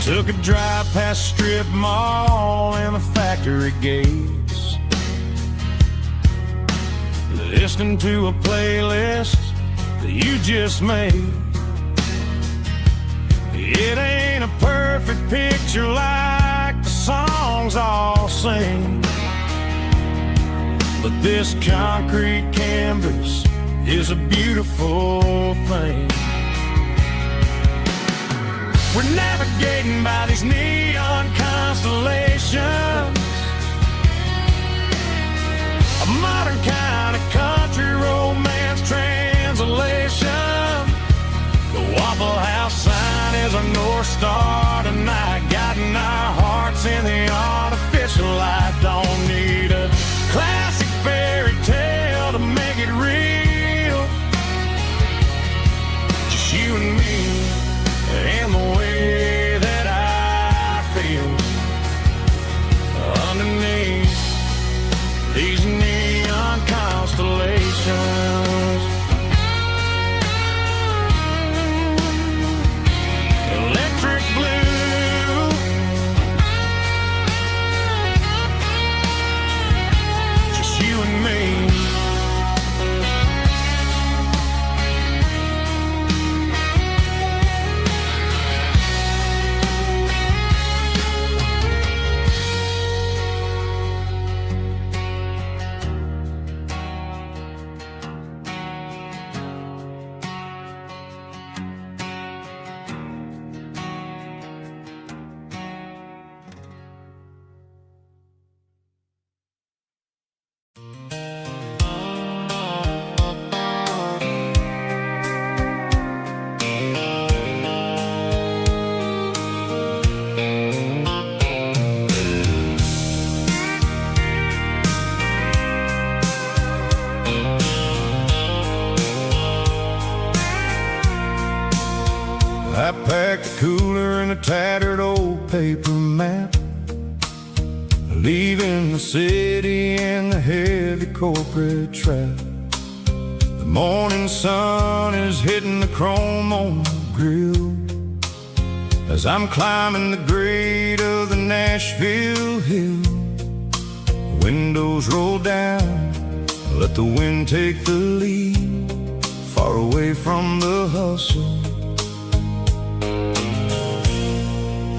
Took a drive past strip mall and the factory gates, listening to a playlist that you just made. It ain't a perfect picture like the songs all sing, but this concrete canvas is a beautiful thing. We're navigating by these neon constellations, a modern kind of country romance translation. The Waffle House sign is our North Star tonight, guiding our hearts in the artificial light. Don't need a classic fairy tale to make it real, just you and me and the way that I feel underneath these neon constellations. Electric blue, just you and me. I packed a cooler and a tattered old paper map, leaving the city in the heavy corporate trap. The morning sun is hitting the chrome on the grill as I'm climbing the grade of the Nashville hill. Windows roll down, let the wind take the lead, far away from the hustle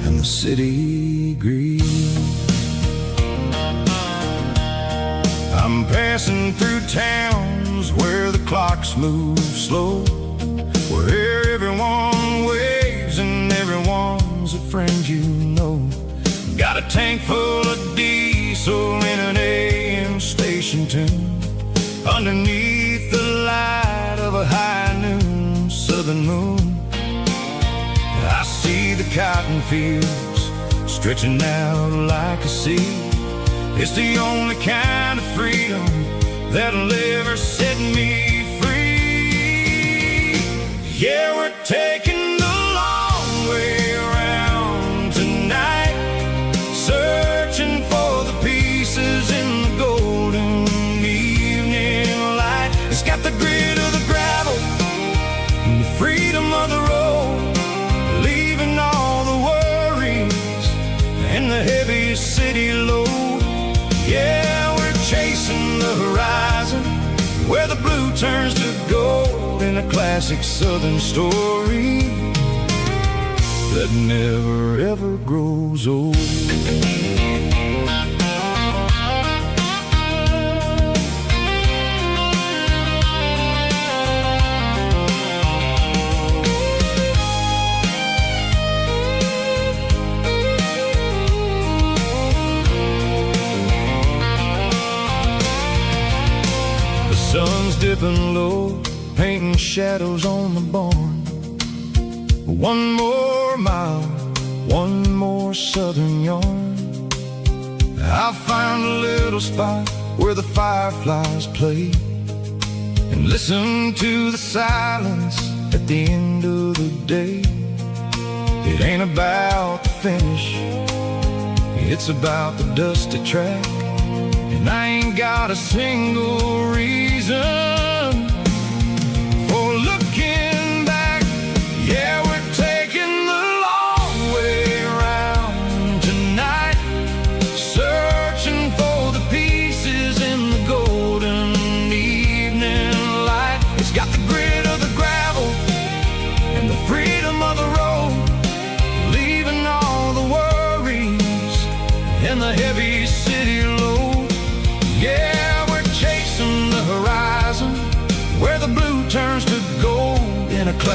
and the city greed. I'm passing through towns where the clocks move slow, where everyone waves and everyone's a friend you know. Got a tank full of diesel in an AM station tune, underneath the light of a high noon southern moon. I see the cotton fields stretching out like a sea. It's the only kind of freedom that'll ever set me free. Yeah, we're taking the long way around tonight, searching for the pieces in the golden evening light. It's got the grit of the gravel and the freedom of the road, leaving all the worries and the heavy city load. Yeah, we're chasing the horizon, where the blue turns to gold, in a classic southern story that never ever grows old. Sun's dipping low, painting shadows on the barn. One more mile, one more southern yarn. I'll find a little spot where the fireflies play, and listen to the silence at the end of the day. It ain't about the finish, it's about the dusty track. And I ain't got a single reason for looking back. Yeah, we're taking the long way around.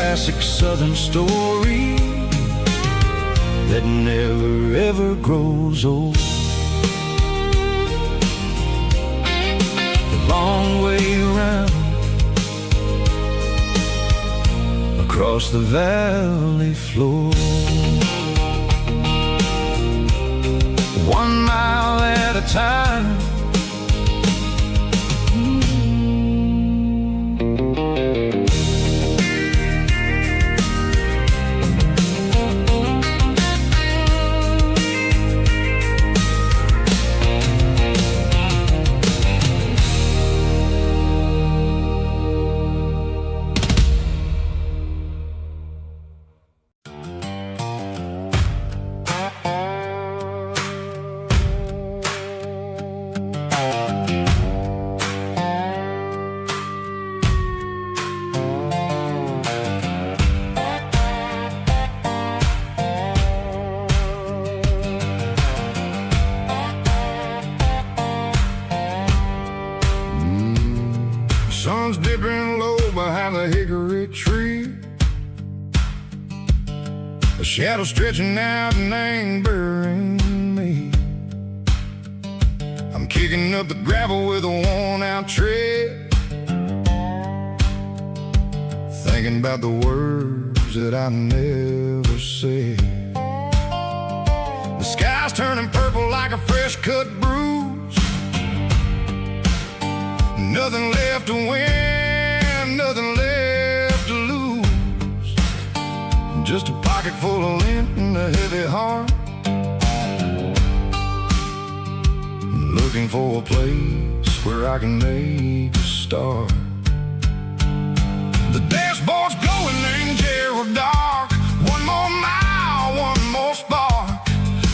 classic southern story that never ever grows old. The long way around across the valley floor, 1 mile at a time. Sun's dipping low behind the hickory tree, a shadow stretching out and ain't burying me. I'm kicking up the gravel with a worn-out tread, thinking about the words that I never said. The sky's turning purple like a fresh-cut bruise. Nothing left to win, nothing left to lose. Just a pocket full of lint and a heavy heart, looking for a place where I can make a start. The dashboard's glowing in Gerald dark. 1 more mile, 1 more spark.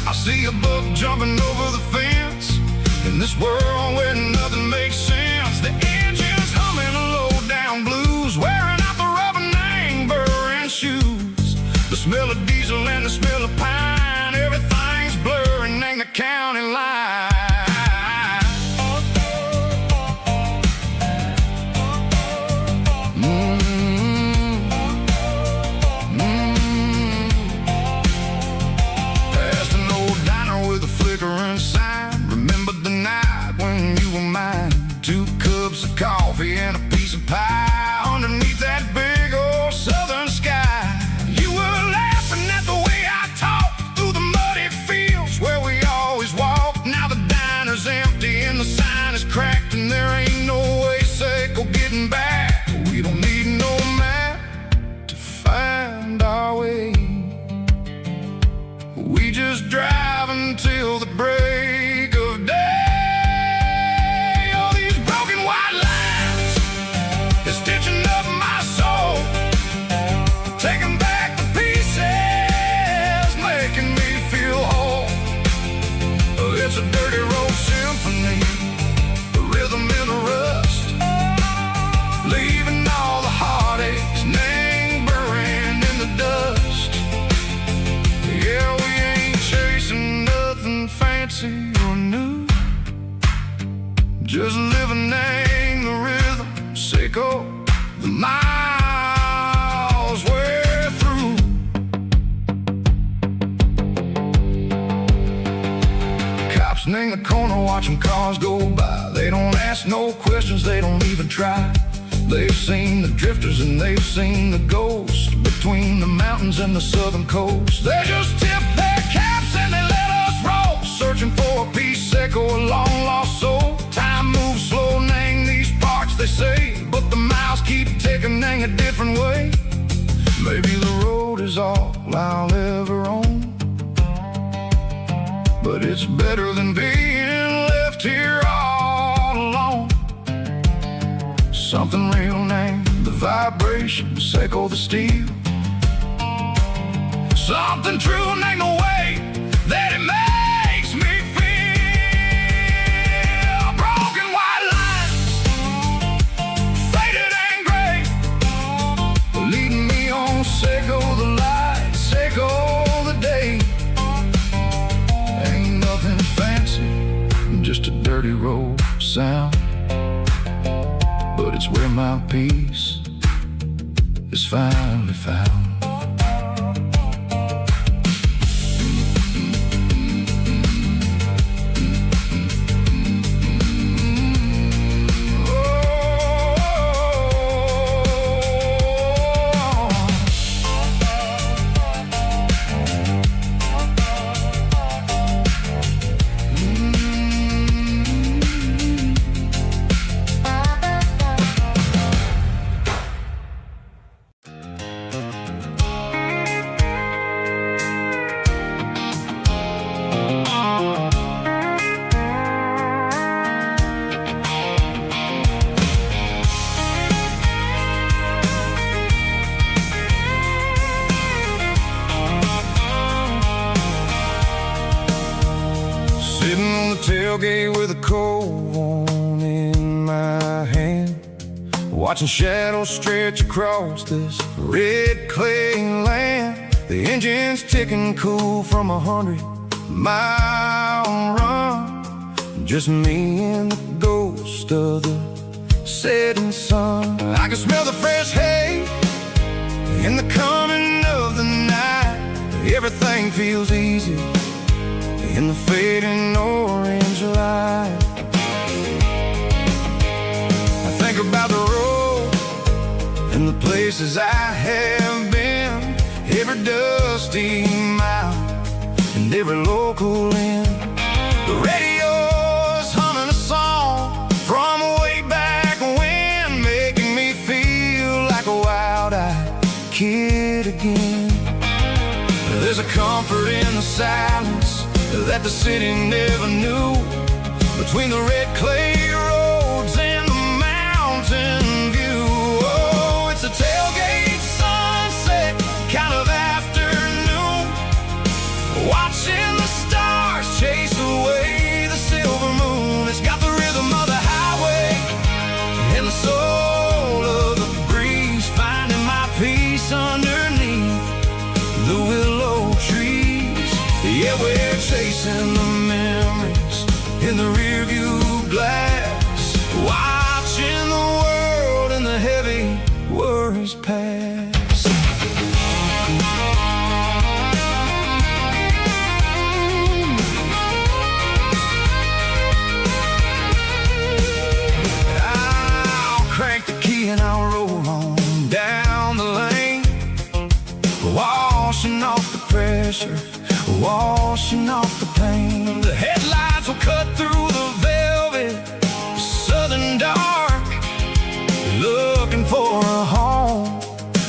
I see a buck jumping over the fence in this world where nothing makes sense. The engine's humming a low-down blues, wearing out the rubber name burring shoes. The smell of diesel and the smell of pine, everything's blurring, ain't the county line. Past an old diner with a flickering sign. Remember the night when you were mine? 2 cups of coffee and a piece of pie underneath that big old southern sky. You were laughing at the way I talked through the muddy fields where we always walked. Now the diner's empty and the sign is cracked, and there ain't no way safe or getting back. We don't need no map to find our way. We just drive until the break of day. Taking back the pieces, making me feel whole. It's a dirty road symphony, the rhythm in the rust, leaving all the heartaches, name buried in the dust. Yeah, we ain't chasing nothing fancy or new, just living in the rhythm, sicko, the miles we're through. Cops in the corner watching cars go by. They don't ask no questions, they don't even try. They've seen the drifters and they've seen the ghosts between the mountains and the southern coast. They just tip their caps and they let us roll, searching for a piece sick or a long lost soul. Time moves slow, nang these parts they say, but the miles keep ticking, nang a different way. Maybe the road is all I'll ever own, but it's better than being left here all alone. Something real named the vibration, echo the steel. Something true named the way that it makes me feel. Broken white lines, faded and gray, leading me on, Seiko the light, Seiko the day. Ain't nothing fancy, just a dirty road sound, but it's where my peace is found. finally found. Tailgate with a cold one in my hand, watching shadows stretch across this red clay land. The engine's ticking cool from 100-mile run. Just me and the ghost of the setting sun. I can smell the fresh hay in the coming of the night. Everything feels easy in the fading orange light. I think about the road and the places I have been, every dusty mile and every local inn. The radio's humming a song from way back when, making me feel like a wild-eyed kid again. There's a comfort in the silence that the city never knew, between the red clay roads and the mountain view. Oh, it's a tailgate sunset kind of afternoon, watching the stars chase away the silver moon. It's got the rhythm of the highway and the soul of the breeze, finding my peace underneath the willow trees. Yeah, we're chasing the memories in the rearview glass, watching the world and the heavy worries pass. I'll crank the key and I'll roll on down the lane, washing off the pressure, washing off the pain. The headlights will cut through the velvet southern dark, looking for a home,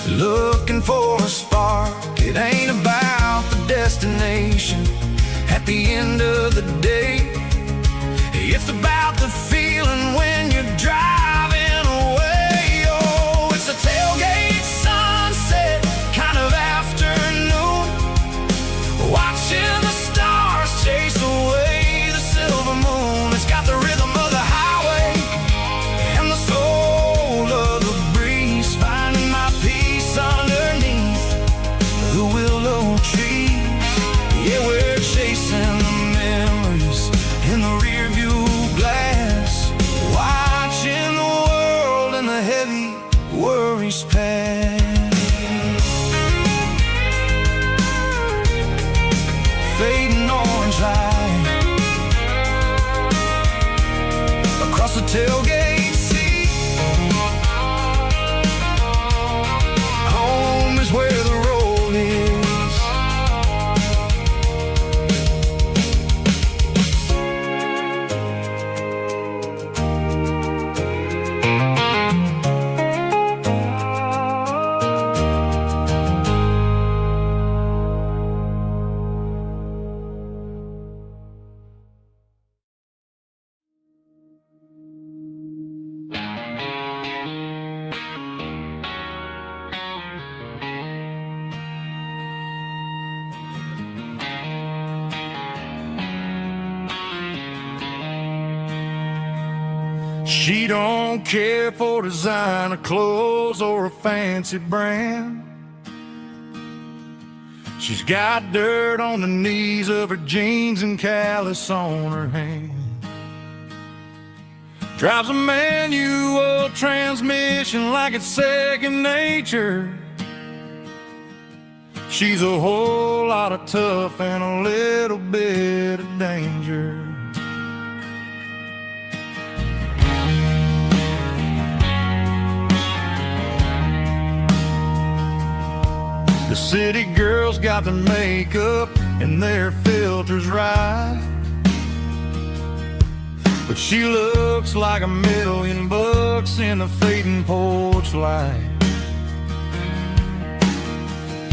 looking for a spark. It ain't about the destination at the end of the day, it's about the feeling when you're driving away. Oh, it's a tailgate sunset kind of afternoon, watching the stars chase away the silver moon. It's got the rhythm of the highway and the soul of the breeze, finding my peace underneath the willow trees. Yeah, we're chasing the memories in the rearview glass, watching the world and the heavy worries pass. Fading orange light across the tailgate seat. Home is where the road is. She don't care for designer clothes or a fancy brand. She's got dirt on the knees of her jeans and callus on her hand. Drives a manual transmission like it's second nature. She's a whole lot of tough and a little bit of danger. The city girls got their makeup and their filters right, but she looks like $1,000,000 in the fading porch light.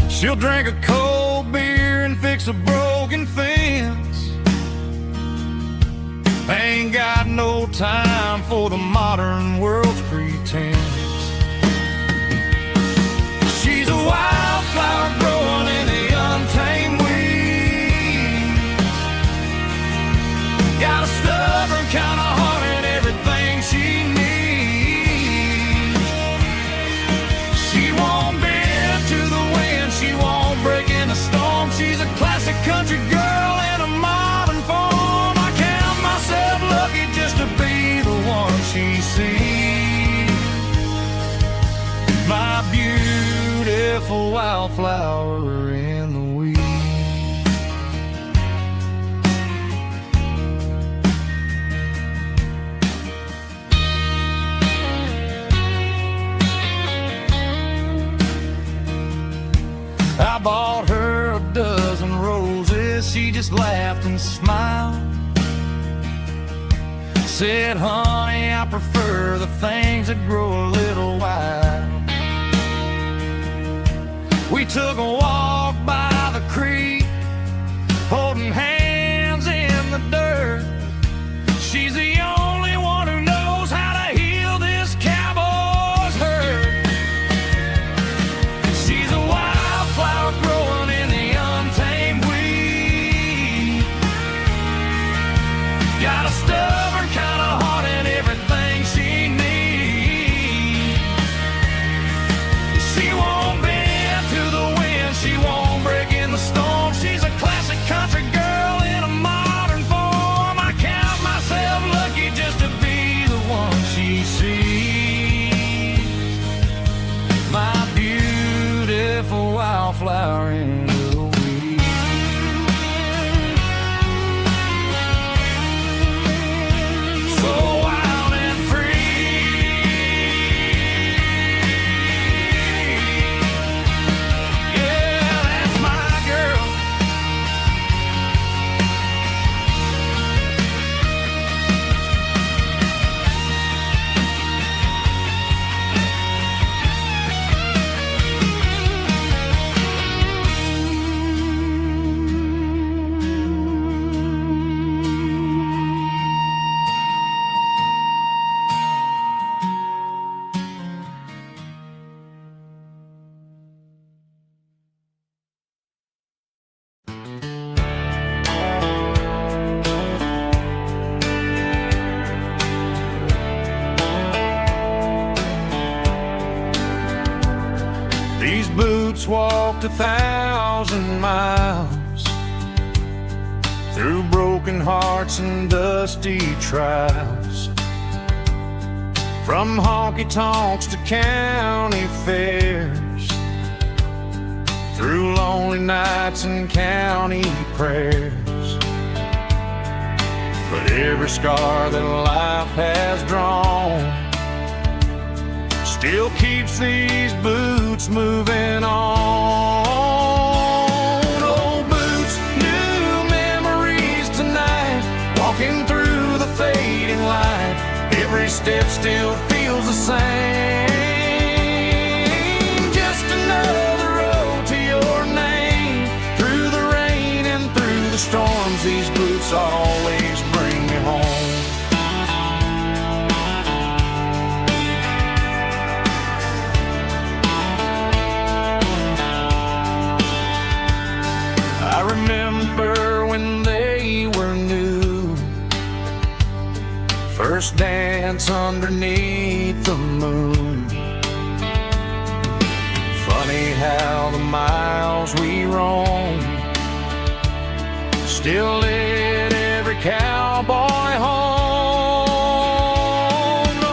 She'll drink a cold beer and fix a broken fence. Ain't got no time for the modern world's pretense. She's a wildflower growing in the untamed weeds. Got a stubborn kind of heart and everything she needs. She won't bend to the wind, she won't break in a storm. She's a classic country girl in a modern form. I count myself lucky just to be the one she sees. My beautiful wildflower in the weeds. I bought her a dozen roses, she just laughed and smiled. Said, honey, I prefer the things that grow a little wild. We took a walk by the creek, holding hands in the dirt. She's the only one who knows how to heal this cowboy's hurt. She's a wildflower growing in the untamed weed. Got a stubborn kind of heart and everything she needs. She won't bend to the wind, she won't break in the storm. She's a classic country girl in a modern form. I count myself lucky just to be the one she sees. My beautiful wildflower in the weeds. So wild and free. Yeah, that's my girl. These boots walked 1,000 miles through broken hearts and dusty trials, from honky-tonks to county fairs, through lonely nights and county prayers. But every scar that life has drawn still keeps these boots moving on. Old boots, new memories tonight, walking through the fading light. Every step still feels the same. Just another road to your name. Through the rain and through the storms, these boots always bring me home. I remember when they were new, first dance underneath the moon. Funny how the miles we roam still lit every cowboy home.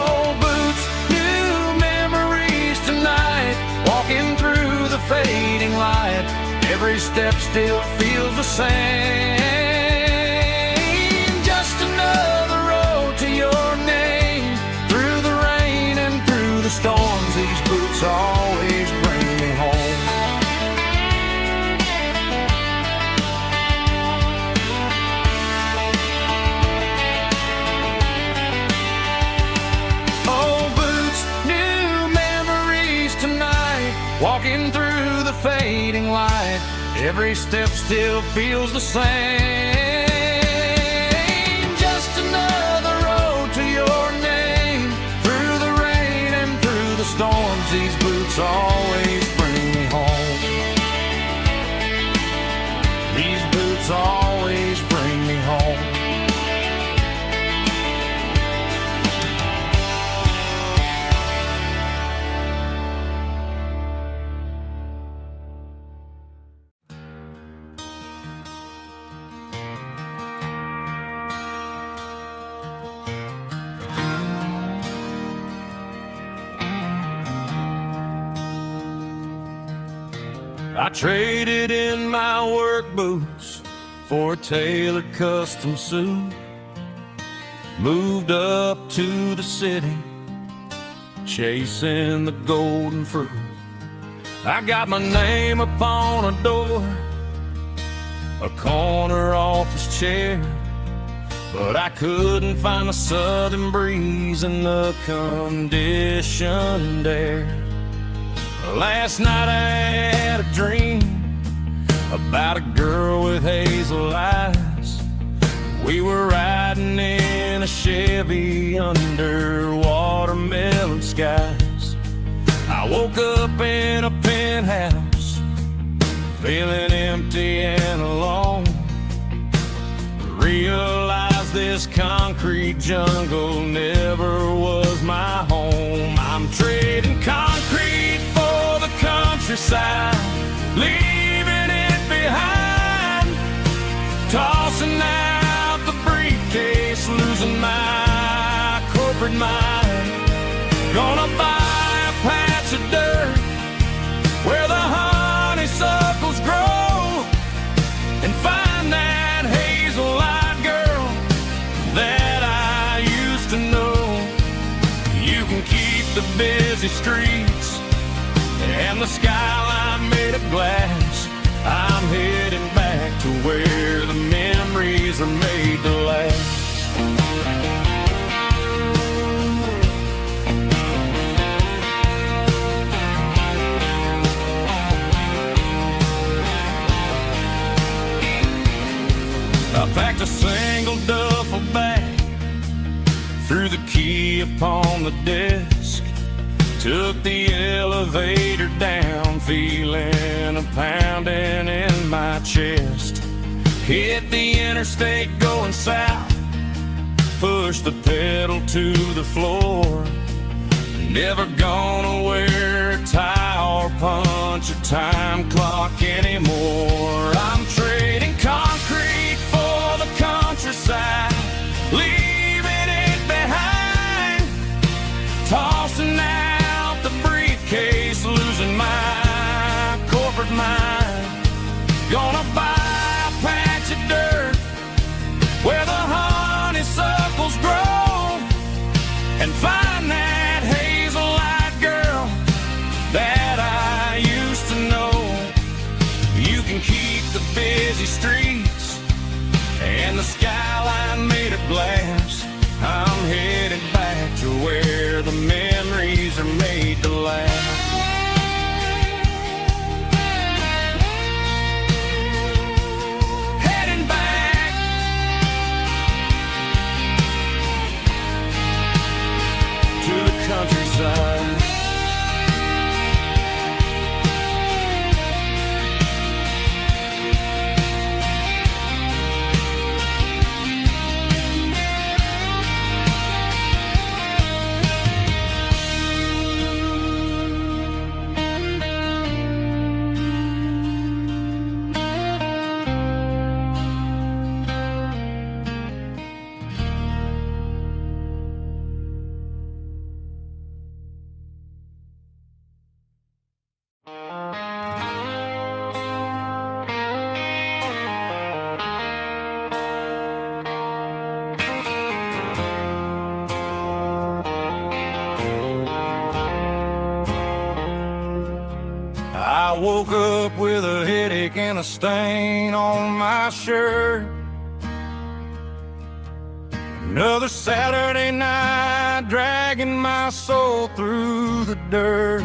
Old boots, new memories tonight, walking through the fading light. Every step still feels the same. Just another road to your name. Through the rain and through the storms, these boots always bring me home. Old boots, new memories tonight. Walking through the fading light. Every step still feels the same. Just another road to your name. Through the rain and through the storms, these boots always bring me home. These boots always bring me home. I traded in my work boots for a tailored custom suit. Moved up to the city, chasing the golden fruit. I got my name upon a door, a corner office chair, but I couldn't find the southern breeze in the conditioned air. Last night I had a dream about a girl with hazel eyes. We were riding in a Chevy under watermelon skies. I woke up in a penthouse, feeling empty and alone. Realized this concrete jungle never was my home. I'm trading concrete for the countryside, leaving it behind. Tossing out the briefcase, losing my corporate mind. Gonna buy a patch of dirt where the honeysuckles grow, and find that hazel-eyed girl that I used to know. You can keep the busy streets and the skyline made of glass. I'm heading back to where the memories are made to last. I packed a single duffel bag, threw the key upon the desk, took the elevator down, feeling a pounding in my chest. Hit the interstate going south, pushed the pedal to the floor. Never gonna wear a tie or punch a time clock anymore. I'm trading concrete for the countryside, leaving it behind. Tossing out the briefcase, losing my corporate mind. Gonna buy a patch of dirt where the honeysuckles grow, and find that hazel-eyed girl that I used to know. You can keep the busy streets and the skyline made of glass. I'm headed back to where the memories are made to last. Heading back to the countryside. with a headache and a stain on my shirt. Another Saturday night, dragging my soul through the dirt.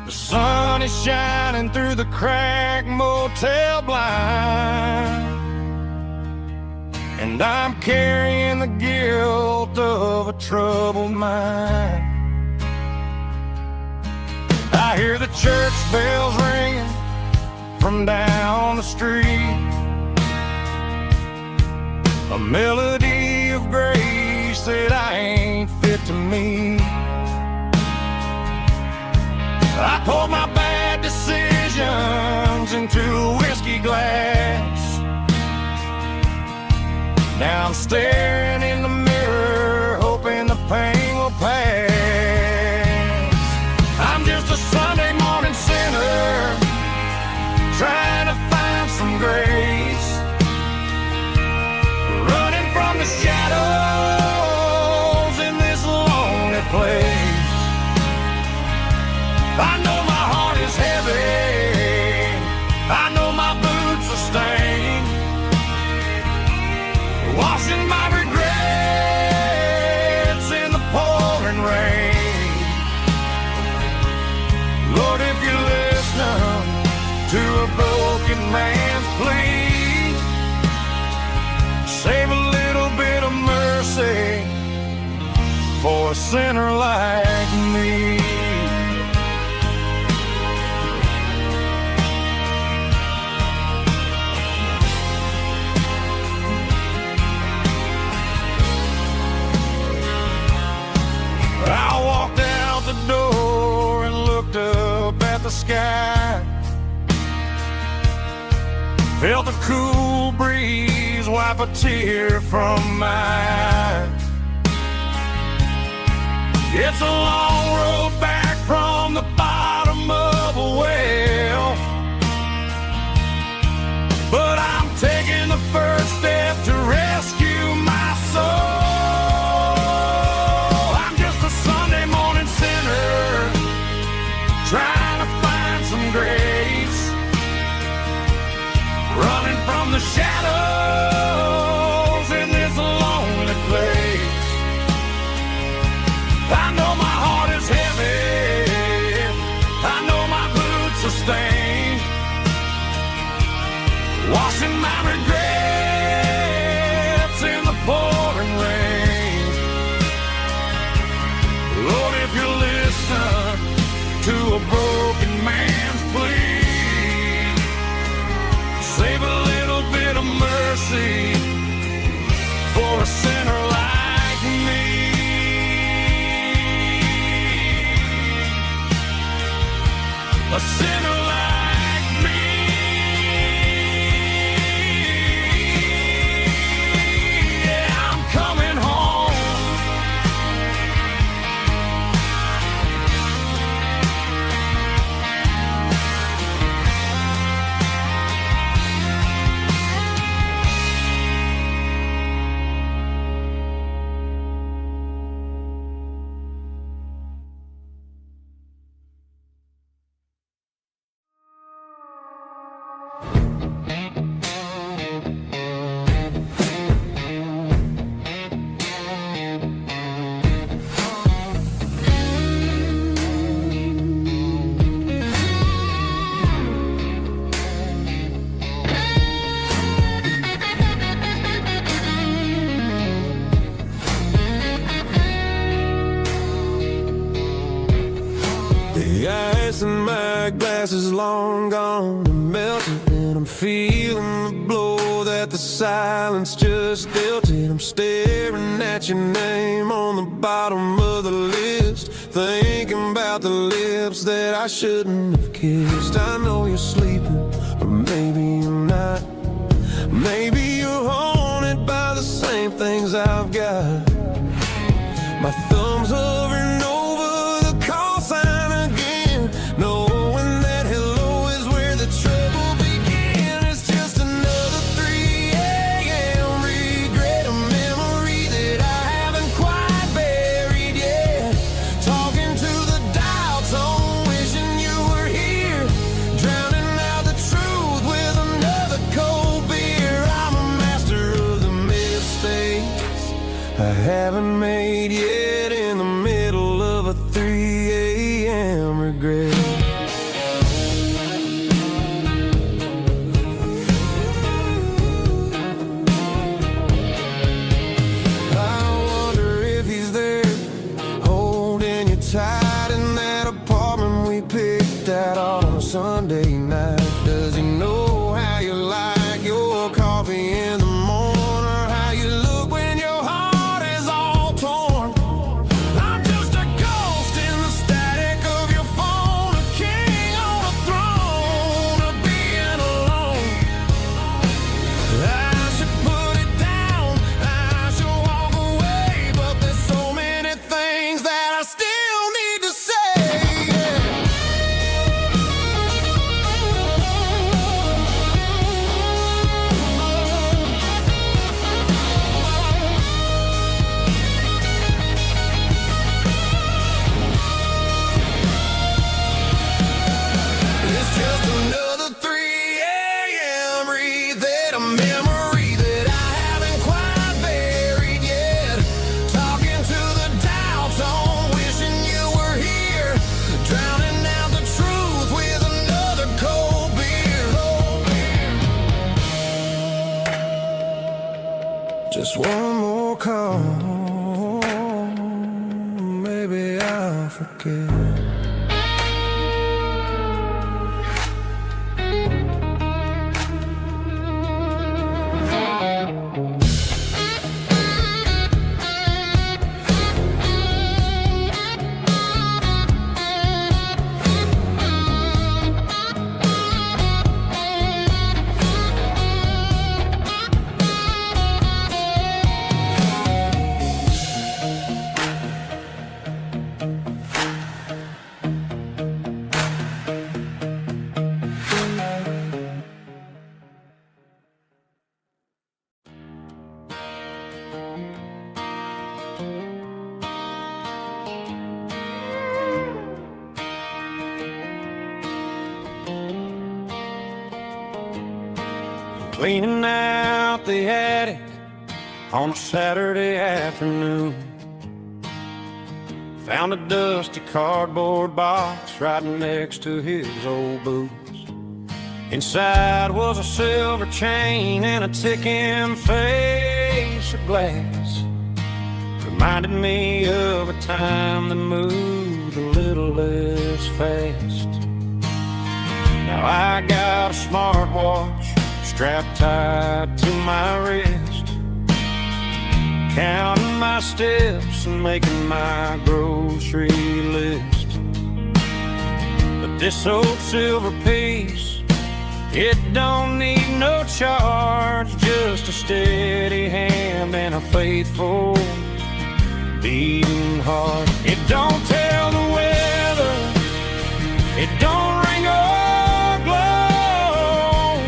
The sun is shining through the cracked motel blind, and I'm carrying the guilt of a troubled mind. I hear the church bells ringing from down the street, a melody of grace that I ain't fit to meet. I poured my bad decisions into a whiskey glass. Now I'm staring in the mirror, hoping the pain will pass. I'm just a Sunday morning sinner, trying to find some grace, running from the shadows in this lonely place. I know my heart is heavy, I know my boots are stained, washing my regrets in the pouring rain. Lord, if you're listening to a broken man's plea, save a little bit of mercy for a sinner like me. I walked out the door and looked up at the sky, felt a cool breeze wipe a tear from my eye. It's a long road back from the bottom of a well, but I'm taking the first step to rescue my soul. Trying to find some grace, running from the shadows in this lonely place. I know my heart is heavy, I know my boots are stained, washing my regrets in the pouring rain. Lord, if you're listening to a broken man's plea, save a little bit of mercy for a sinner like me. A sinner like me. Yeah, I'm coming home. The ice in my glass is long gone and melted, and I'm feeling the blow that the silence just dealt it. I'm staring at your name on the bottom of the list, thinking about the lips that I shouldn't have kissed. I know you're sleeping, or maybe you're not. Maybe you're haunted by the same things I've got. My thumb's hovering over the call sign again, knowing that hello is where the trouble began. It's just another 3 a.m. regret, a memory that I haven't quite buried yet. Talking to the dial tone, wishing you were here haven't made yet, in the middle of a 3 a.m. regret. I wonder if he's there, holding you tight in that apartment we picked out on a Sunday night. Does he know how you like your coffee in the morning, or how you look when your heart is all torn? I'm just a ghost in the static of your phone, a king on a throne of being alone. I should put it down, I should walk away, but there's so many things that I still need to say. It's just another 3 a.m. read, a memory that I haven't quite buried yet. Talking to the dial tone, wishing you were here, drowning out the truth with another cold beer. Just one more call, maybe I'll forget. Cleaning out the attic on a Saturday afternoon, found a dusty cardboard box right next to his old boots. Inside was a silver chain and a ticking face of glass. Reminded me of a time that moved a little less fast. Now I got a smartwatch strapped tight to my wrist, counting my steps and making my grocery list. But this old silver piece, it don't need no charge, just a steady hand and a faithful beating heart. It don't tell the weather, it don't ring or glow,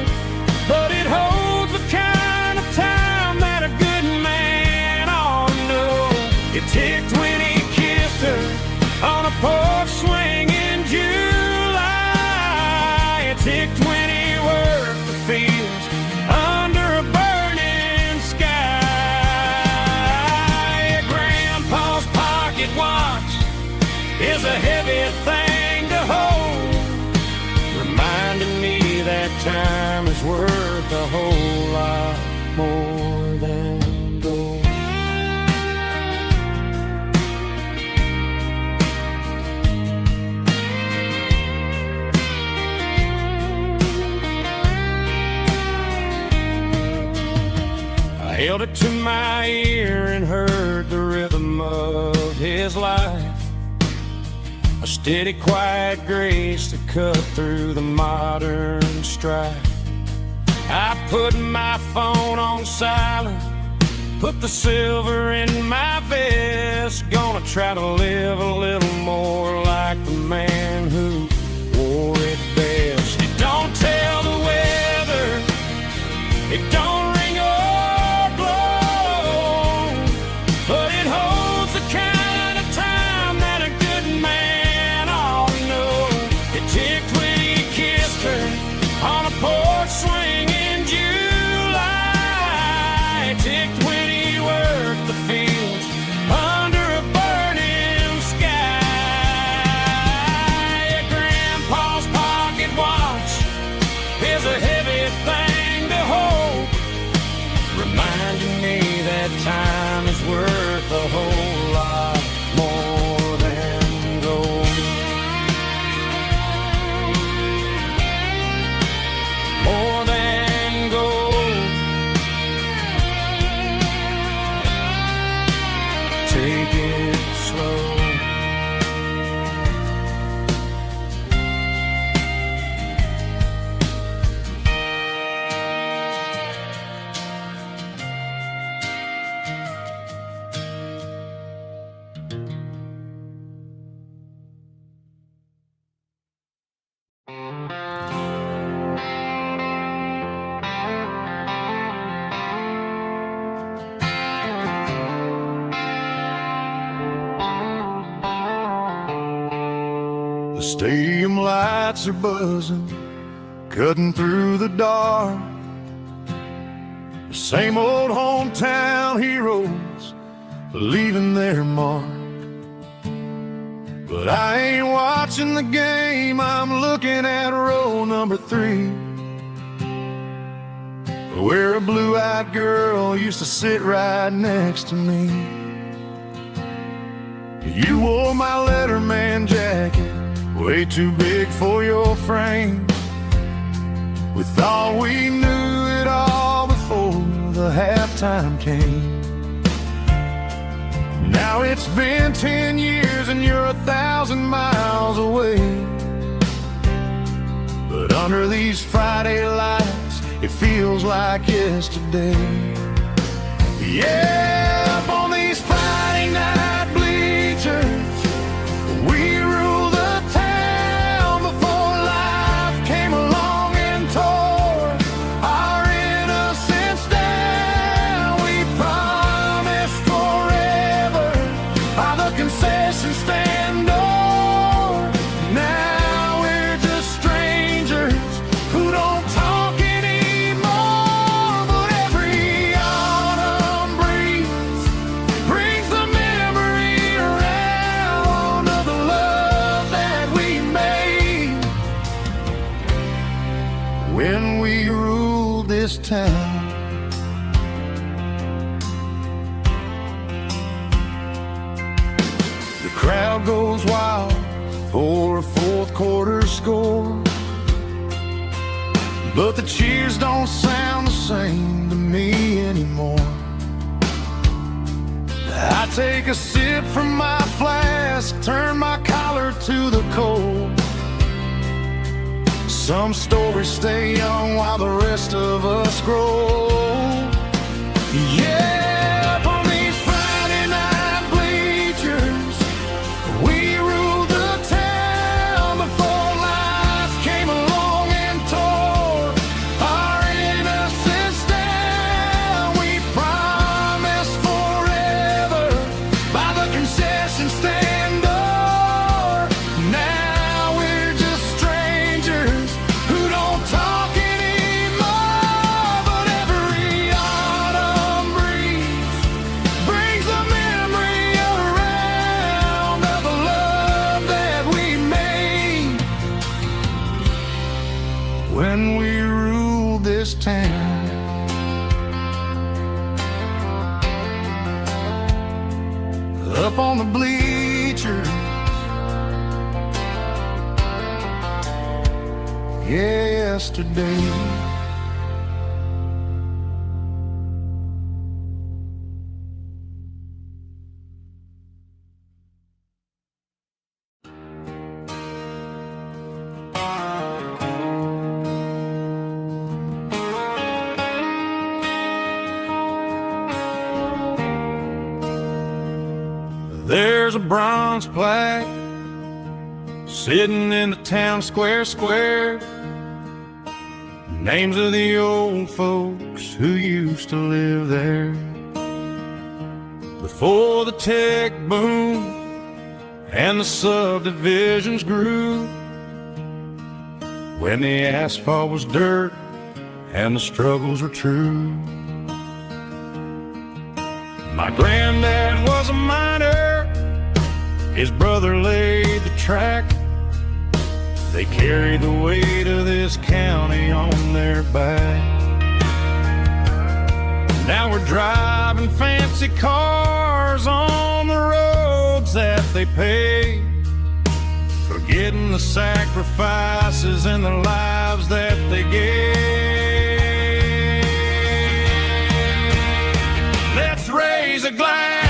but it holds the kind of time that a good man ought to know. It ticked when he kissed her on a porch swing in July. It ticked when he worked the fields under a burning sky. Grandpa's pocket watch is a heavy thing to hold, reminding me that time is worth a whole lot more than gold. I held it to my ear and heard the rhythm of his life, a steady, quiet grace that cut through the modern strife. I put my phone on silent, put the silver in my vest. Gonna try to live a little more like the man who wore it best. It don't tell the weather, it don't ring or glow, but it holds the kind of time that a good man ought to know. It ticked when he kissed her on a porch swing in July. It ticked when he worked the fields time is worth a whole lot more than gold. More than gold. Take it slow. The stadium lights are buzzing, cutting through the dark. The same old hometown heroes leaving their mark. But I ain't watching the game, I'm looking at row number 3, where a blue-eyed girl used to sit right next to me. You wore my Letterman jacket, way too big for your frame. We thought we knew it all before the halftime came. Now it's been 10 years and you're 1,000 miles away. But under these Friday lights, it feels like yesterday. Yeah, up on these Friday night bleachers, we rule the town before life came along and tore our innocence down. We promised forever by the concession stand door. Now we're just strangers who don't talk anymore. But every autumn breeze brings the memory around of the love that we made when we ruled this town. The crowd goes wild for a fourth quarter score, but the cheers don't sound the same to me anymore. I take a sip from my flask, turn my collar to the cold. Some stories stay young while the rest of us grow. Yeah, up on these Friday night bleachers, we ruled the town before life came along and tore our innocence down. We promised forever by the concession stand door. Now we're just strangers who don't talk anymore. But every autumn breeze brings the memory around of the love that we made when we ruled this town. Up on the bleachers, yesterday. There's a bronze plaque sitting in the town square. Names of the old folks who used to live there before the tech boom and the subdivisions grew, when the asphalt was dirt and the struggles were true. My granddad was a miner, his brother laid the track. They carried the weight of this county on their back. Now we're driving fancy fancy cars on the roads that they pay, forgetting the sacrifices and the lives that they gave. Let's raise a glass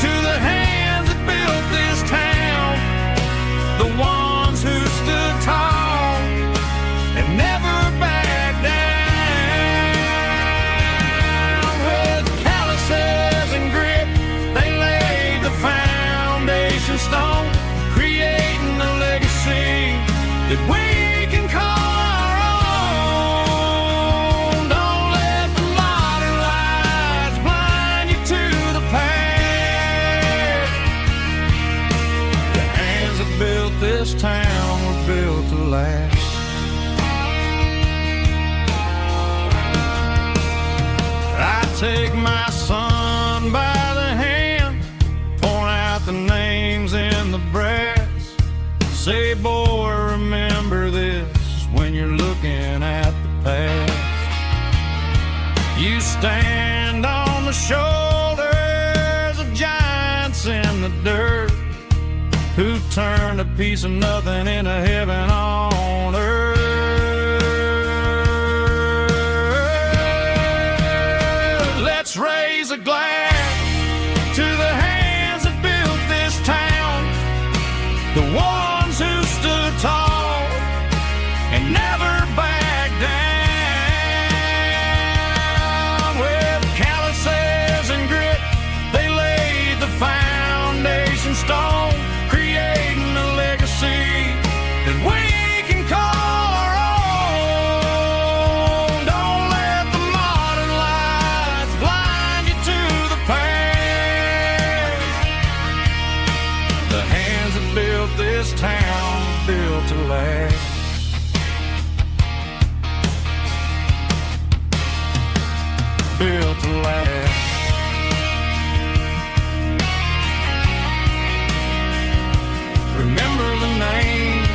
to the hands that built this town, the ones who stood tall and never backed down. With calluses and grit, they laid the foundation stone, creating a legacy that we can call our own. Don't let the modern lights blind you to the past. The hands that built this town were built to last. I take my son by the hand, point out the names in the brass. Say, boy, remember this when you're looking at the past. You stand on the shoulders of giants in the dirt, who turned a piece of nothing into heaven on earth. Let's raise a glass to the hands that built this town, the ones who stood tall and never backed down. With calluses and grit, they laid the foundation stone, creating a legacy that we can call our own. Don't let the modern lights blind you to the past. The hands that built this town built to last. Built to last. Remember the names.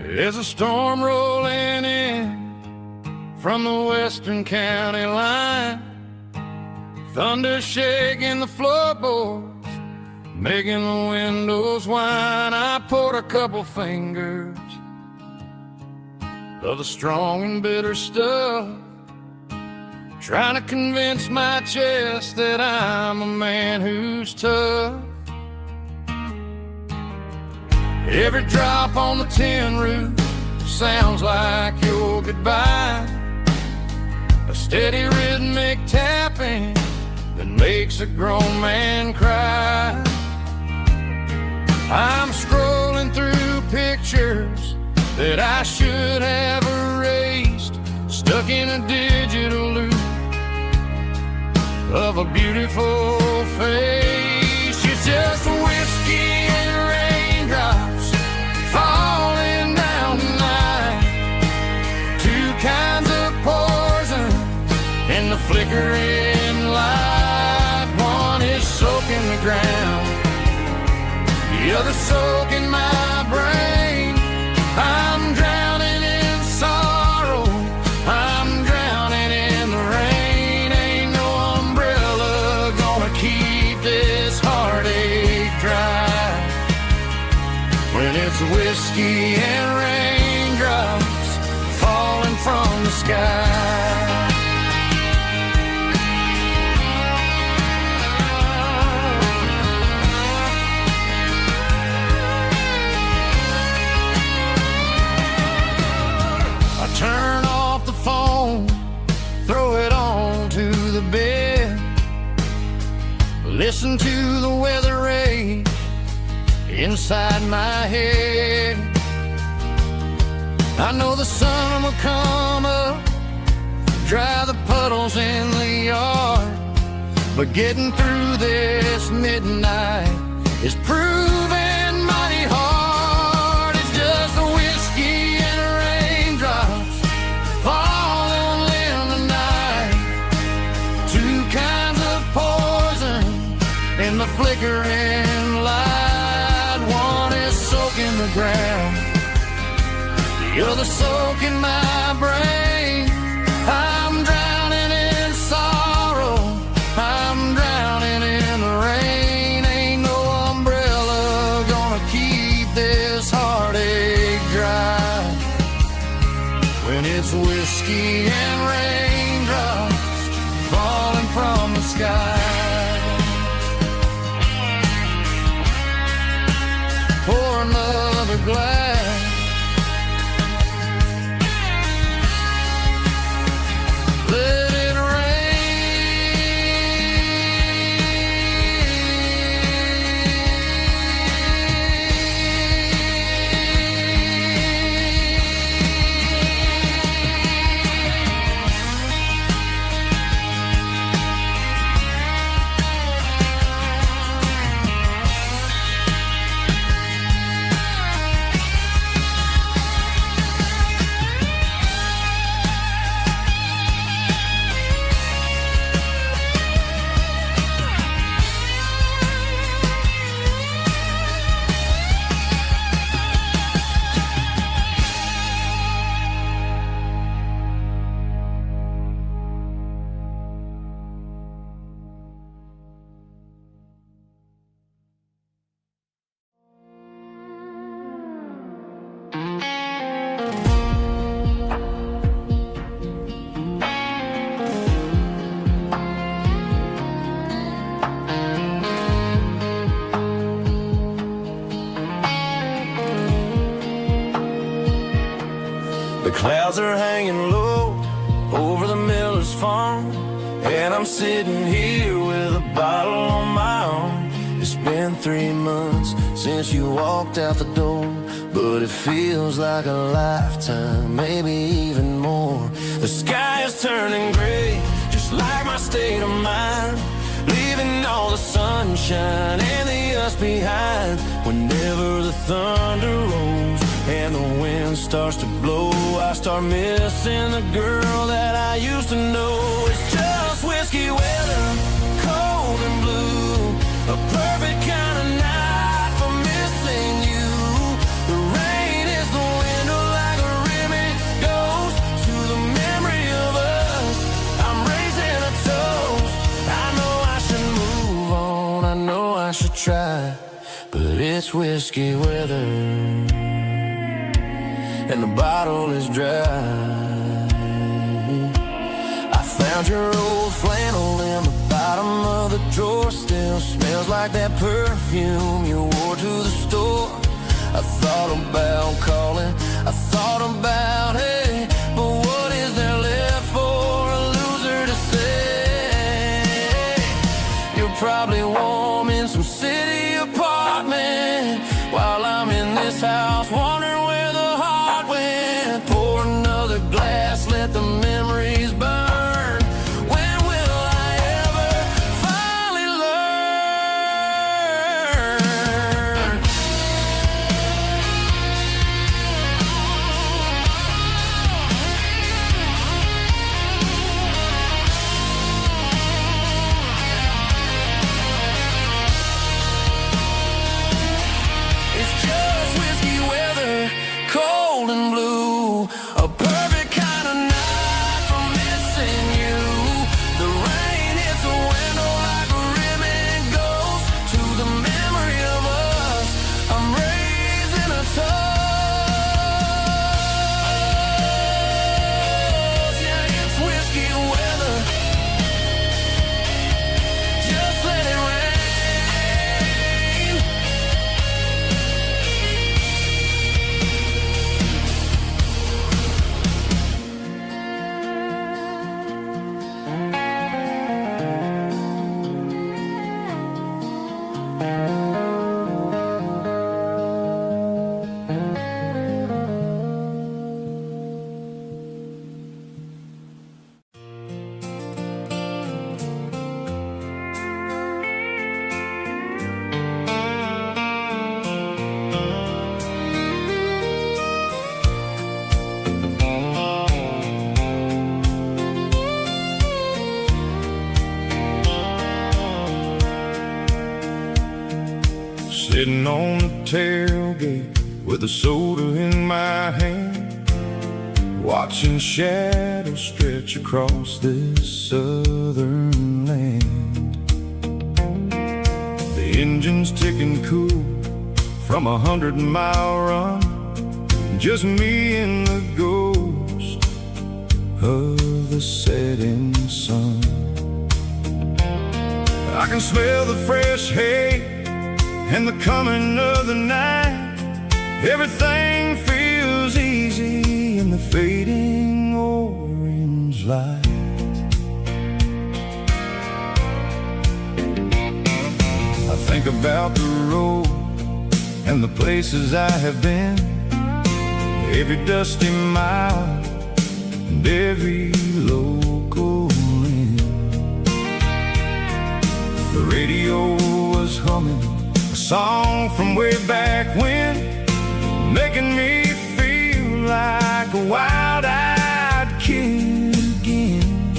There's a storm rolling in from the western county line, thunder shaking the floorboards, making the windows whine. I poured a couple fingers of the strong and bitter stuff, trying to convince my chest that I'm a man who's tough. Every drop on the tin roof sounds like your goodbye, a steady rhythmic tapping that makes a grown man cry. I'm scrolling through pictures that I should have erased, stuck in a digital loop of a beautiful face. You're just whiskey and raindrops falling down tonight, two kinds of poison in the flickering light. One is soaking the ground, the other soaking my brain. I'm drowning in sorrow, I'm drowning in the rain. Ain't no umbrella gonna keep this heartache dry when it's It's whiskey and raindrops falling from the sky. I turn off the phone, throw it on to the bed, listen to the weather rage inside my head. I know the sun will come up, dry the puddles in the yard, but getting through this midnight is proving mighty hard. It's just a whiskey and raindrops falling in the night, two kinds of poison in the flickering light. One is soaking the ground, the other soaking my brain. I'm drowning in sorrow, I'm drowning in the rain. Ain't no umbrella gonna keep this heartache dry when it's whiskey and raindrops falling from the sky. Pour another glass, let it The clouds are hanging low over the miller's farm, and I'm sitting here with a bottle on my arm. It's been 3 months since you walked out the door, but it feels like a lifetime, maybe even more. The sky is turning gray, just like my state of mind, leaving all the sunshine and the us behind. Whenever the thunder rolls and the wind starts to blow, I start missing the girl that I used to know. It's just whiskey weather, cold and blue, a perfect kind of night for missing you. The rain is the window like a ribbon goes to the memory of us. I'm raising a toast. I know I should move on, I know I should try, but it's whiskey weather and the bottle is dry. I found your old flannel in the bottom of the drawer, still smells like that perfume you wore to the store. I thought about calling, I thought about, hey, but what is there left for a loser to say? You're probably warm in some city apartment while I'm in this house wondering where the heart went. Pour another glass, let the memories burn. When will I ever finally learn? It's just whiskey weather, Sitting on the tailgate with a soda in my hand, watching shadows stretch across this southern land. The engine's ticking cool from 100-mile run, just me and the ghost of the setting sun. I can smell the fresh hay and the coming of the night. Everything feels easy in the fading orange light. I think about the road and the places I have been, every dusty mile and every local inn. The radio was humming a song from way back when, making me feel like a wild-eyed kid again.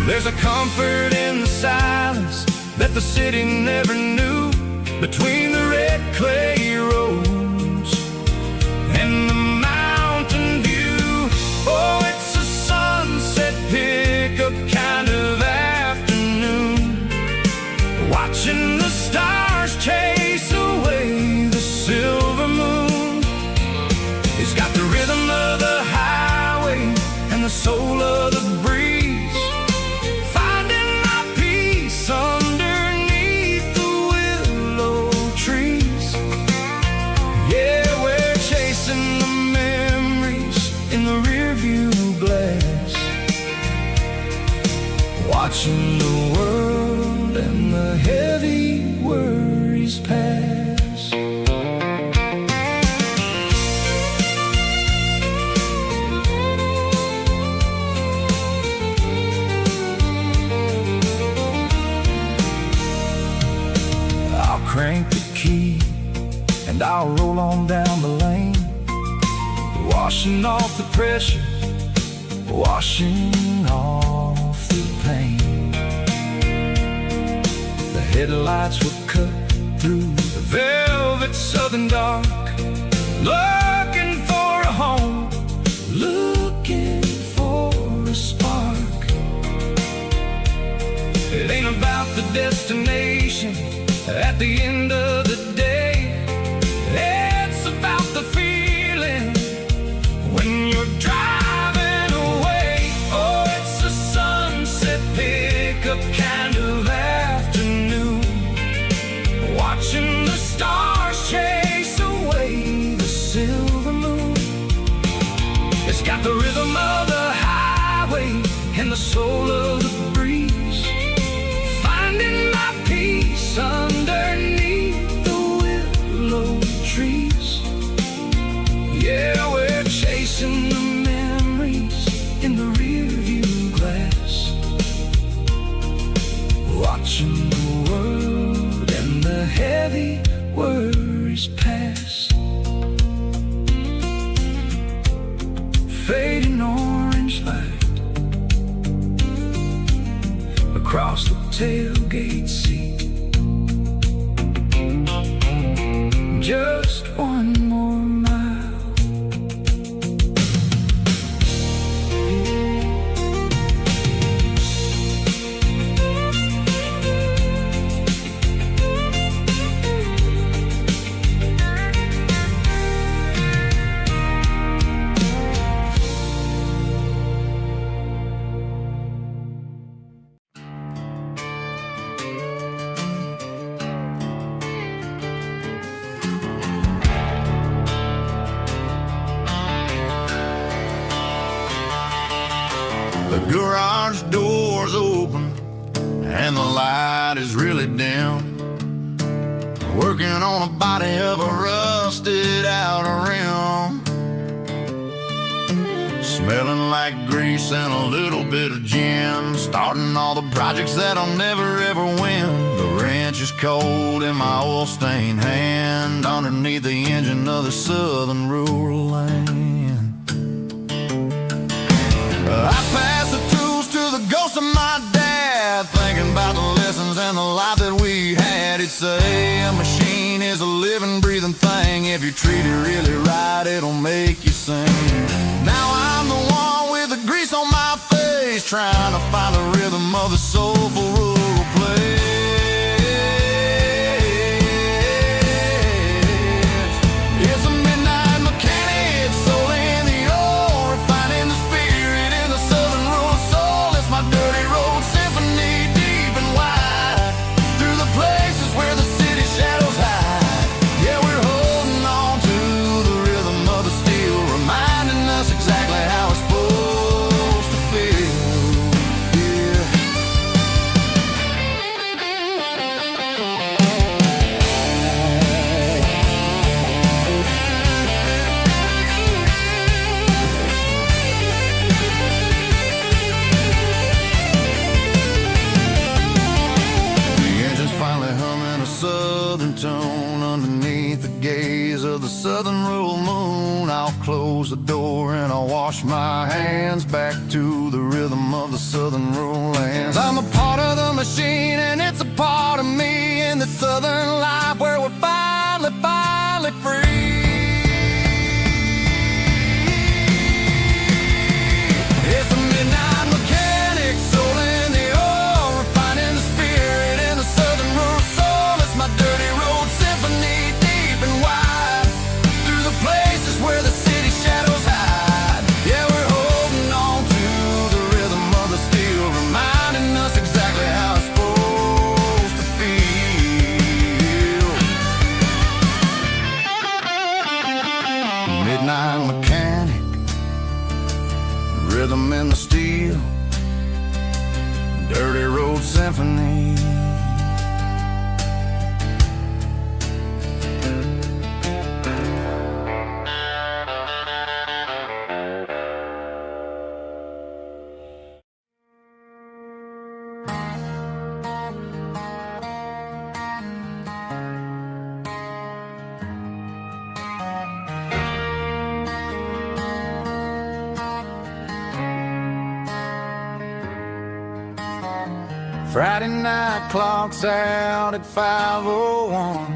There's a comfort in the silence that the city never knew, between the red clay roads and the mountain view. Oh, it's a sunset pickup kind of afternoon, watching the stars chase away the silver moon. It's got the rhythm of the highway and the soul of the breeze, finding my peace underneath the willow trees. Yeah, we're chasing the memories in the rearview glass, watching the world and the heavy worries pass. I'll crank the key and I'll roll on down the lane, washing off the pressure, washing off the pain. The headlights will cut through the velvet southern dark, looking for a home, looking for a spark. It ain't about the destination at the end of the day, it's about the feeling when you're driving away. Oh, it's a sunset pickup kind of afternoon, watching the stars chase away the silver moon. It's got the rhythm of the highway and the soul of the breeze, finding my peace underneath the willow trees. Yeah, we're chasing the memories in the rearview glass, watching the world and the heavy worries pass. Fading orange light across the tailgate seat, just one more mile. The garage door's open and the light is really dim, working on a body of a rusted out rim, smelling like grease and a little bit of gin, starting all the projects that I'll never ever win. The wrench is cold in my oil-stained hand, underneath the engine of the southern rural land. I pass the tools to the ghost of my dad, thinking about the lessons and the life that we had. daddy'd say a machine is a living, breathing thing. If you treat it really right, it'll make you sing. Now I'm the one with the grease on my face, trying to find the rhythm of the soulful rural place. It's a midnight mechanic, soul in the ore, refining the spirit in the southern rural soul. It's my dirty road symphony, deep and wide, through the places where the city shadows hide. Yeah, we're holding on to the rhythm of the steel, reminding us exactly how it's supposed to feel. Yeah. The engine's finally humming a southern tone underneath the gaze of the southern rural moon. I'll close the door and I'll wash my hands back to the rhythm of the southern rural lands. I'm a part of the machine and it's a part of me in the southern life where we're finally free. It's a midnight mechanic, soul in the ore, refining the spirit in the southern rural soul. It's my dirty road symphony, deep and wide, through the places where the city shadows hide. Yeah, we're holding on to the rhythm of the steel, reminding us exactly how it's supposed to feel. Midnight mechanic, rhythm in the steel, dirty road symphony. Friday night clock's out at 5:01.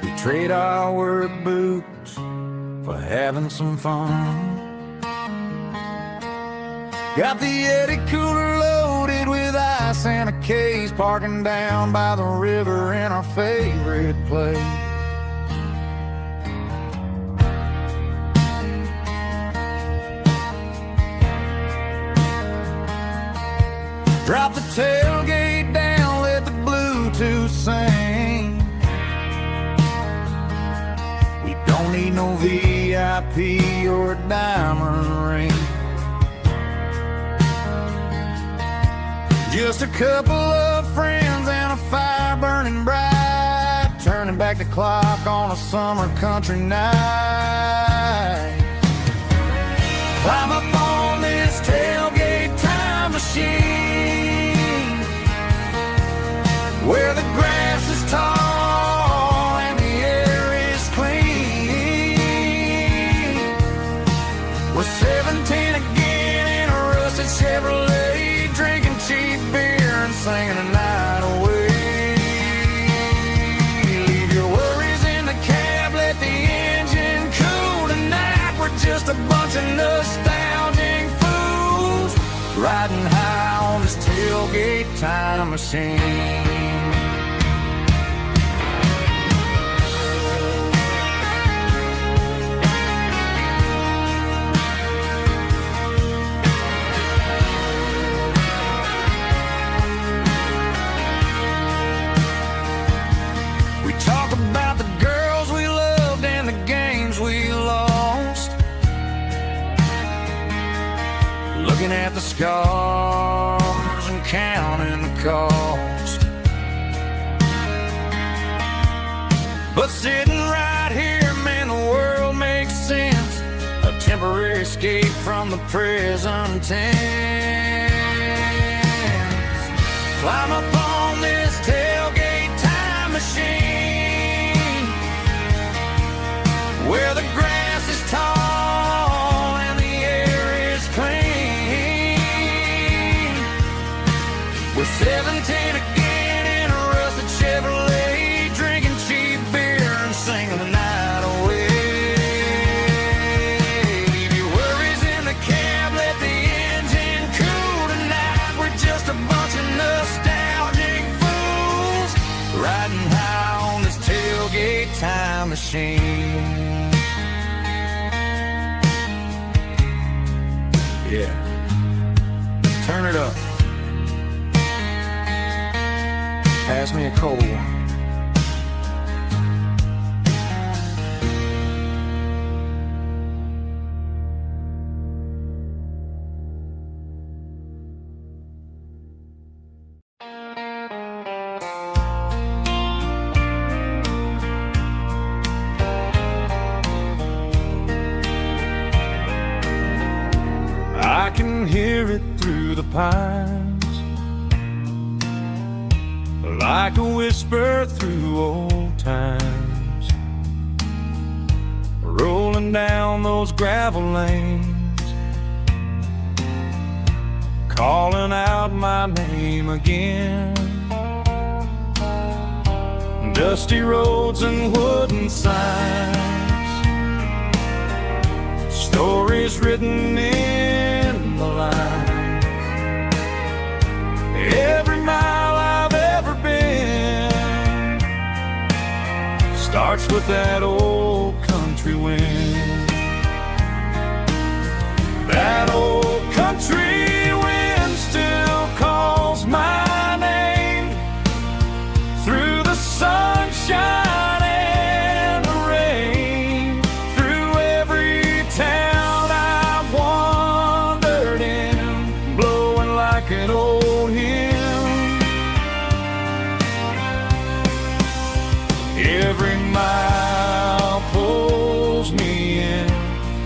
We trade our work boots for having some fun. Got the Yeti cooler loaded with ice and a case, parking down by the river in our favorite place. Drop the tailgate down, let the Bluetooth sing. We don't need no VIP or a diamond ring. Just a couple of friends and a fire burning bright, turning back the clock on a summer country night. Climb up on this tailgate time machine, where the grass is tall and the air is clean. We're 17 again in a rusted Chevrolet, drinking cheap beer and singing the night away. Leave your worries in the cab, let the engine cool tonight. We're just a bunch of nostalgic fools, riding high on this tailgate time machine. We talk about the girls we loved and the games we lost, looking at the scars and counting the cost. But sitting right here, man, the world makes sense. A temporary escape from the present tense. Climb up on this tailgate time machine, where the grass is tall and the air is clean. We're 17 again in a rusted Chevrolet, drinking cheap beer and singing the night away. Leave your worries in the cab, let the engine cool tonight. We're just a bunch of nostalgic fools riding high on this tailgate time machine. Yeah, turn it up. Pass me a cold one. I can hear it through the pines, like a whisper through old times, rolling down those gravel lanes, calling out my name again. Dusty roads and wooden signs, stories written in the lines. Every mile I've ever been starts with that old country wind. That old country wind still calls my name through the sunshine and the rain, through every town I've wandered in, blowing like an old hymn. Every mile pulls me in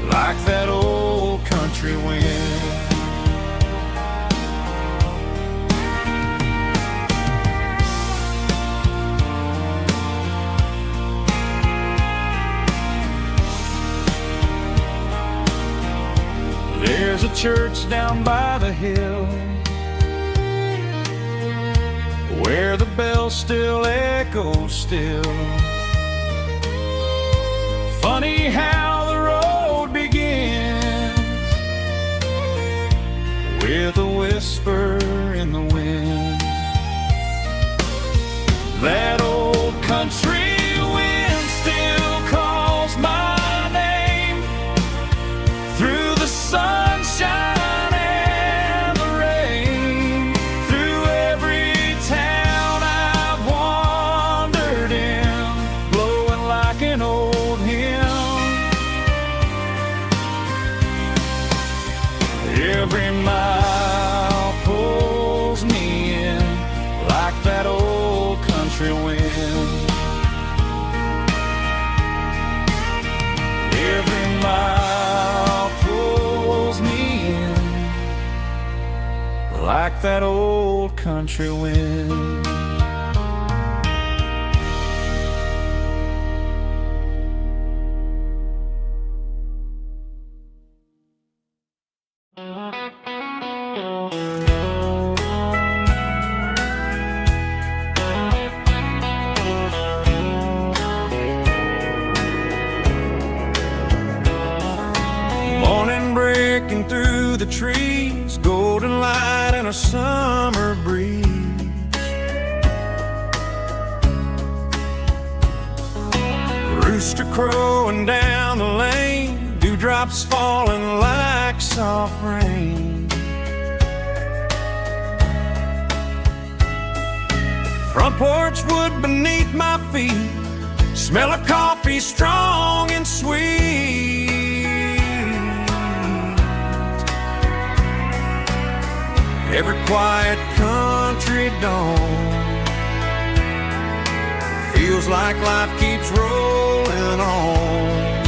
like that old country wind. There's a church down by the hill where the bells still echo still. Funny how the road begins with a whisper in the wind. That old country wind still calls my name through the sunshine and the rain, through every town I've wandered in, blowing like an old hymn. Every mile pulls me in like that old country wind. Every mile pulls me in like that old country wind. Morning breaking through the trees, golden light and a summer breeze. Rooster crowing down the lane, dewdrops falling like soft rain. Front porch wood beneath my feet, smell of coffee strong and sweet. Every quiet country dawn feels like life keeps rolling on.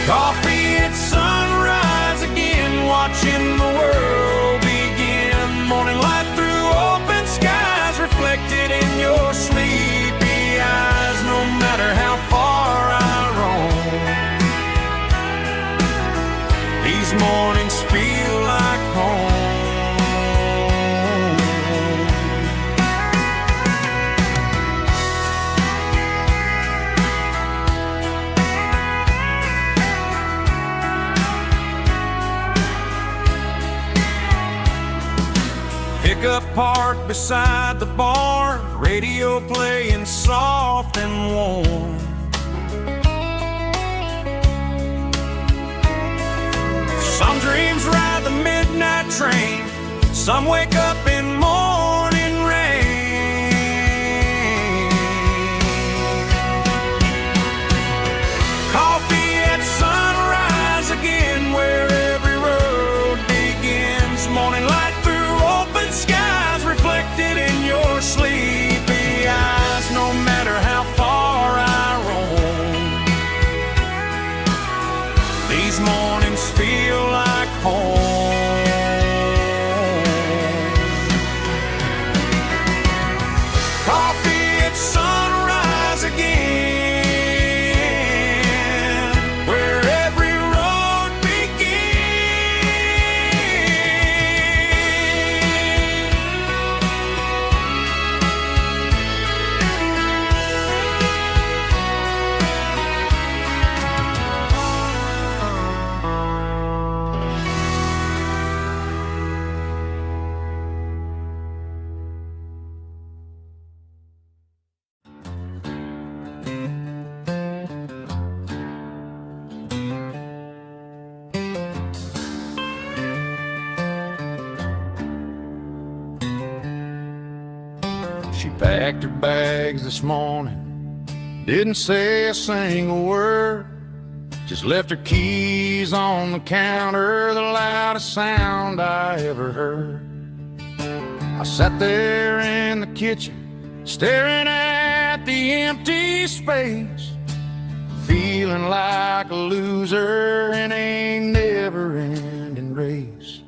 Coffee at sunrise again, watching the world begin. Morning light through open skies, reflected in your sleepy eyes. No matter how far I roam, these mornings feel like home. pickup parked beside the bar, radio playing soft and warm. Some dreams ride the midnight train, some wake up in morning rain. Coffee at sunrise again, where every road begins. Morning light through open skies, reflected in your sleepy eyes. No matter how far I roam, these mornings feel like home. Coffee at sunrise again, where every road She packed her bags this morning, didn't say a single word, just left her keys on the counter, the loudest sound I ever heard. I sat there in the kitchen, staring at the empty space, feeling like a loser in a never-ending race.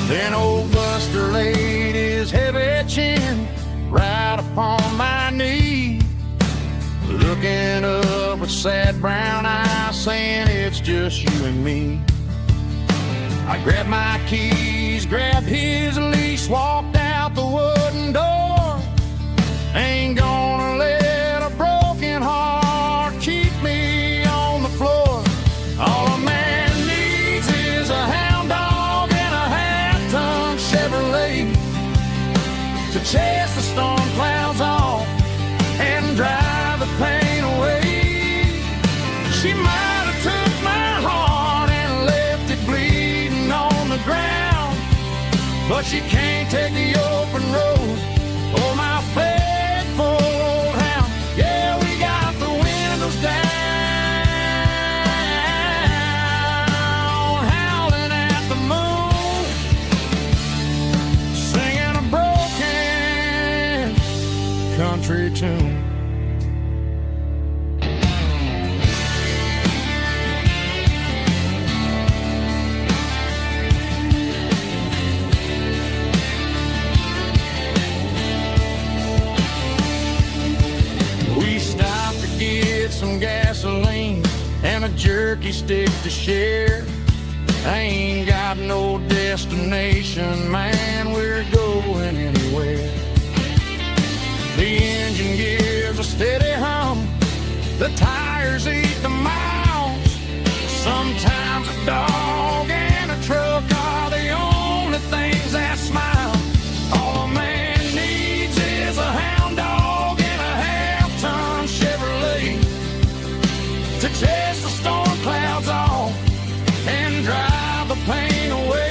Then old Buster laid his heavy chin right upon my knee, looking up with sad brown eyes, saying it's just you and me. I grabbed my keys, grabbed his leash, walked out the wooden door. Ain't gonna let a broken heart keep me on the floor. All a man needs is a hound dog and a half-ton Chevrolet to chase the storm clouds off and drive the pain away. She might have took my heart and left it bleeding on the ground, but she can't take the open road or my faithful old hound. Yeah, we got the windows down, howling at the moon, singing a broken country tune. We stopped to get some gasoline and a jerky stick to share. I ain't got no destination, man, we're going anywhere. The engine gives a steady hum, the tires eat the miles. Sometimes a dog and a truck are the only things that smile. All a man needs is a hound dog and a half-ton Chevrolet to chase the storm clouds off and drive the pain away.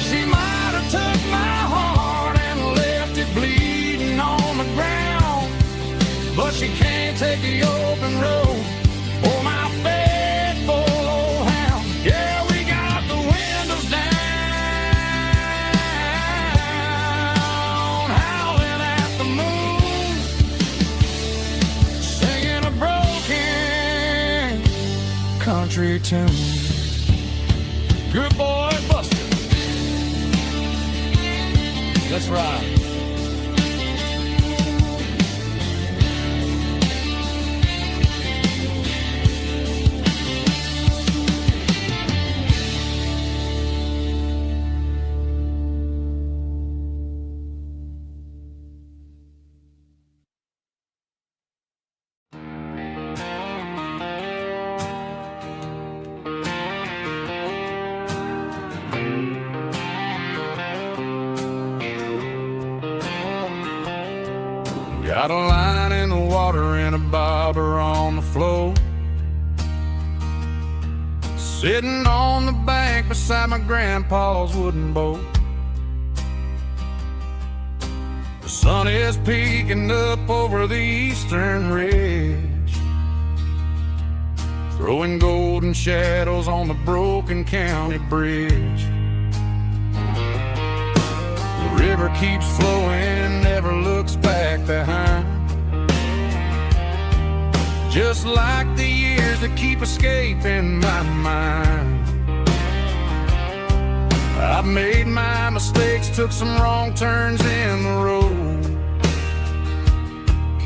She might have took my heart and left it bleeding on the ground, but she can't take the open road or my faithful old hound. Yeah, we got the windows down, howling at the moon, singing a broken country tune. Good boy, Buster. Let's ride. on the floor, sitting on the bank beside my grandpa's wooden boat. The sun is peeking up over the eastern ridge, throwing golden shadows on the broken county bridge. The river keeps flowing, never looks back behind, just like the years that keep escaping my mind. I've made my mistakes, took some wrong turns in the road,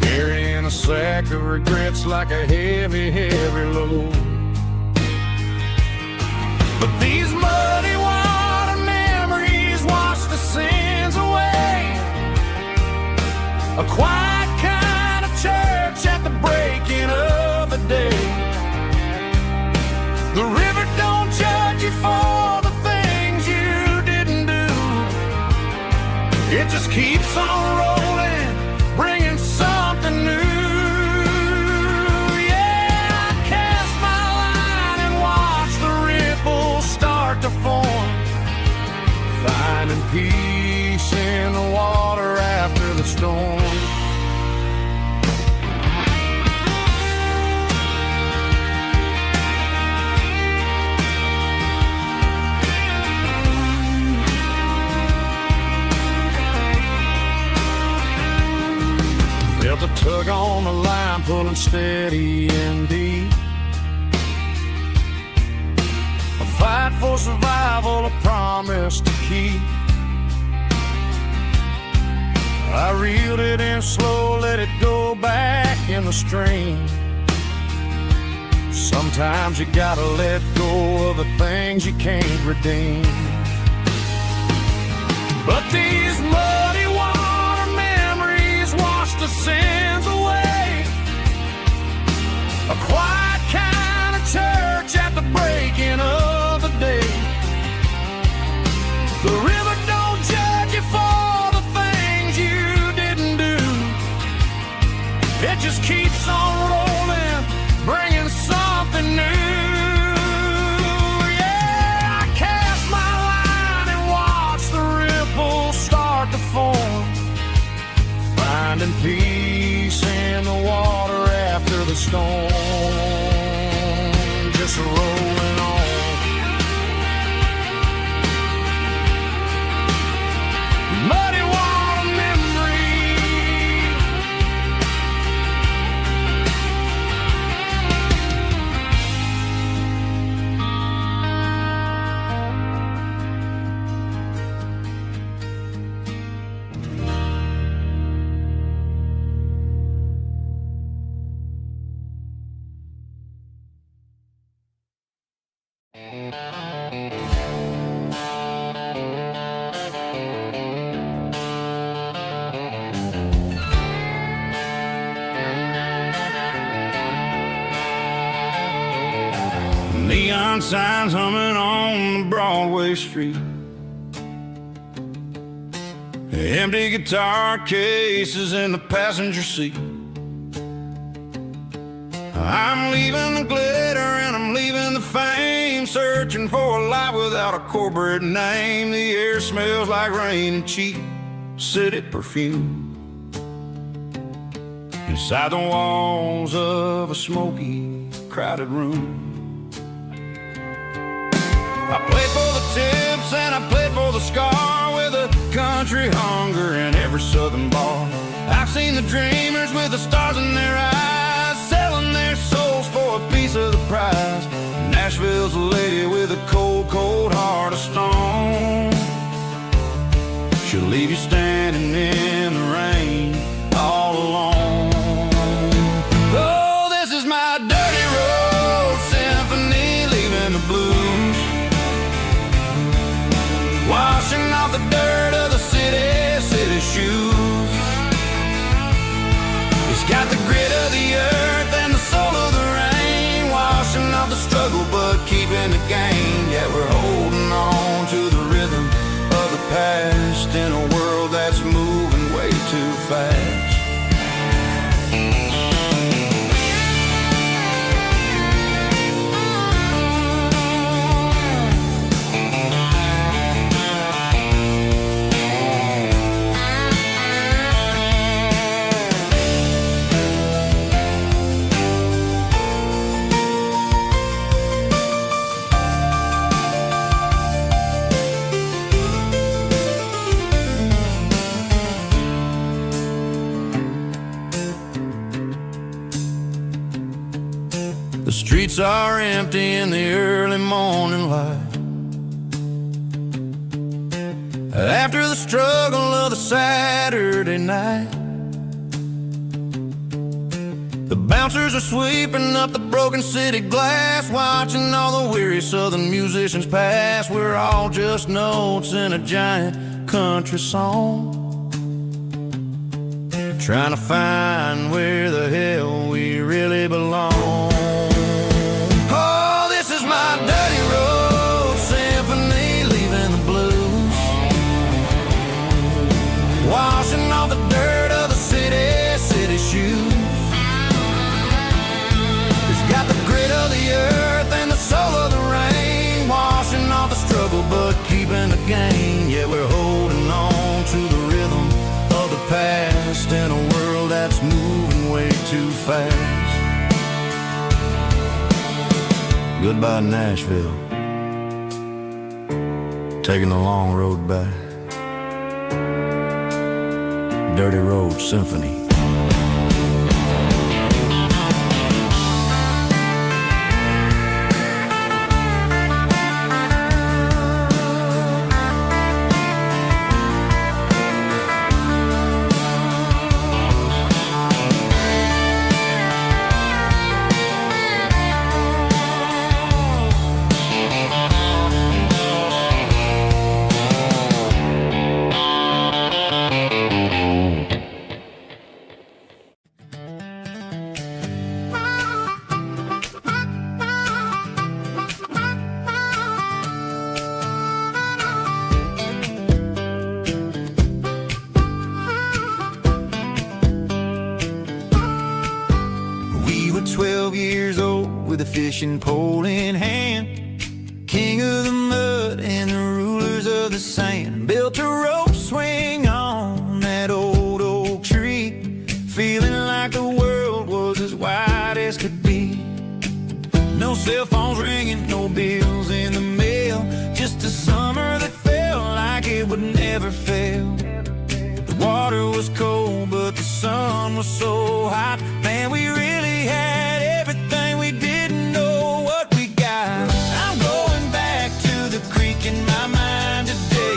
carrying a sack of regrets like a heavy, heavy load. But these muddy water memories wash the sins away. A quiet kind of church at the breaking of the day. The river don't judge you for the things you didn't do. It just keeps on rolling, bringing something new. Yeah, I cast my line and watch the ripples start to form, finding peace in the water after the storm. Felt a tug on the line, pulling steady and deep. A fight for survival, a promise to keep. I reeled it in slow, let it go back in the stream. Sometimes you gotta let go of the things you can't redeem. But these muddy water memories wash the sins away. A quiet kind of church at the breaking of the day. The river don't judge you for the things you didn't do. It just keeps on rolling, bringing something new. Yeah, I cast my line and watch the ripples start to form, finding peace in the water after the storm. Just rolling on. Muddy water memory. Neon signs humming on the Broadway street, empty guitar cases in the passenger seat. I'm leaving the glitter and I'm leaving the fame, searching for a life without a corporate name. The air smells like rain and cheap city perfume inside the walls of a smoky, crowded room. I played for the tips and I played for the scar, with a country hunger in every southern bar. I've seen the dreamers with the stars in their eyes, selling their souls for a piece of the prize. Nashville's a lady with a cold, cold heart of stone. She'll leave you standing in the rain all alone. Oh, this is my dirty road symphony, leaving the blues, washing off the dirt of the city shoes. It's got the grit of The streets are empty in the early morning light. After the struggle of the Saturday night, the bouncers are sweeping up the broken city glass, watching all the weary southern musicians pass. We're all just notes in a giant country song, trying to find where the hell we really belong. Oh, this is my dirty road symphony, leaving the blues, washing off the dirt of the city shoes. It's got the grit of the earth and the soul of the rain, washing off the struggle but keeping the gain. Yeah, we're holding on to the rhythm of the past in a world that's moving way too fast. Goodbye Nashville, taking the long road back. Dirty Road Symphony. We were 12 years old with a fishing pole in hand, king of the mud and the rulers of the sand. Built a rope swing on that old oak tree, feeling like the world was as wide as could be. No cell phones ringing, no bills in the mail, just a summer that felt like it would never fail. The water was cold, but the sun was so hot. Man, we really had everything, we didn't know what we got. I'm going back to the creek in my mind today,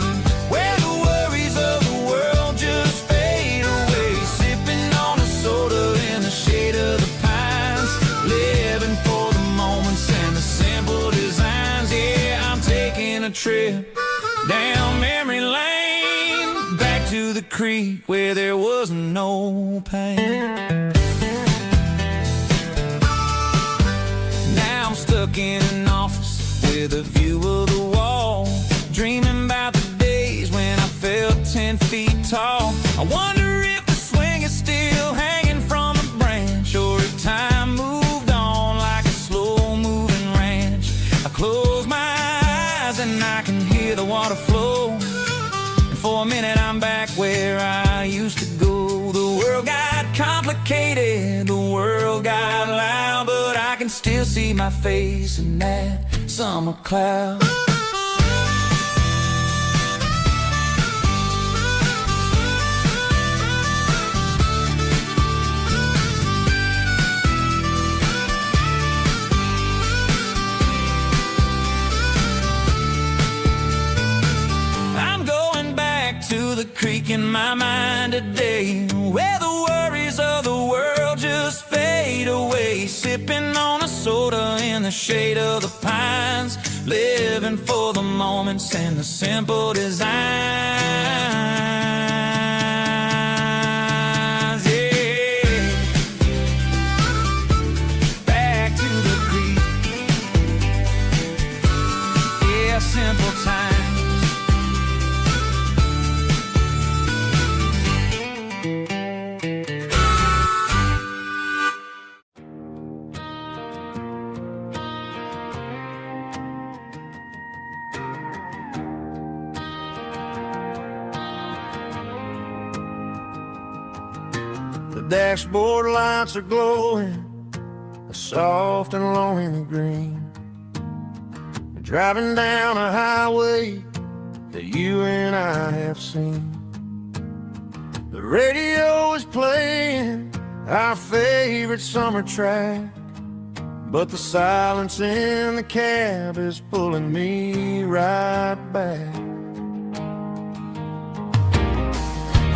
where the worries of the world just fade away. Sipping on a soda in the shade of the pines, living for the moments and the simple designs. Yeah, I'm taking a trip down memory lane, back to the creek where there was no pain. Now I'm stuck in an office with a view of the wall, dreaming about the days when I felt 10 feet tall. I wonder if the swing is still hanging from a branch, or if time moved on like a slow-moving ranch. I close my eyes and I can hear the water flow, and for a minute I'm back where I used to go. The world got complicated, the world got loud, but I can still see my face in that summer cloud. I'm going back to the creek in my mind today, where the worries of the world just fade away. Sipping on a soda in the shade of the pines, living for the moments and the simple designs. Yeah, back to the creek. Yeah, simple times. The dashboard lights are glowing, a soft and lonely green. Driving down a highway that you and I have seen. The radio is playing our favorite summer track, but the silence in the cab is pulling me right back.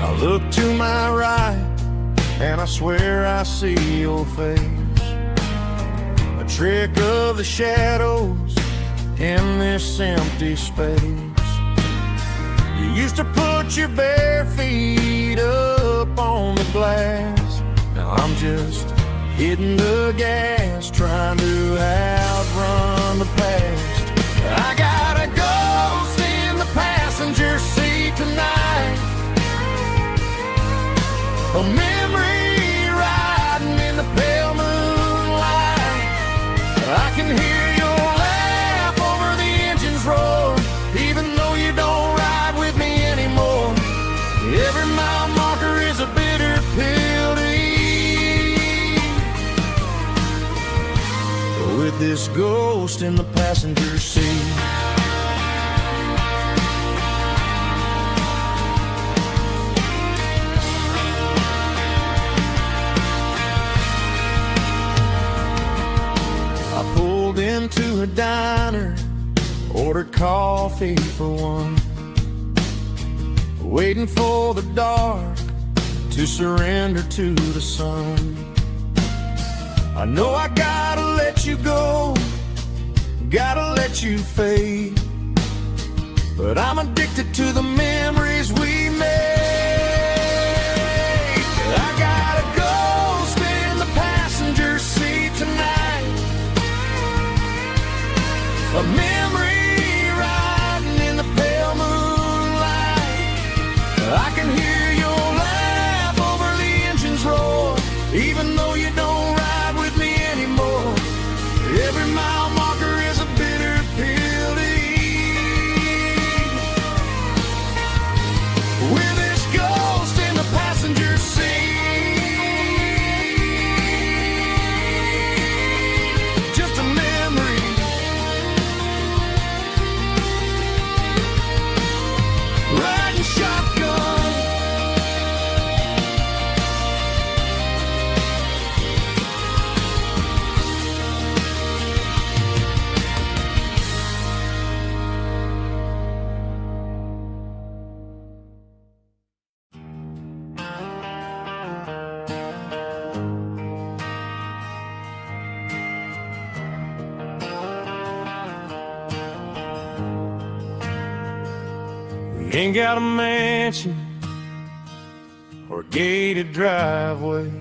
I look to my right, and I swear I see your face, a trick of the shadows in this empty space. You used to put your bare feet up on the glass. Now I'm just hitting the gas, trying to outrun the past. I got a ghost in the passenger seat tonight, a memory riding in the pale moonlight. I can hear your laugh over the engine's roar, even though you don't ride with me anymore. Every mile marker is a bitter pill to eat, with this ghost in the passenger seat. I pulled into a diner, ordered coffee for one, waiting for the dark to surrender to the sun. I know I gotta let you go, gotta let you fade, but I'm addicted to the memories we made. I got a ghost in the passenger seat tonight, a memory riding in the pale moonlight. I can hear your laugh over the engine's roar, even though you don't ride with me anymore. Every mile marker is a bitter pill to eat, with this ghost in the passenger seat. Just a memory, riding shotgun. We ain't got a mansion or a gated driveway,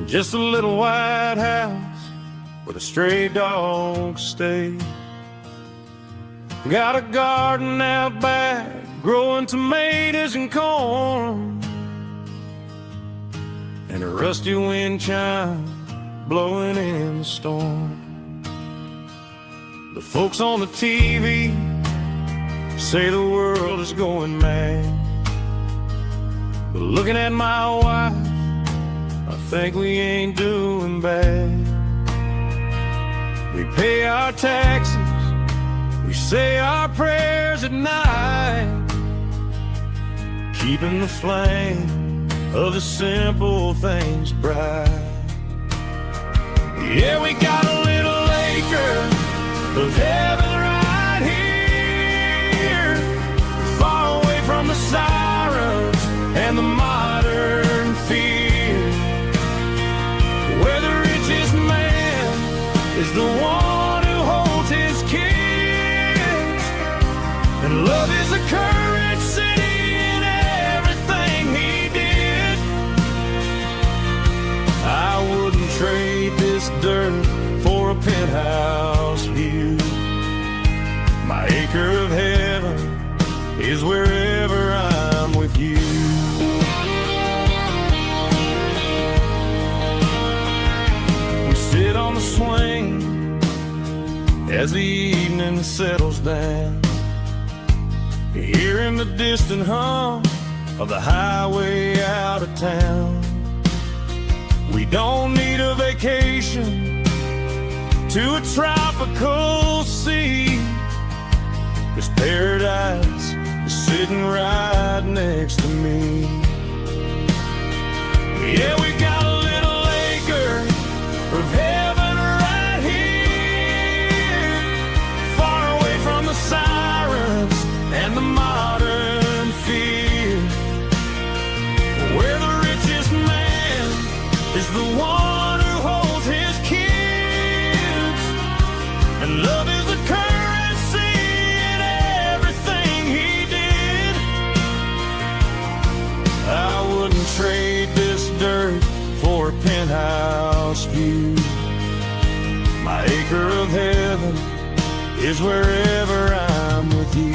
just a little white house where the stray dogs stay. Got a garden out back, growing tomatoes and corn, and a rusty wind chime blowing in the storm. The folks on the TV say the world is going mad, but looking at my wife, I think we ain't doing bad. We pay our taxes, we say our prayers at night, keeping the flame of the simple things bright. Yeah, we got a little acre of heaven right here, far away from the sirens and the modern fear, where the richest man is the one who holds his kids, and love is the currency in everything he did. I wouldn't trade this dirt for a penthouse view. My acre of heaven is wherever I'm with you. We sit on the swing as the evening settles down, hearing the distant hum of the highway out of town. We don't need a vacation to a tropical sea, 'cause paradise is sitting right next to me. Yeah, we got a little acre of My acre of heaven is wherever I'm with you.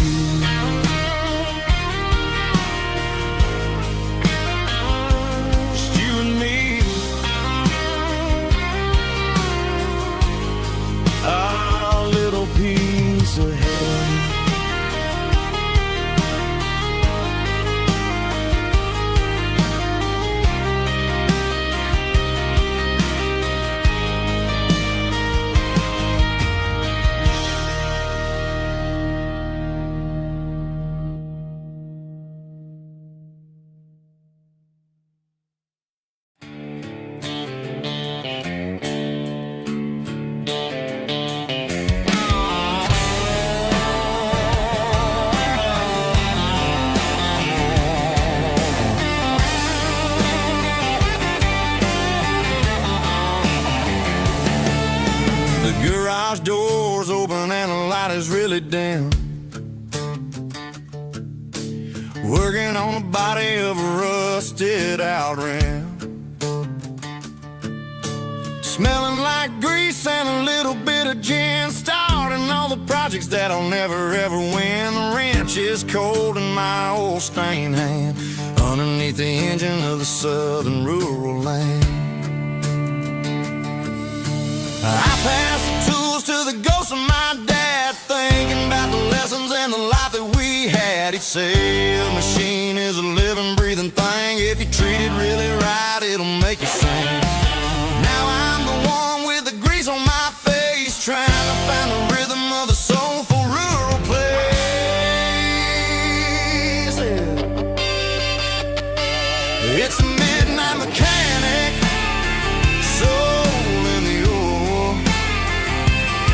Just you and me, our little piece of heaven. The garage door's open and the light is really dim. Working on the body of a rusted out rim. Smelling like grease and a little bit of gin. Starting all the projects that I'll never ever win. The wrench is cold in my old stained hand, underneath the engine of the southern rural land. I pass the tools to the ghost of my dad, thinking about the lessons and the life that we had. He'd say a machine is a living, breathing thing. If you treat it really right, it'll make you sing. Now I'm the one with the grease on my face, trying to find the rhythm of the soulful rural place. It's a midnight mechanic, soul in the ore,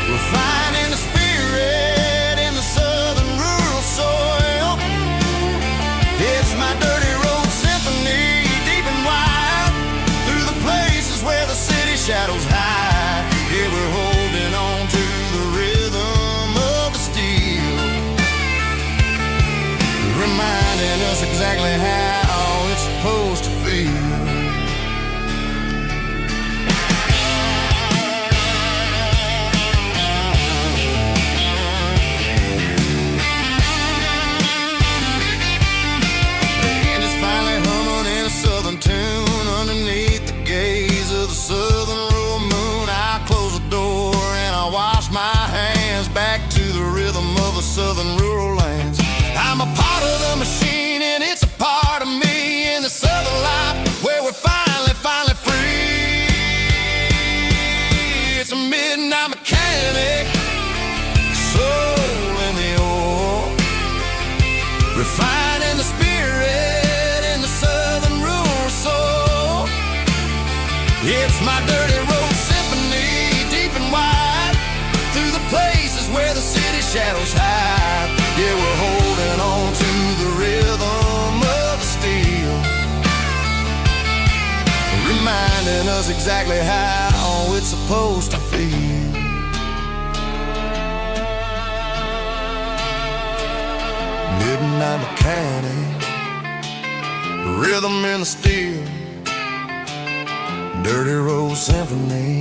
refining the spirit in the southern rural soil. It's my dirty road symphony, deep and wide, through the places where the city shadows hide. Yeah, we're holding on to the rhythm of the steel, reminding us exactly how it's supposed to feel. Tune underneath the gaze of the southern rural moon. I close the door and I wash my hands, back to the rhythm of the southern rural lands. I'm a part of the machine and it's a part of me, in the southern life where we're finally free. It's a midnight mechanic, soul in the ore, refining the spirit in the southern rural soul. It's my dirty road symphony, deep and wide, through the places where the city shadows hide. Yeah, we're holding on to the rhythm of the steel, reminding us exactly how it's supposed to feel. Midnight mechanic, rhythm in the steel, dirty road symphony.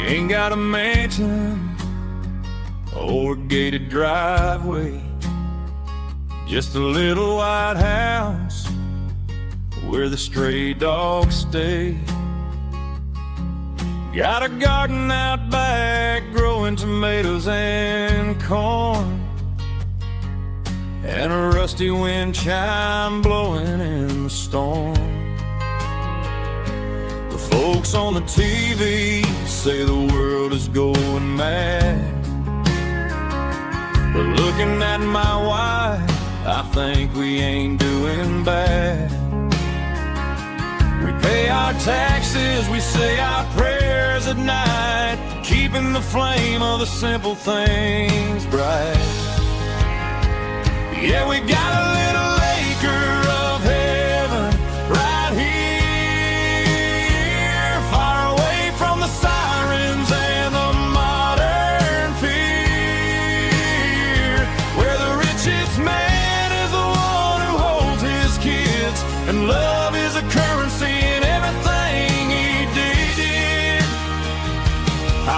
Ain't got a mansion or a gated driveway, just a little white house where the stray dogs stay. Got a garden out back growing tomatoes and corn, and a rusty wind chime blowing in the storm. The folks on the TV say the world is going mad. But looking at my wife, I think we ain't doing bad. We pay our taxes, we say our prayers at night, keeping the flame of the simple things bright. Yeah, we got a little acre of heaven right here, far away from the sirens and the modern fear, where the richest man is the one who holds his kids, and love is a currency in everything he did.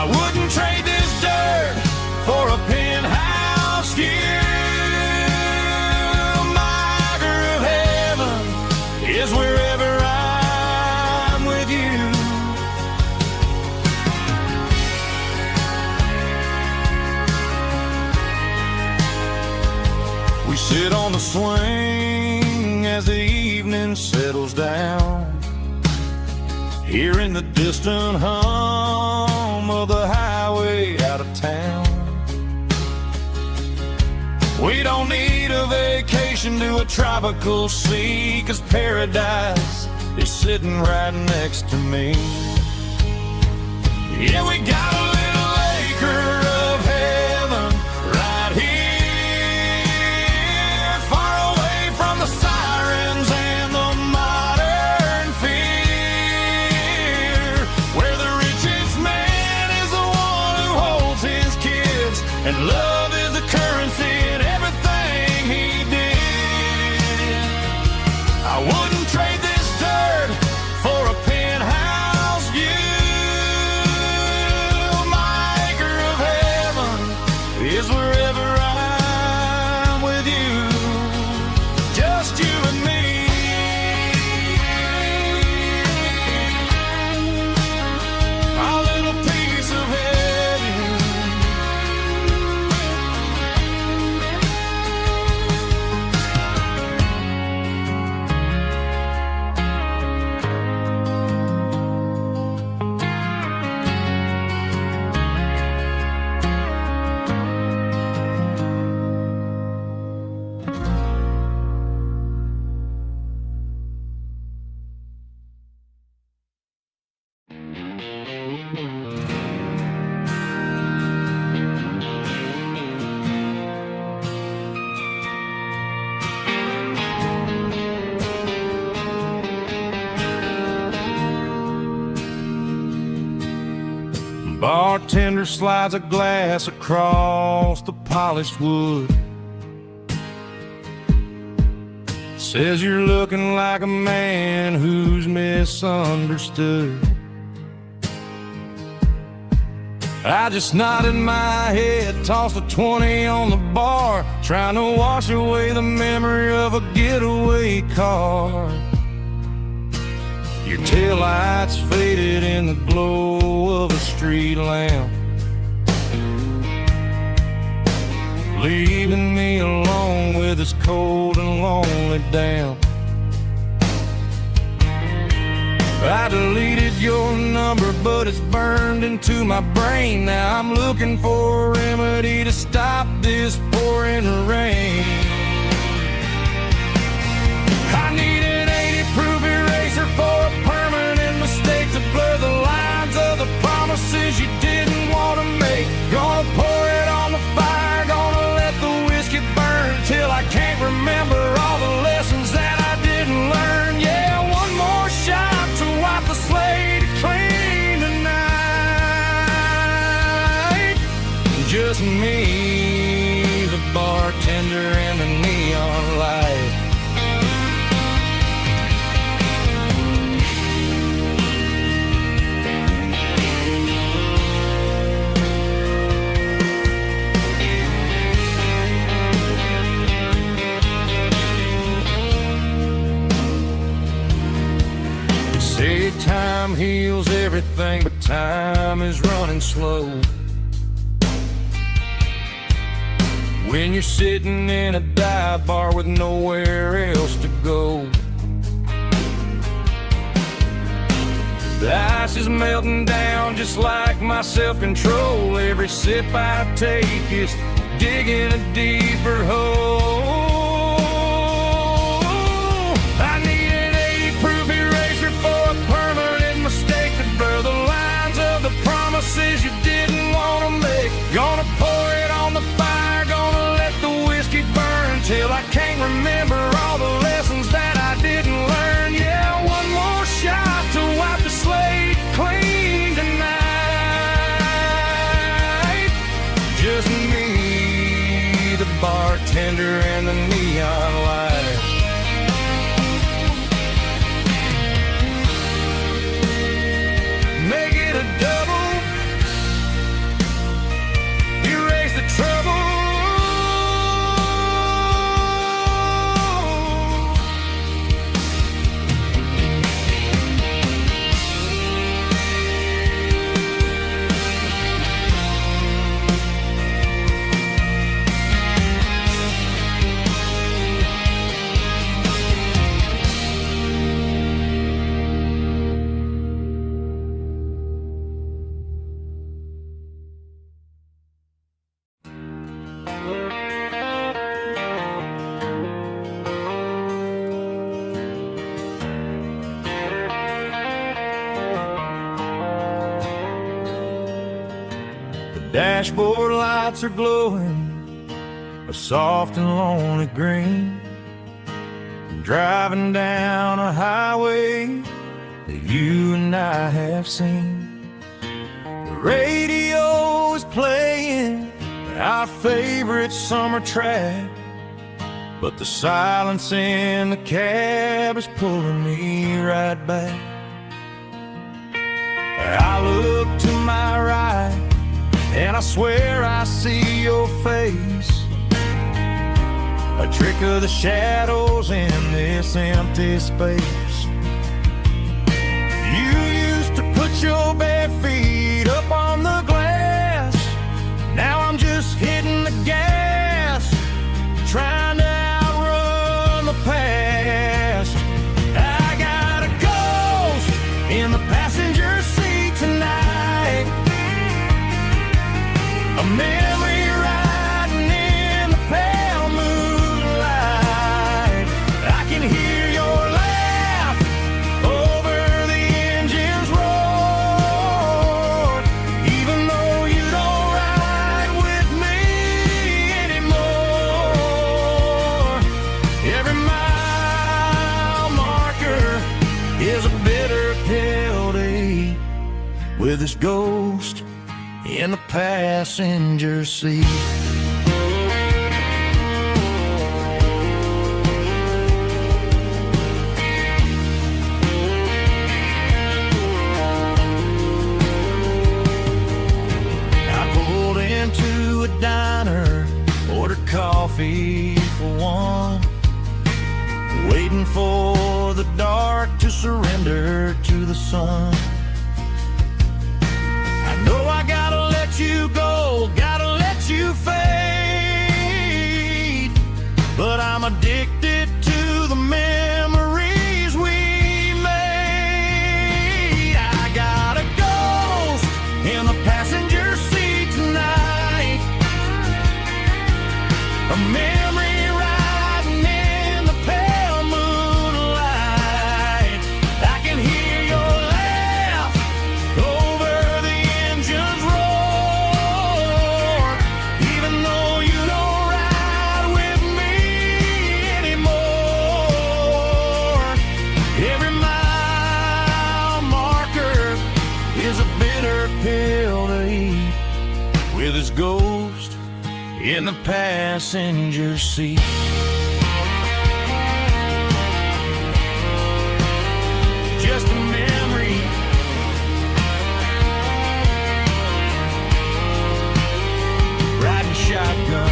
I wouldn't trade this dirt for a penthouse view. Is wherever I'm with you. We sit on the swing as the evening settles down, hearing the distant hum of the highway out of town. We don't need a vacation to a tropical sea, 'cause paradise is sitting right next to me. Yeah, we got a little acre of heaven right here, far away from the sirens and the modern fear, where the richest man is the one who holds his kids, and love is the currency in everything he did. I wouldn't trade this dirt for a penthouse view. My acre of heaven is wherever I'm with you, just you and me. Our little piece of heaven. Bartender slides a glass across the polished wood, says you're looking like a man who's misunderstood. I just nodded my head, tossed a 20 on the bar, trying to wash away the memory of a getaway car. Your taillights faded in the glow of a street lamp, leaving me alone with this cold and lonely damp. I deleted your number, but it's burned into my brain. Now I'm looking for a remedy to stop this pouring rain. I need an 80-proof eraser for a permanent mistake, to blur the lines of the promises you didn't want to make. Gonna pour it on the fire, gonna let the whiskey burn till I can't remember all the lessons that I didn't learn. Yeah, one more shot to wipe the slate clean tonight. Just me, the bartender, and the neon light. Say time heals everything, but time is running slow. When you're sitting in a dive bar with nowhere else to go, The ice is melting down just like my self-control. Every sip I take is digging a deeper hole. I need an 80-proof eraser for a permanent mistake to blur the lines of the promises you didn't want to make. Gonna pour it on the fire, gonna let the whiskey burn till I can't remember all the lessons that I didn't learn. Yeah, one more shot to wipe the slate clean tonight. Just me, the bartender, and the neon light. Make it a double, erase the trouble. Dashboard lights are glowing a soft and lonely green. I'm driving down a highway that you and I have seen. The radio is playing our favorite summer track, but the silence in the cab is pulling me right back. I look to my right and I swear I see your face, a trick of the shadows in this empty space. You used to put your bare feet up on the glass. Now I'm just hitting the gas, trying to outrun the past. I got a ghost in the passenger seat tonight, a memory riding in the pale moonlight. I can hear your laugh over the engine's roar, even though you don't ride with me anymore. Every mile marker is a bitter pill to eat, with this ghost in the passenger seat. I pulled into a diner, ordered coffee for one, waiting for the dark to surrender to the sun. I know I gotta let you go, gotta let you fade, but I'm addicted to the memories we made. I got a ghost in the passenger seat tonight, a memory riding in the pale moonlight. I can hear your laugh over the engine's roar, even though you don't ride with me anymore. Every mile marker is a bitter pill to eat, with his ghost in the passenger seat. Just a memory, riding shotgun.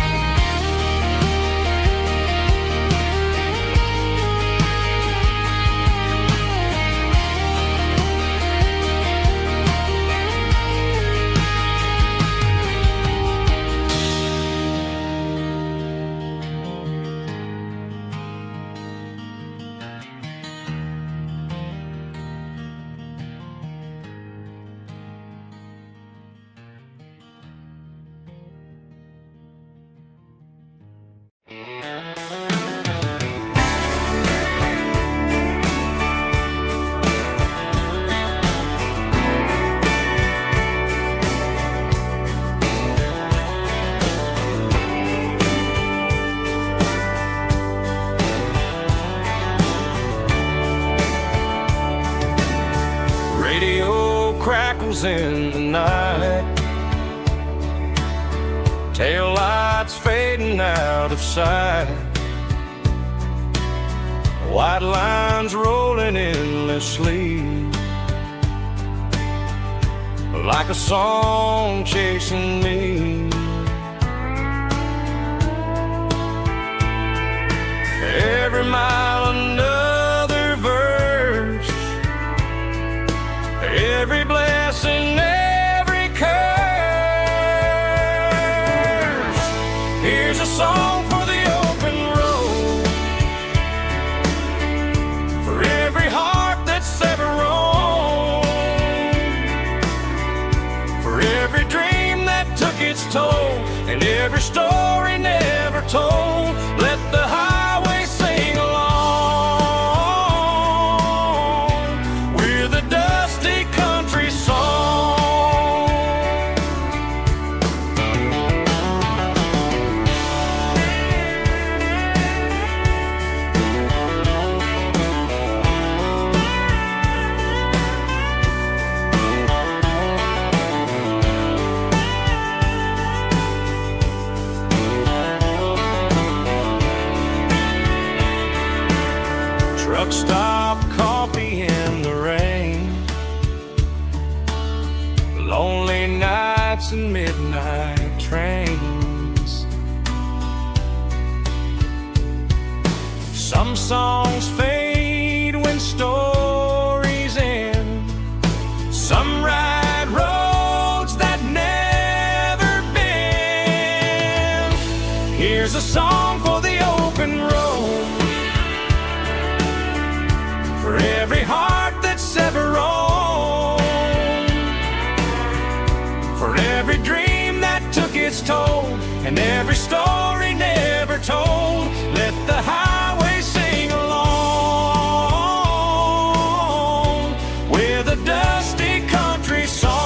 hangs in the night, tail lights fading out of sight, white lines rolling endlessly, like a song chasing me. Every mile another verse, every blessing, every curse. Here's a song for the open road, for every heart that's ever roamed, for every dream that took its toll, and every story never told. Let the highway sing along with a dusty country song. Truck stop, coffee in the rain, lonely nights and midnight trains. Some songs fade when stories end, some ride roads that never bend. Here's a song for the open road, for every heart that's ever roamed, for every dream that took its toll, and every story never told. Let the highway sing along with a dusty country song.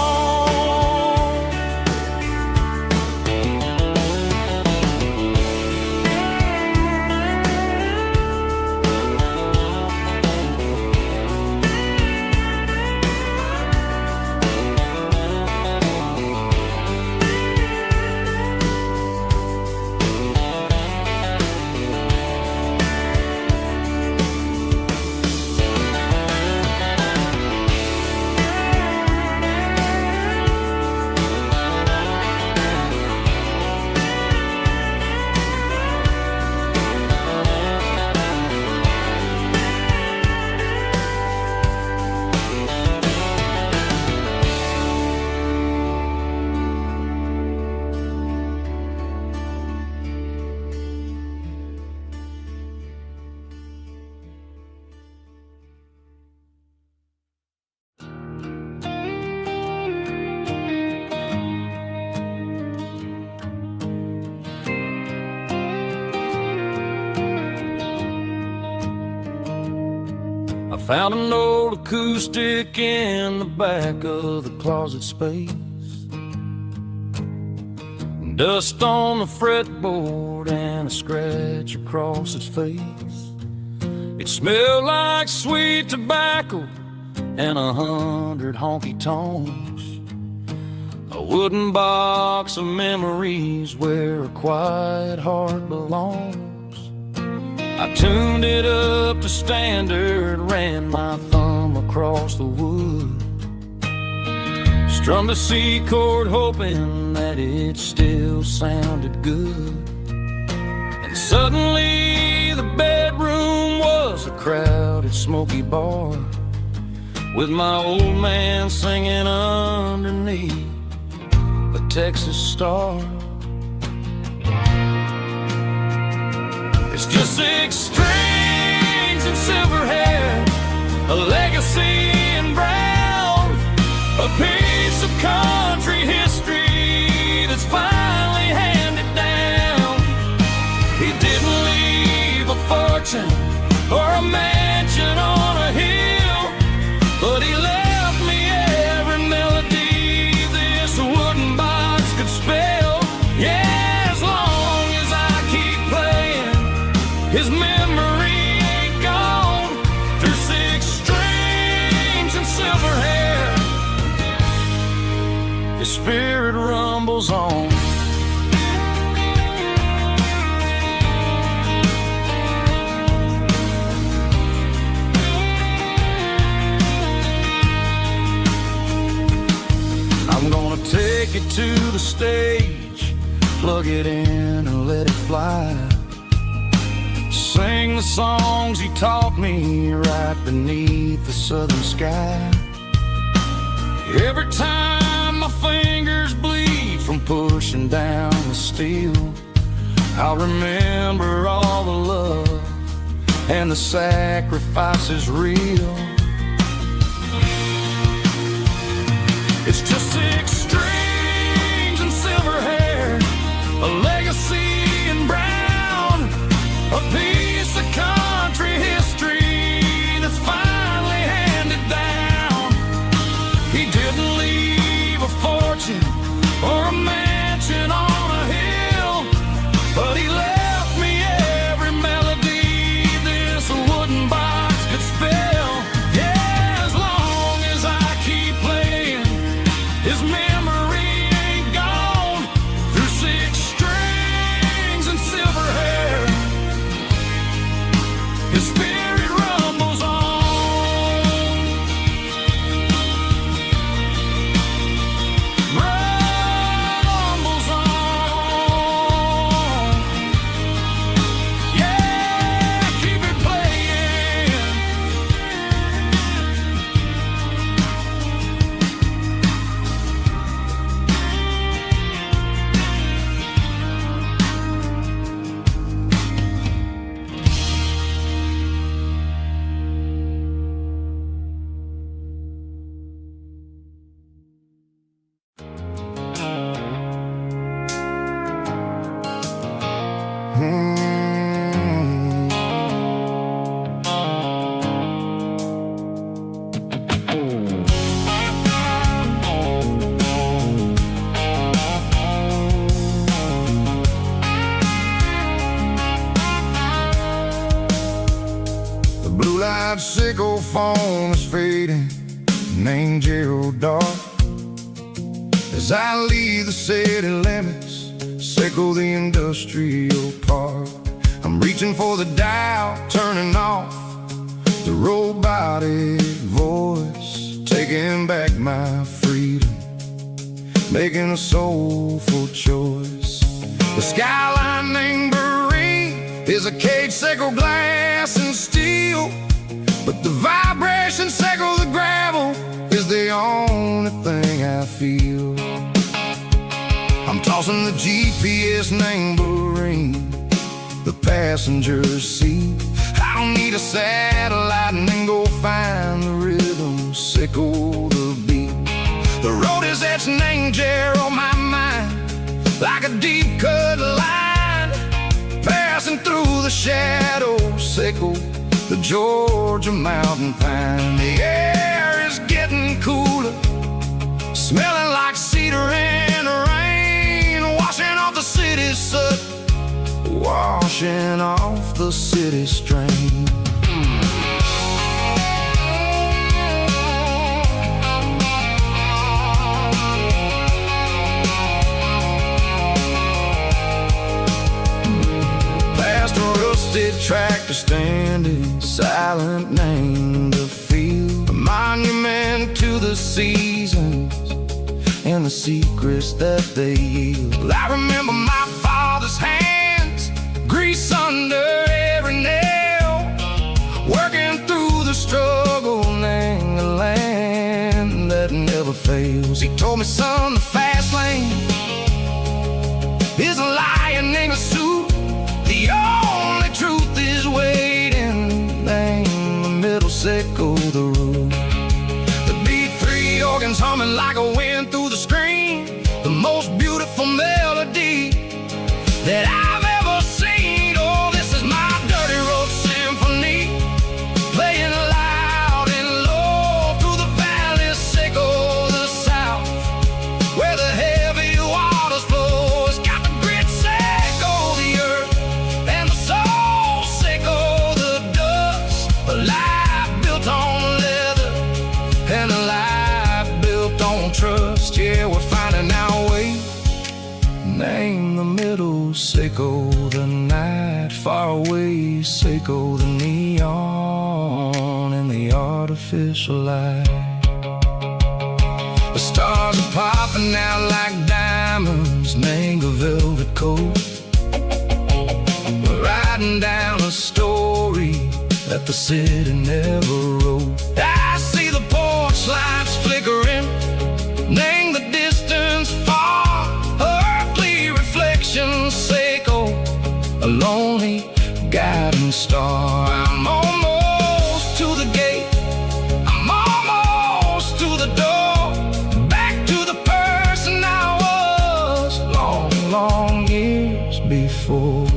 I found an old acoustic in the back of the closet space, dust on the fretboard and a scratch across its face. It smelled like sweet tobacco and 100 honky-tonks, a wooden box of memories where a quiet heart belongs. I tuned it up to standard, ran my thumb across the wood, strummed a C chord hoping that it still sounded good. And suddenly the bedroom was a crowded smoky bar, with my old man singing underneath a Texas star. It's just 6 strings and silver hair, a legacy in brown, a piece of country history that's finally handed down. He didn't leave a fortune or a mansion on a hill, but he left me every melody this wooden box could spell. Yeah, as long as I keep playing, his memory ain't gone. Through 6 strings and silver hair, rumbles on. I'm gonna take it to the stage, plug it in and let it fly. Sing the songs he taught me right beneath the southern sky. Every time my fingers bleed from pushing down the steel, I'll remember all the love and the sacrifices real. It's just 6 strings and silver hair, a legacy in brown, a piece of country history that's finally handed down. He didn't leave a fortune or a mansion on a hill, but he left me every melody this wooden box could spell. Yeah, as long as I keep playing, his memory ain't gone. Through 6 strings and silver hair, his spirit rumbles on. Rumbles on. Yeah, keep it playing. The blue-light sickle phone is fading, named Gerald dark. As I leave the city limits, sickle the industrial park. I'm reaching for the dial, turning off the robotic voice, taking back my freedom, making a soulful choice. The skyline named Marine is a cage sickle, glass and steel, but the vibration sickle, the gravel, is the only thing I feel. I'm tossing the GPS named Marine, the passenger seat. I don't need a satellite and then go find the rhythm, sickle the beat. The road is etched named Gerald on my mind, like a deep cut line, passing through the shadows, sickle the Georgia mountain pine. The air is getting cooler, smelling like cedar in the rain, washing off the city soot, washing off the city strain. Past a rusted tractor standing silent, named the field, a monument to the seasons and the secrets that they yield. I remember my father's hands, grease under every nail, working through the struggle, named the land that never fails. He told me, son, the fast lane is a lion in a suit. The only truth is waiting, name the middle sickle, the root. The B3 organs humming like a wind through the screen, the most beautiful melody that I've ever seen. Oh, this is my dirty road symphony, playing loud and low through the valley, sickle the south, where the heavy waters flow. It's got the grit sickle the earth, and the soul sickle the dust. A life built on leather, and a life built on trust. Yeah, we're finding our way name the middle. Seiko the night, far away. Seiko the neon and the artificial light. The stars are popping out like diamonds. Mango velvet coat. We're riding down a story that the city never wrote. I see the porch lights flickering, name the distance far. Earthly reflections, Seiko, a lonely guiding star. I'm almost to the gate, I'm almost to the door, back to the person I was long, long years before.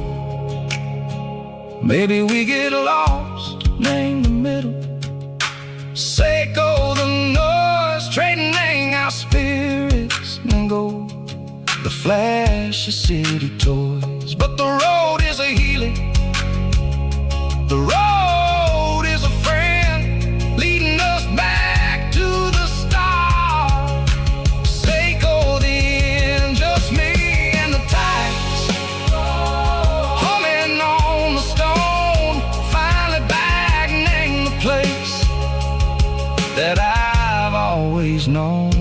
Maybe we get lost, name the middle. Seiko the noise, trading our spirits and gold. The flash of city toys, but the road is a healing. The road is a friend, leading us back to the start. Seiko the end, just me and the tides, humming on the stone. Finally back, name the place that I've always known.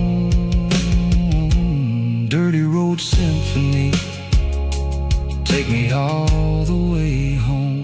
Dirty Road Symphony, take me all the way home.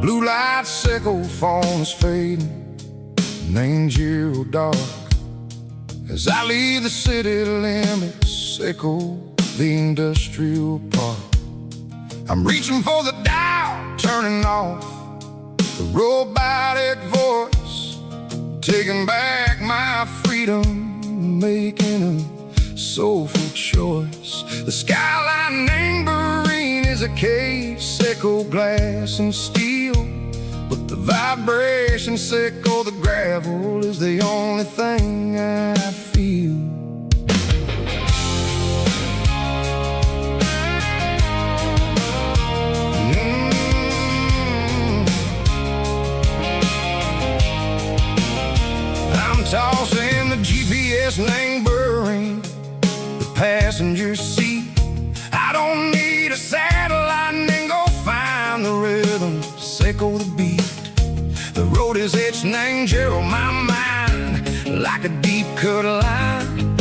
Blue light Seiko phone is fading, name Giro dark. As I leave the city limits, Seiko the industrial park. I'm reaching for the dial, turning off the robotic voice, taking back my freedom, making a soulful choice. The skyline name Marine is a cave, Seiko glass and steel, but the vibration, Seiko the gravel, is the only thing I feel. I'm tossing the GPS name burring the passenger seat. I don't need a satellite and go find the rhythm, Seiko the beat. The road is etched name Gerald my mind like a deep cut line,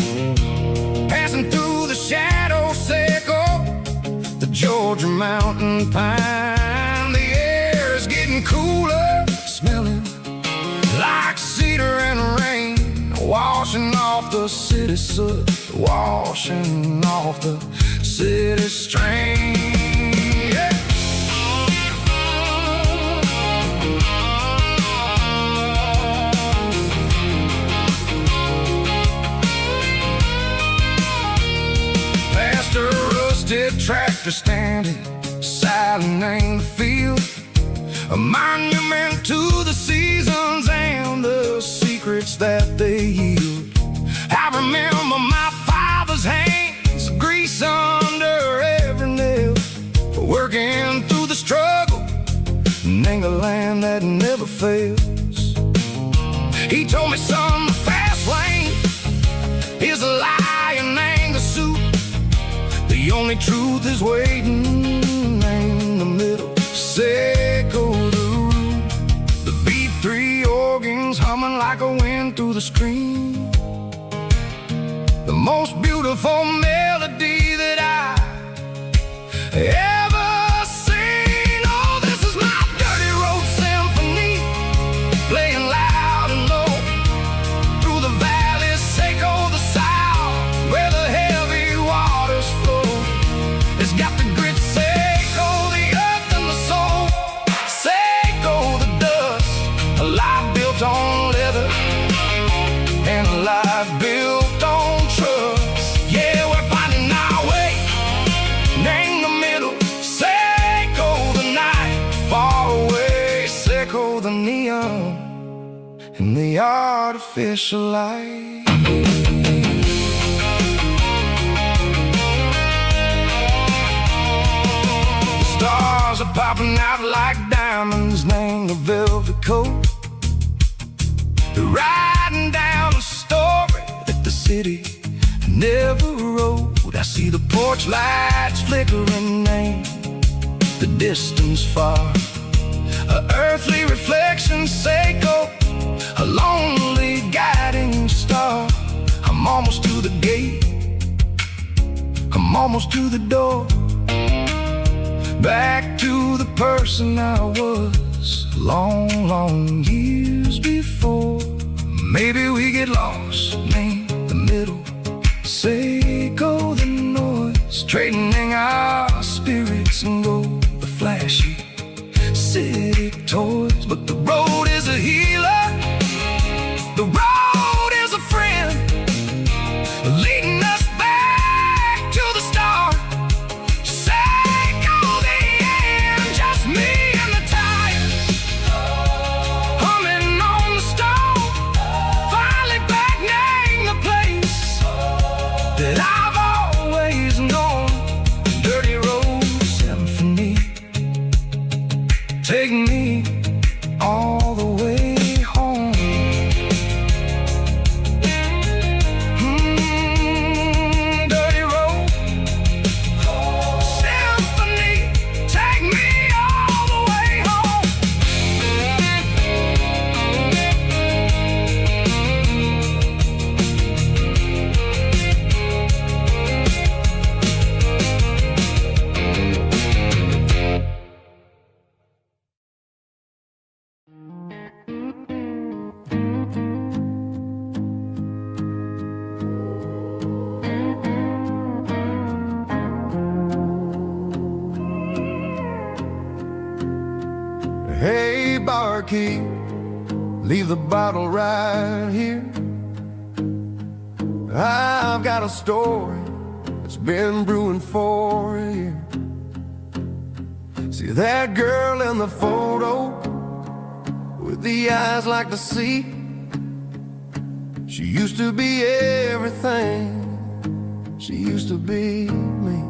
passing through the shadow, Seiko the Georgia mountain pine. The air is getting cooler, smelling like cedar and rain, washing off the city soot, washing off the city strain. Yeah. Past a rusted tractor standing silent in the field, a monument to the seasons and the secrets that they yield. I remember my father's hands, grease under every nail, for working through the struggle, and the land that never fails. He told me, son, the fast lane is a lie and anger suit. The only truth is waiting in the middle, Seiko the root. The B3 organs humming like a wind through the screen, the most beautiful melody that I ever seen. Oh, this is my Dirty Road Symphony, playing loud and low through the valleys, Seiko the south, where the heavy waters flow. It's got the grit, Seiko, the earth and the soul. artificial light. Stars are popping out like diamonds, named the velvet coat. They're riding down a story that the city never wrote. I see the porch lights flickering, name the distance far. A earthly reflection, Seiko, a lonely guiding star. I'm almost to the gate, I'm almost to the door. Back to the person I was long, long years before. Maybe we get lost, name the middle, Seiko the noise, trading our spirits and go the flashy city toys. But the road is a healer, the road is a friend, leading us back to the start. Seiko the end, just me and the tires, humming on the stove, finally back name the place that I've always known. Dirty road symphony, take me all the way home. Dirty road symphony, take me all the way home. Hey, barkeep, leave the bottle right here. I've got a story that's been brewing for a year. See that girl in the photo with the eyes like the sea? She used to be everything, she used to be me.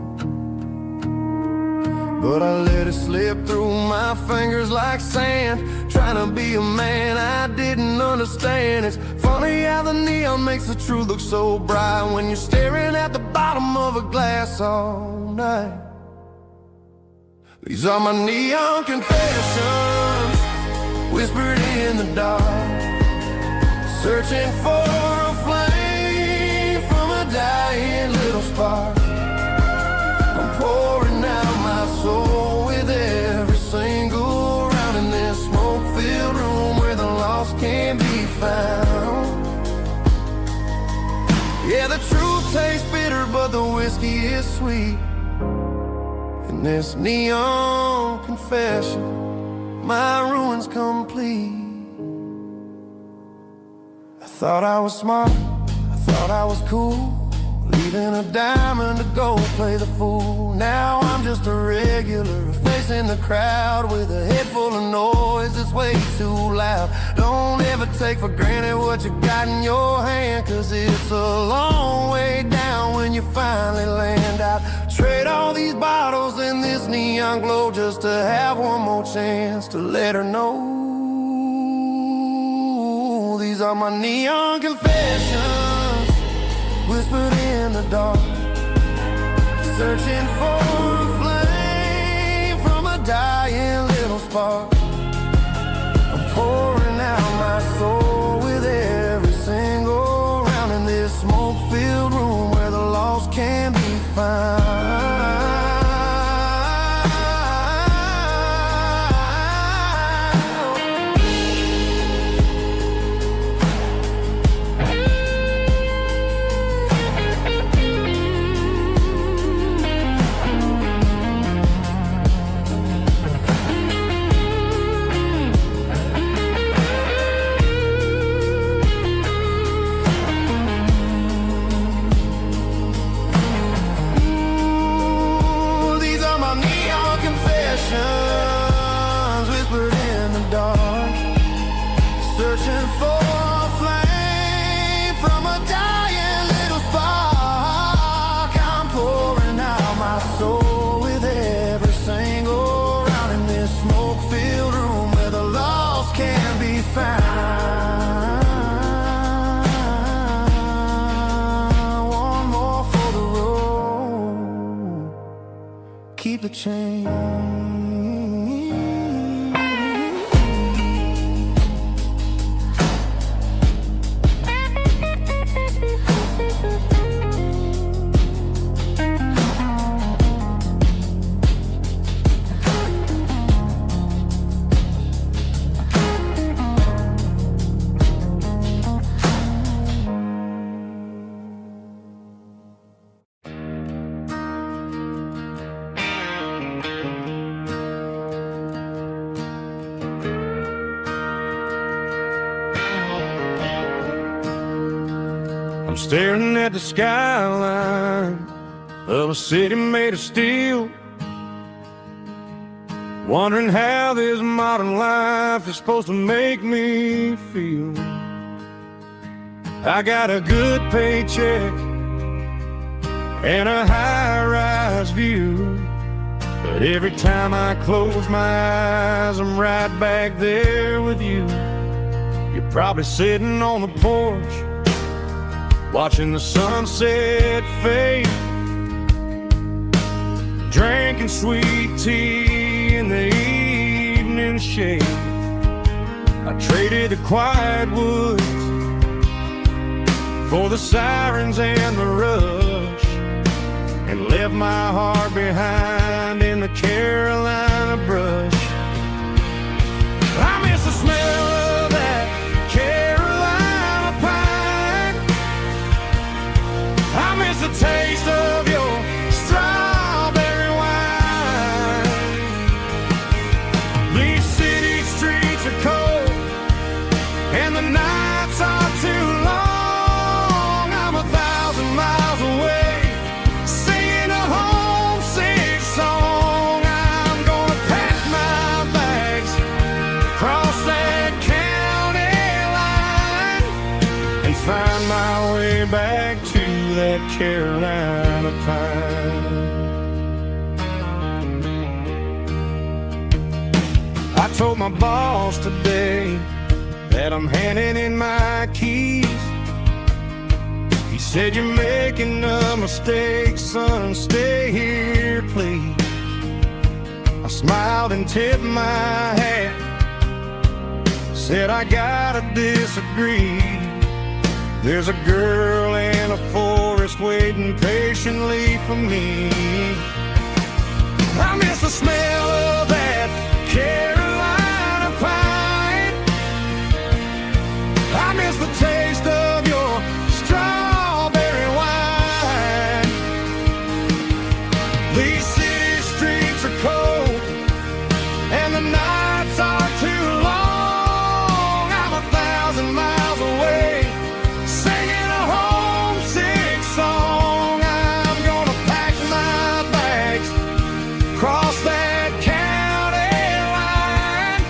But I let it slip through my fingers like sand, trying to be a man I didn't understand. It's funny how the neon makes the truth look so bright when you're staring at the bottom of a glass all night. These are my neon confessions, whispered in the dark, searching for a flame from a dying little spark. I'm pouring out my soul with every single round in this smoke-filled room where the lost can't be found. Yeah, the truth tastes bitter, but the whiskey is sweet. In this neon confession, my ruin's complete. I thought I was smart, I thought I was cool, leaving a diamond to go play the fool. Now I'm just a regular, facing the crowd with a head full of noise that's way too loud. Don't ever take for granted what you got in your hand, cause it's a long way down when you finally land out. Trade all these bottles and this neon glow just to have one more chance to let her know. These are my neon confessions, whispered in the dark, searching for a flame from a dying little spark. I'm pouring out my soul with every single round in this smoke-filled room where the lost can be found. smoke-filled room where the lost can be found. One more for the road. Keep the change. I'm staring at the skyline of a city made of steel, wondering how this modern life is supposed to make me feel. I got a good paycheck and a high-rise view, but every time I close my eyes, I'm right back there with you. You're probably sitting on the porch, watching the sunset fade, drinking sweet tea in the evening shade. I traded the quiet woods for the sirens and the rush, and left my heart behind in the Carolina brush. I miss the smell of that Carolina pine. I miss the taste of your strawberry wine. These city streets are cold and the nights are too long. I'm 1,000 miles away, singing a homesick song. I'm gonna pack my bags, cross that county line, and find my way back to that Carolina pine. I told my boss today that I'm handing in my keys. He said, "You're making a mistake, son, stay here, please." I smiled and tipped my hat, said, "I gotta disagree. There's a girl in a forest waiting patiently for me." I miss the smell of that Carolina pine. I miss the taste of your strawberry wine. These city streets are cold and the nights are too long. I'm 1,000 miles away, singing a homesick song. I'm gonna pack my bags, cross that county line,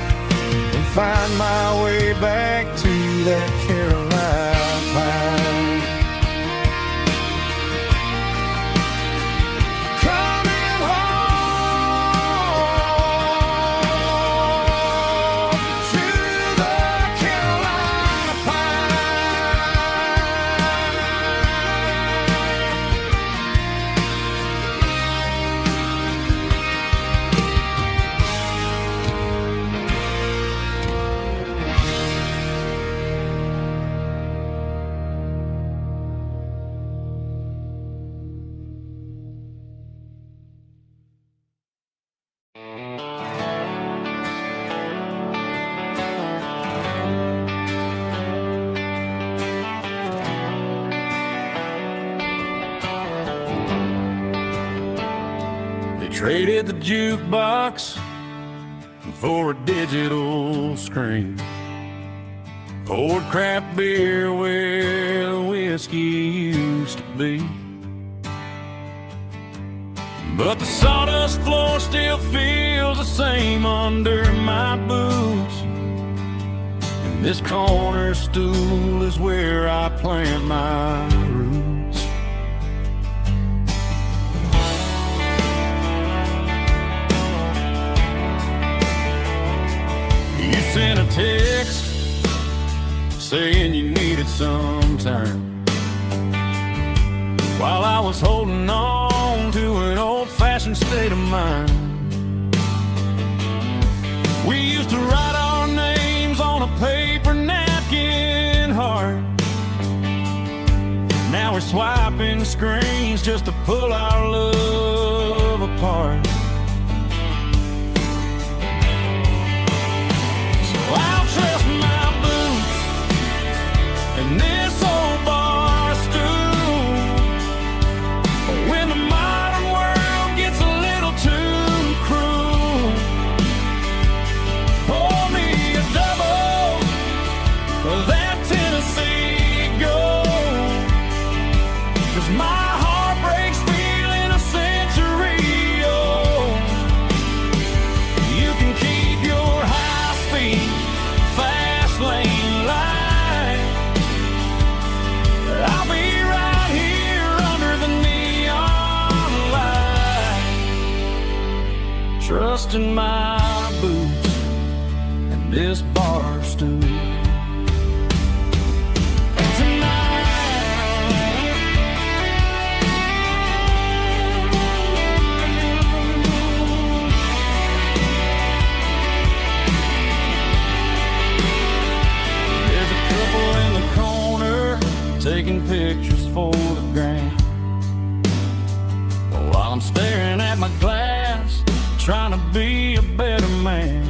and find my way back to that Carolina pine. Coming home to the Carolina They traded the jukebox for a digital screen, poured craft beer where the whiskey used to be. But the sawdust floor still feels the same under my boots, and this corner stool is where I plant my roots. sent a text saying you needed some time, while I was holding on to an old-fashioned state of mind. We used to write our names on a paper napkin heart. Now we're swiping screens just to pull our love apart. So I'll trust my boots and this old bar stool when the modern world gets a little too cruel. Pour me a double of that Tennessee Gold, 'cause my heart breaks feeling a century old. You can keep your high-speed, fast lane light. I'll be right here under the neon light, trusting my boots and this bar stool. Taking pictures for the gram, while I'm staring at my glass, trying to be a better man.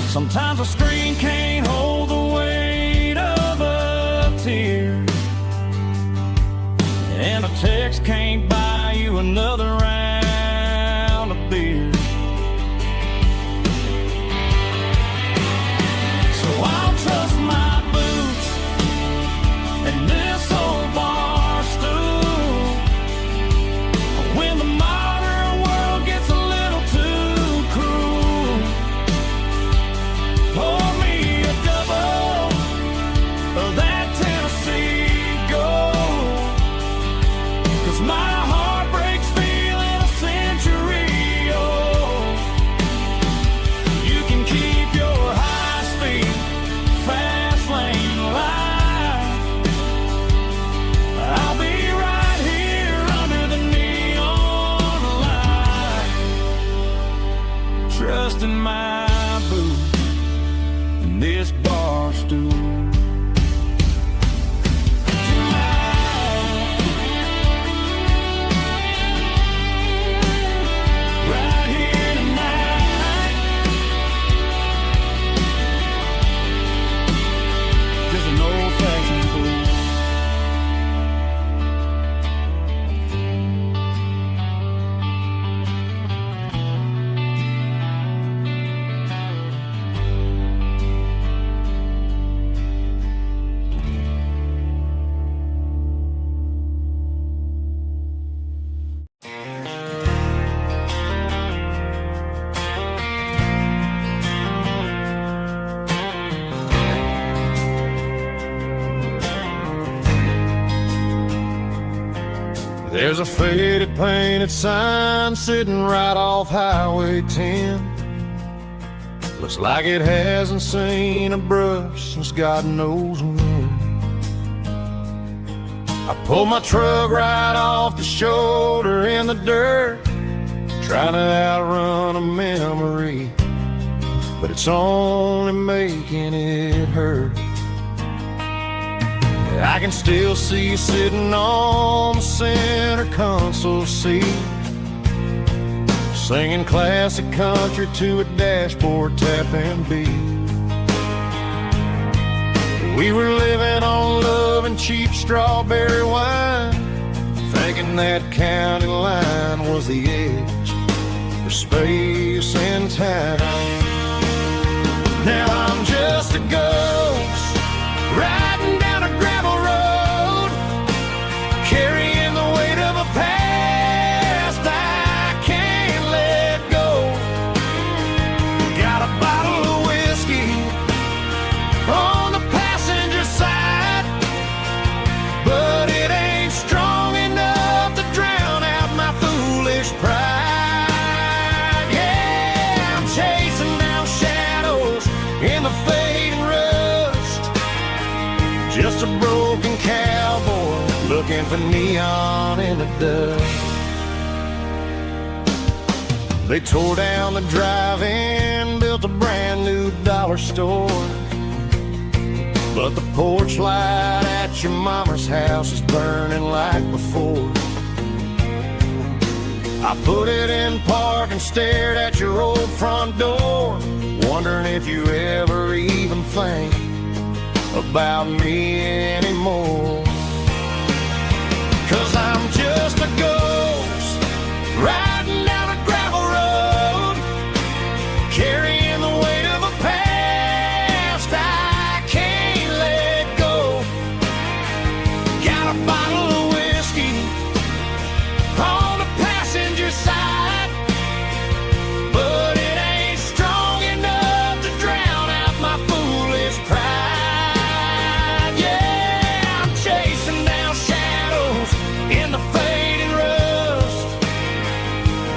Sometimes a screen can't hold the weight of a tear, and a text can't buy you another round of beer. So I'll trust my and this old bar stool when the modern world gets a little too cruel. Pour me a double of that Tennessee Gold, 'cause my heart breaks feeling a century old. You can keep your high-speed, fast lane light. I'll be right here under the neon light, trusting my boots and this bar stool. Right here tonight, just an old-fashioned fool. There's a faded painted sign sitting right off Highway 10. Looks like it hasn't seen a brush since God knows when. I pulled my truck right off the shoulder in the dirt, trying to outrun a memory, but it's only making it hurt. I can still see you sitting on the center console seat, singing classic country to a dashboard tapping beat. We were living on love and cheap strawberry wine, thinking that county line was the edge for space and time. Now I'm just a ghost riding down a gravel road, carrying the weight of a past I can't let go. Got a bottle of whiskey on the passenger side, but it ain't strong enough to drown out my foolish pride. Yeah, I'm chasing just a broken cowboy looking for neon in the dust. They tore down the drive-in, built a brand new dollar store, but the porch light at your mama's house is burning like before. I put it in park and stared at your old front door, wondering if you ever even think about me anymore. 'Cause I'm just a ghost riding down a gravel road, carrying the weight of a past I can't let go. Got a bottle of whiskey on the passenger side, but it ain't strong enough to drown out my foolish pride. Yeah, I'm chasing down shadows in the fading rust,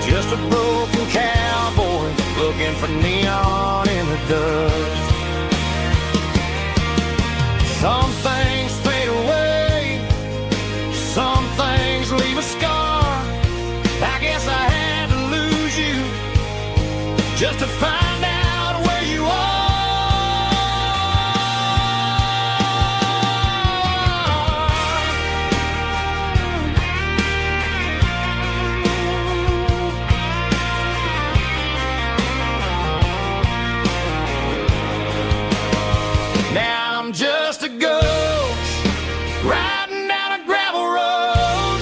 just a broken cowboy looking for neon in the dust. Some things fade away, some things leave a scar. I guess I had to lose you just to find out where you are. Now I'm just a ghost riding down a gravel road,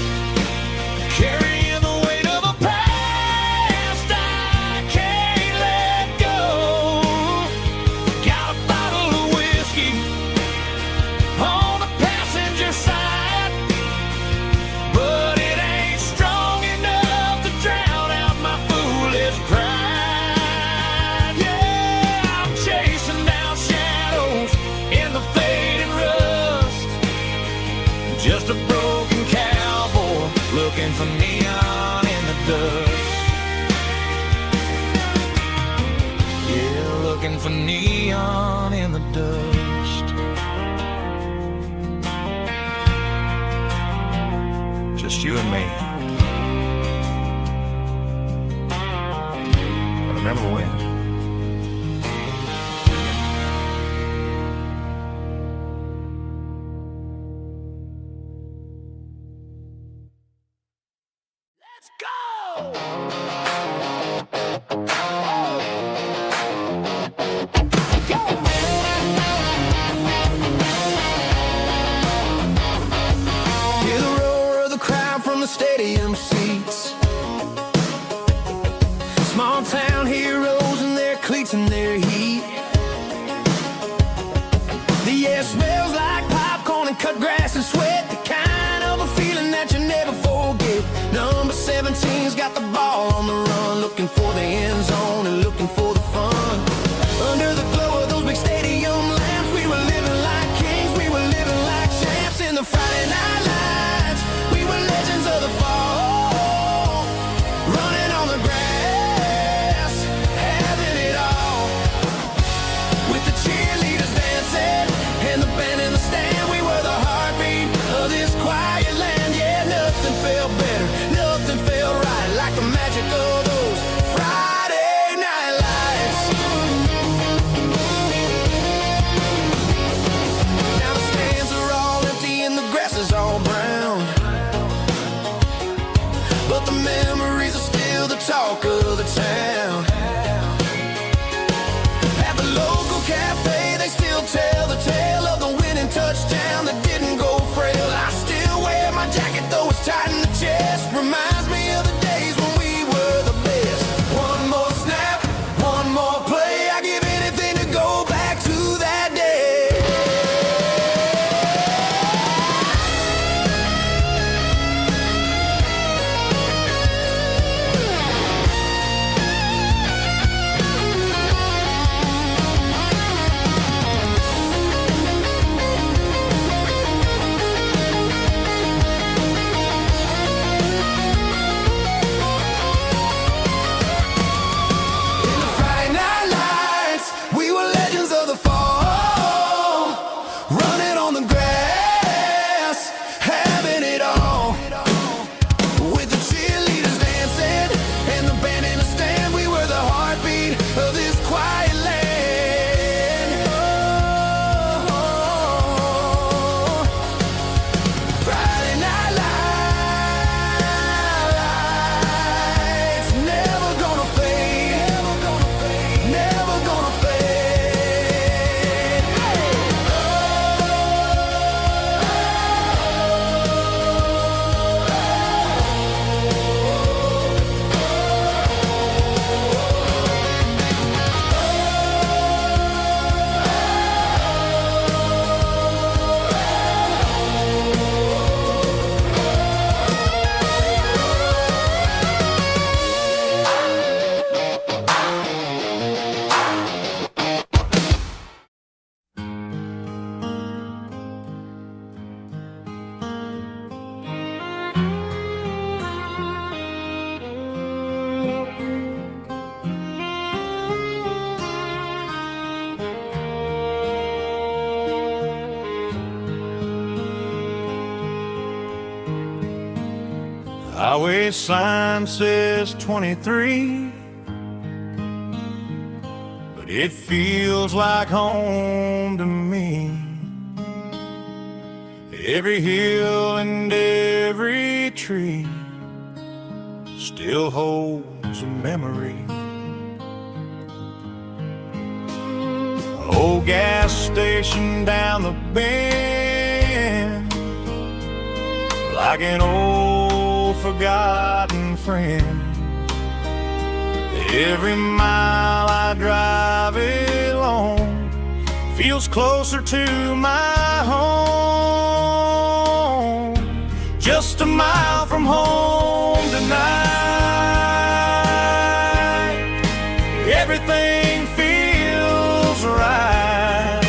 carrying the weight of a past I can't let go. Got a bottle of whiskey on the passenger side, but it ain't strong enough to drown out my foolish pride. Yeah, I'm chasing down shadows in the fading rust, just a broken cowboy looking for neon in the dust. Yeah, looking for neon in the dust. Just you and me. I remember when. Let's go! Hear the roar of the crowd from the stadium seats. Small town heroes in their cleats and their heat. The air smells like popcorn and cut grass and sweat, the kind of a feeling that you never forget. Number 17's got the ball on the run, looking for the end zone and looking for the fun. Under the glow of those big stadium lamps, we were living like kings, we were living like champs in the Friday night lights. We were legends of the fall, running on the grass, having it all. highway sign says 23, but it feels like home to me. Every hill and every tree still holds a memory. Old gas station down the bend, like an old forgotten friend. Every mile I drive it along feels closer to my home. Just a mile from home tonight, everything feels right.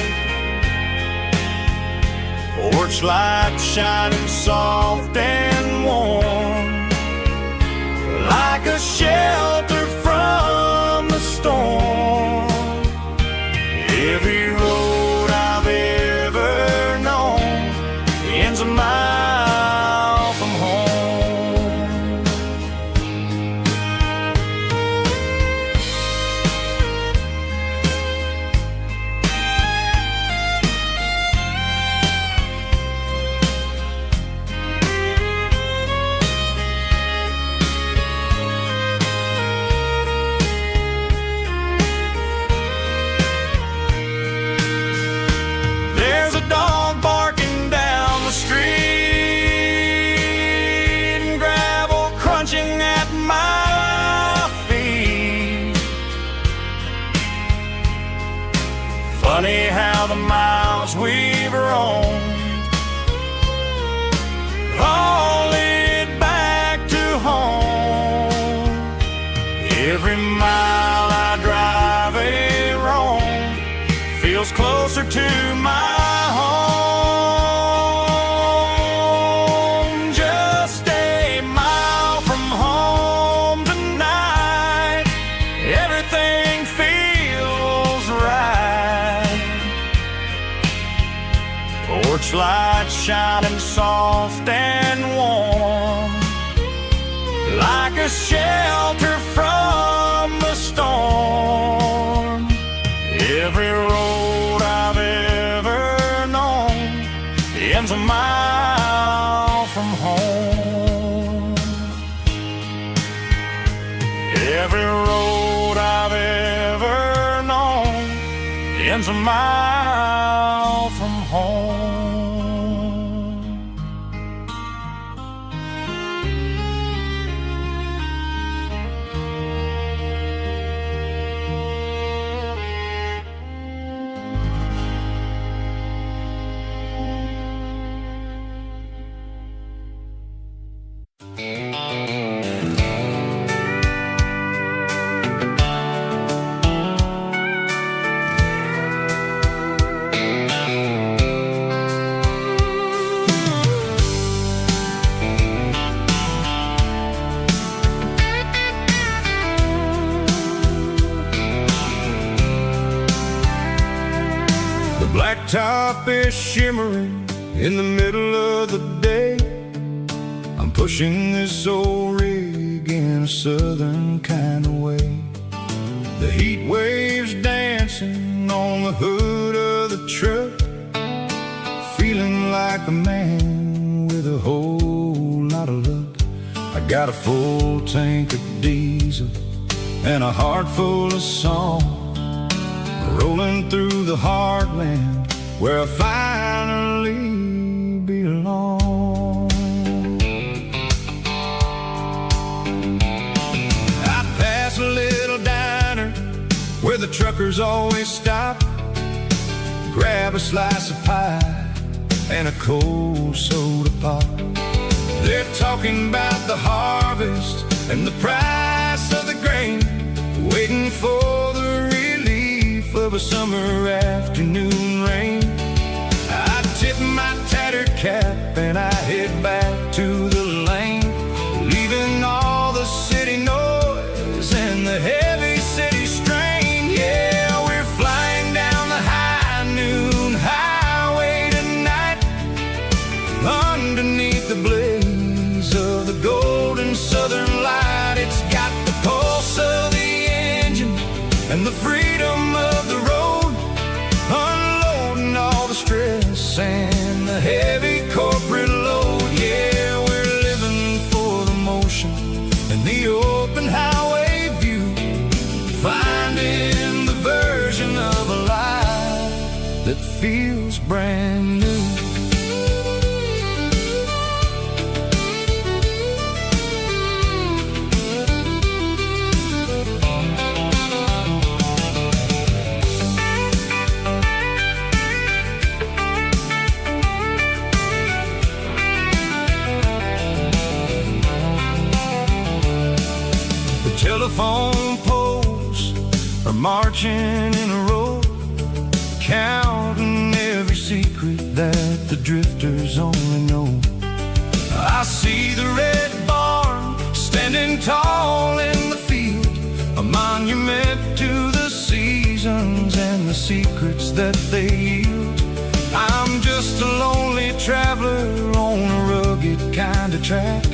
Porch light shining soft and warm, like a shelter from the storm. Every road I've ever known ends a mile from home. There's a dog barking down the street, and gravel crunching at my feet. Funny how the miles we've roamed all lead back to home. Every mile I drive a roam feels closer to my home. Just a mile from home tonight, everything feels right. Porch light shining soft and warm, like a shelter from the storm. Every road I've ever known ends a mile from home. Every road I've ever known ends a mile from home. The blacktop is shimmering in the middle of the day. I'm pushing this old rig in a southern kind of way. The heat waves dancing on the hood of the truck, feeling like a man with a whole lot of luck. I got a full tank of diesel and a heart full of song, rolling through the heartland where I finally belong. I pass a little diner where the truckers always stop, grab a slice of pie and a cold soda pop. They're talking about the harvest and the price of the grain, waiting for the relief of a summer afternoon rain. I tip my tattered cap and I head back to the lane, leaving all the city noise and the heavy city strain. Yeah, we're flying down the high noon highway tonight, underneath the blaze of the golden and the freedom of the road, unloading all the stress and the heavy corporate load. Yeah, we're living for the motion and the open highway view, finding the version of a life that feels brand new. Telephone poles are marching in a row, counting every secret that the drifters only know. I see the red barn standing tall in the field, a monument to the seasons and the secrets that they yield. I'm just a lonely traveler on a rugged kind of track,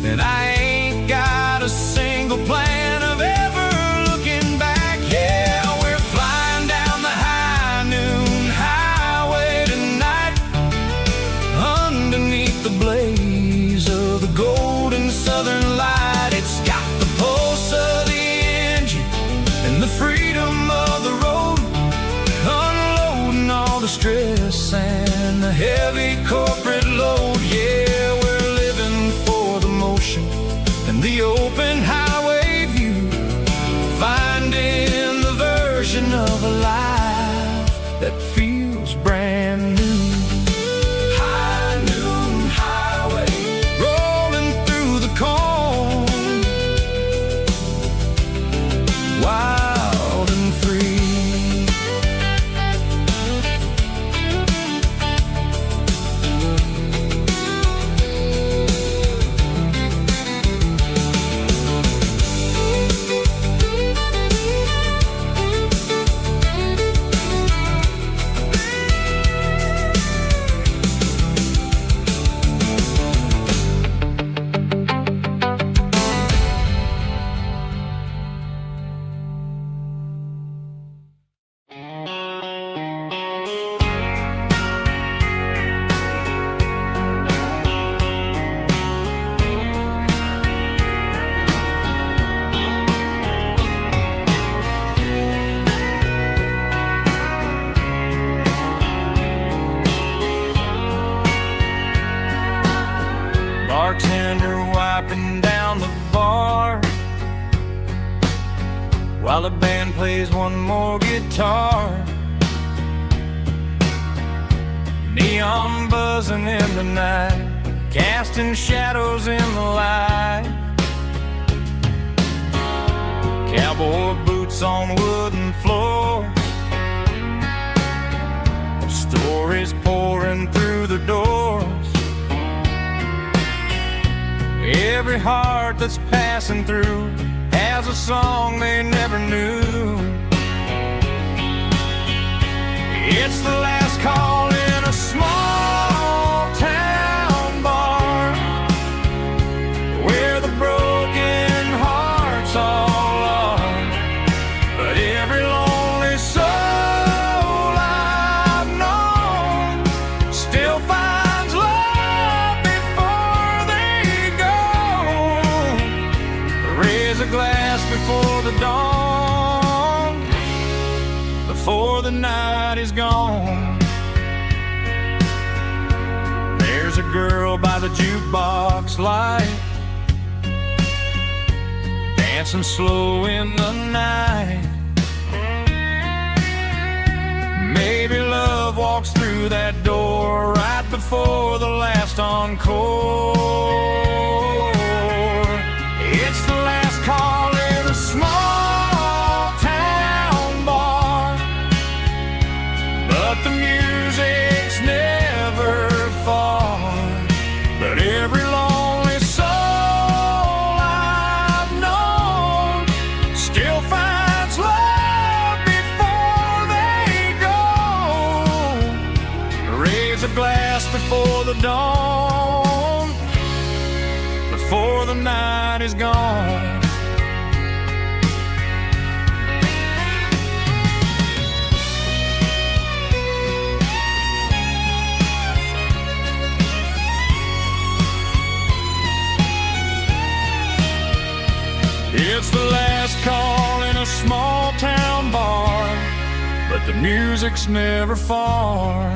and I ain't got a single plan of ever looking back. Yeah, we're flying down the high noon highway tonight, underneath the blaze of the golden southern light. It's got the pulse of the engine and the freedom of the road, unloading all the stress and the heavy corporate load. Yeah, we're living for the motion and the open highway view, finding the version of a life that feels brand new. High noon highway, rolling through the corn, wild and free. Bartender wiping down the bar while the band plays one more guitar. Neon buzzing in the night, casting shadows in the light. Cowboy boots on wooden floors, stories pouring through the doors. Every heart that's passing through has a song they never knew. It's the last call in a small town bar, where the broken hearts all are. But every lonely soul I've known still finds love before they go. Raise a glass before the dawn, before the night is gone. There's a girl by the jukebox light, dancing slow in the night. Maybe love walks through that door right before the last encore. It's the last call in a small town bar, but the music's never far. But every lonely soul I've known still finds love before they go. Raise a glass before the dawn, before the night is gone. the music's never far.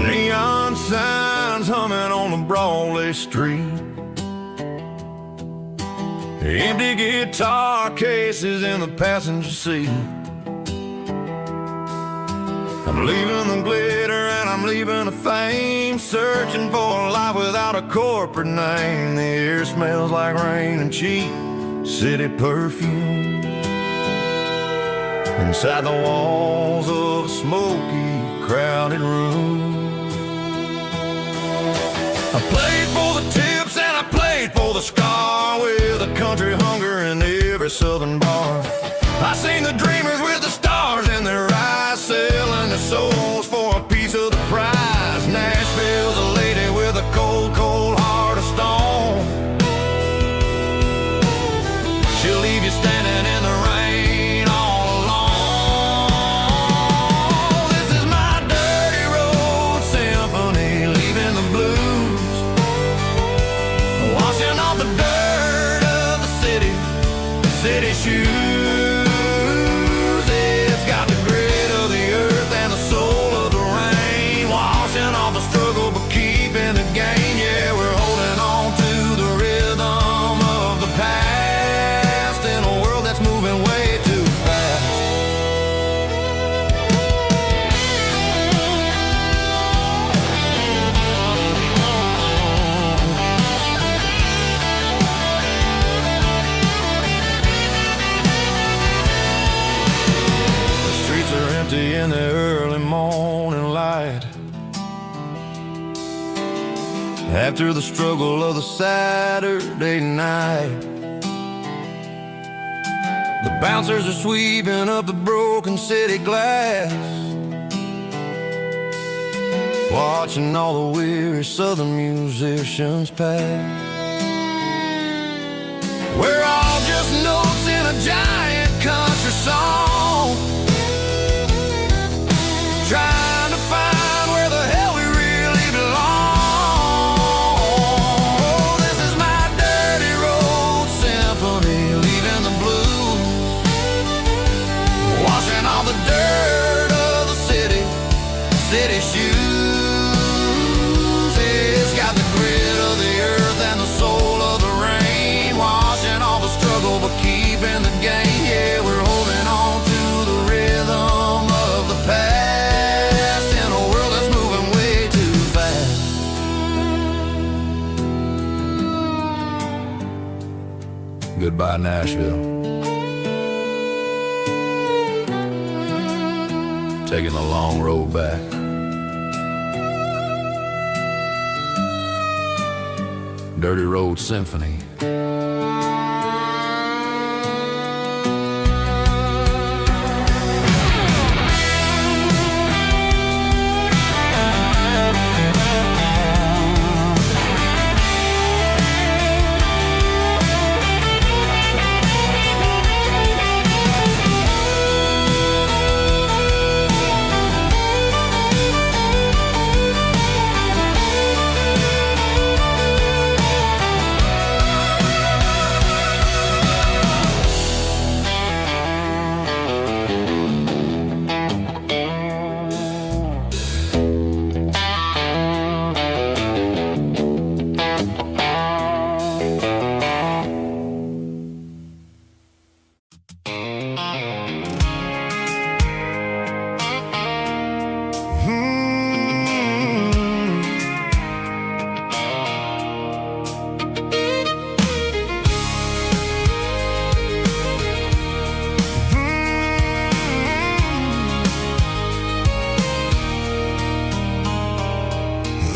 Neon signs humming on the Broadway street, empty guitar cases in the passenger seat. I'm leaving the glitter and I'm leaving the fame, searching for a life without a corporate name. The air smells like rain and cheap city perfume. Inside the walls of a smoky, crowded room, I played for the tips and I played for the scar, with a country hunger in every southern bar. I seen the dreamers with the stars in their eyes, selling their souls for a piece of the prize. Nashville's a lady with a cold, cold heart of stone. She'll leave you standing in the rain all alone. This is my dirty road symphony, leaving the blues, washing off the dirt of the city shoes. It's got the grit of the earth and the soul of the rain, washing off the struggle but keeping the gain. Yeah, we're holding on to the rhythm of the past in a world that's moving way too fast. The streets are empty in the early morning light, after the struggle of the Saturday night. The bouncers are sweeping up the broken city glass, watching all the weary southern musicians pass. We're all just notes in a giant country song, trying to find where the hell we really belong. This is my dirty road symphony, leaving the blues, washing all the dirt of the city shoes. It's got the grit of the earth and the soul of the rain, washing all the struggle but keeping the gain. Yeah, we're holding on to the rhythm of the past in a world that's moving way too fast. Goodbye, Nashville. Taking the long road back. Dirty Road Symphony.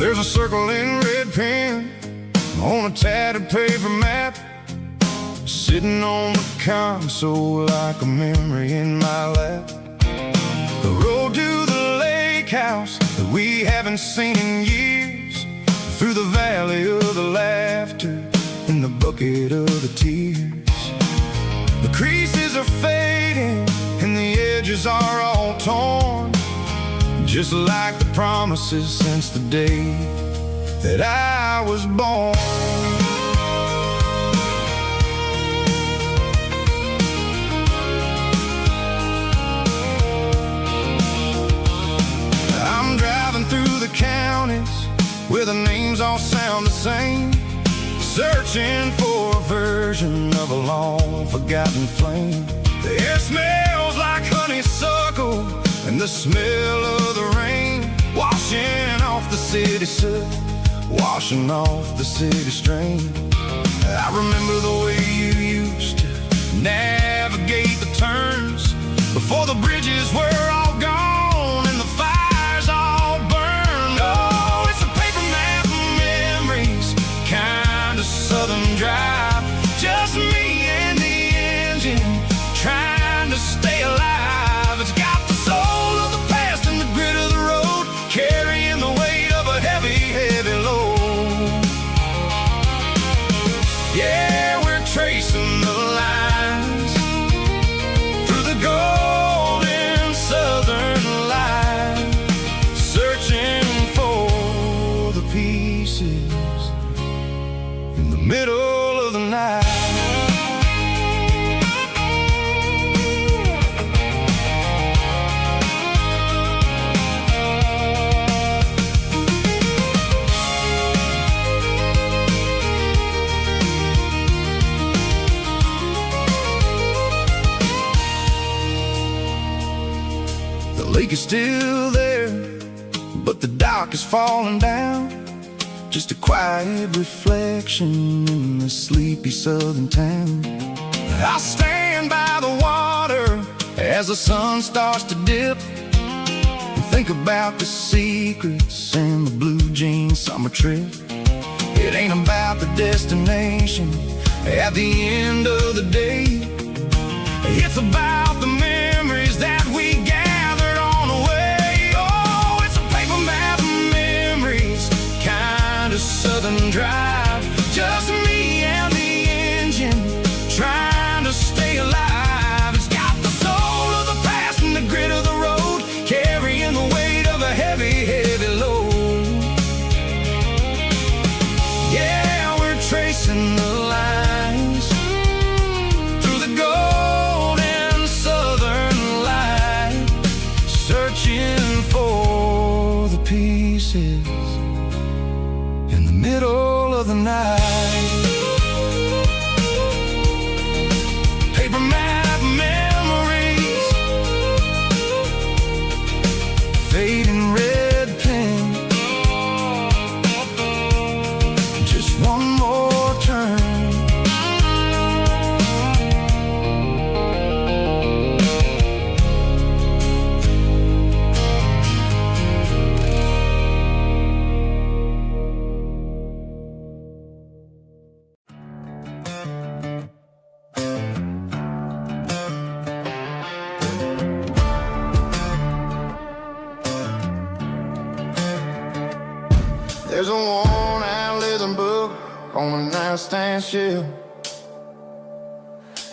There's a circle in red pen on a tattered paper map, sitting on the console like a memory in my lap. The road to the lake house that we haven't seen in years, through the valley of the laughter in the bucket of the tears. The creases are fading and the edges are all torn, just like the promises since the day that I was born. I'm driving through the counties where the names all sound the same, searching for a version of a long forgotten flame. The air smells like honeysuckle and the smell of the rain, washing off the city soot, washing off the city strain. I remember the way you used to navigate the turns before the bridges were all gone and the fires all burned. Oh, it's a paper map of memories, kind of southern drive, just me and the engine trying to stay alive. It's got the soul of the past and the grit of the road, carrying the weight of a heavy, heavy load. Yeah, we're tracing the lines through the golden southern light, searching for the pieces in the middle of the night. The lake is still there, but the dock is falling down, just a quiet reflection in the sleepy southern town. I stand by the water as the sun starts to dip, and think about the secrets and the blue jean summer trip. It ain't about the destination at the end of the day, it's about the memories that we gathered on the way. Oh, it's a paper map of memories, kind of southern drive, just me and the engine trying to stay alive. It's got the soul of the past and the grit of the road, carrying the weight of a heavy, heavy load. Yeah, we're tracing the lines through the golden southern light, searching for the pieces in the middle of the night. Paper map memories, fading red pen, just one more turn. There's a worn-out leather book on a nightstand shelf,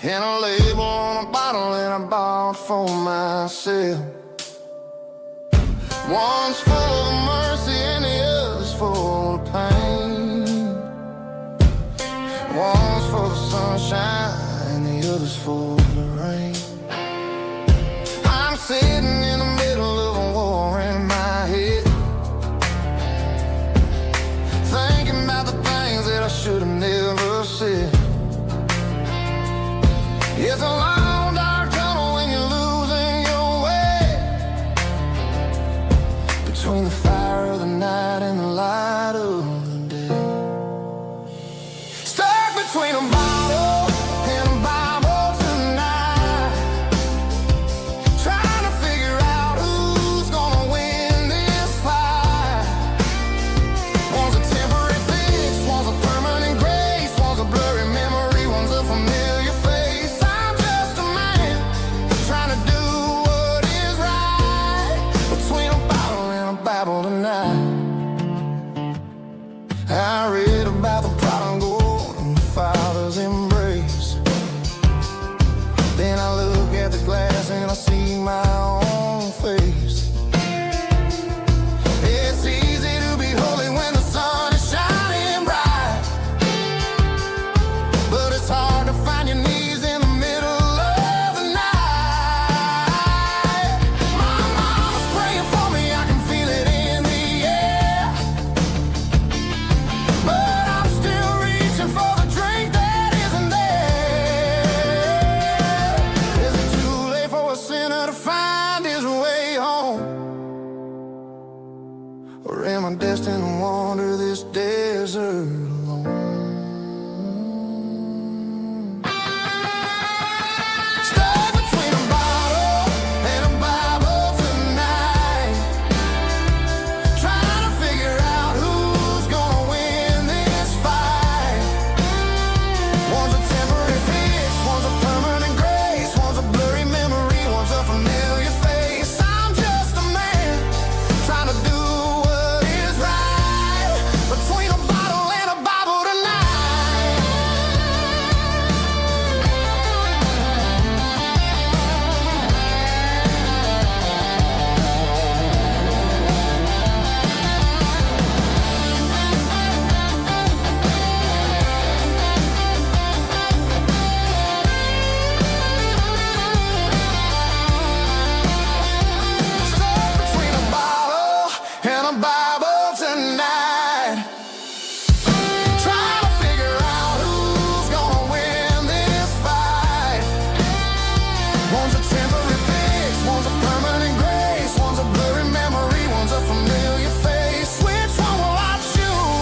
and a label on a bottle that I bought for myself. One's full of mercy and the other's full of pain. One's full of sunshine and the other's full of rain. I'm sitting in the middle of a war in my head, thinking about the things that I should have never said. It's a long dark tunnel when you're losing your way, between the fire of the night and the light of the day. Stuck between a bottle and a Bible tonight, trying to figure out who's gonna win this fight. Or am I destined to wander this desert alone? Stuck between a bottle and a Bible tonight, trying to figure out who's gonna win this fight. One's a temporary fix, one's a permanent grace, one's a blurry memory, one's a familiar face. I'm just a man trying to do what is right, between a bottle and a Bible tonight. Stuck between a bottle and a Bible tonight, trying to figure out who's gonna win this fight. One's a temporary fix, one's a permanent grace, one's a blurry memory, one's a familiar face. Which one will I choose?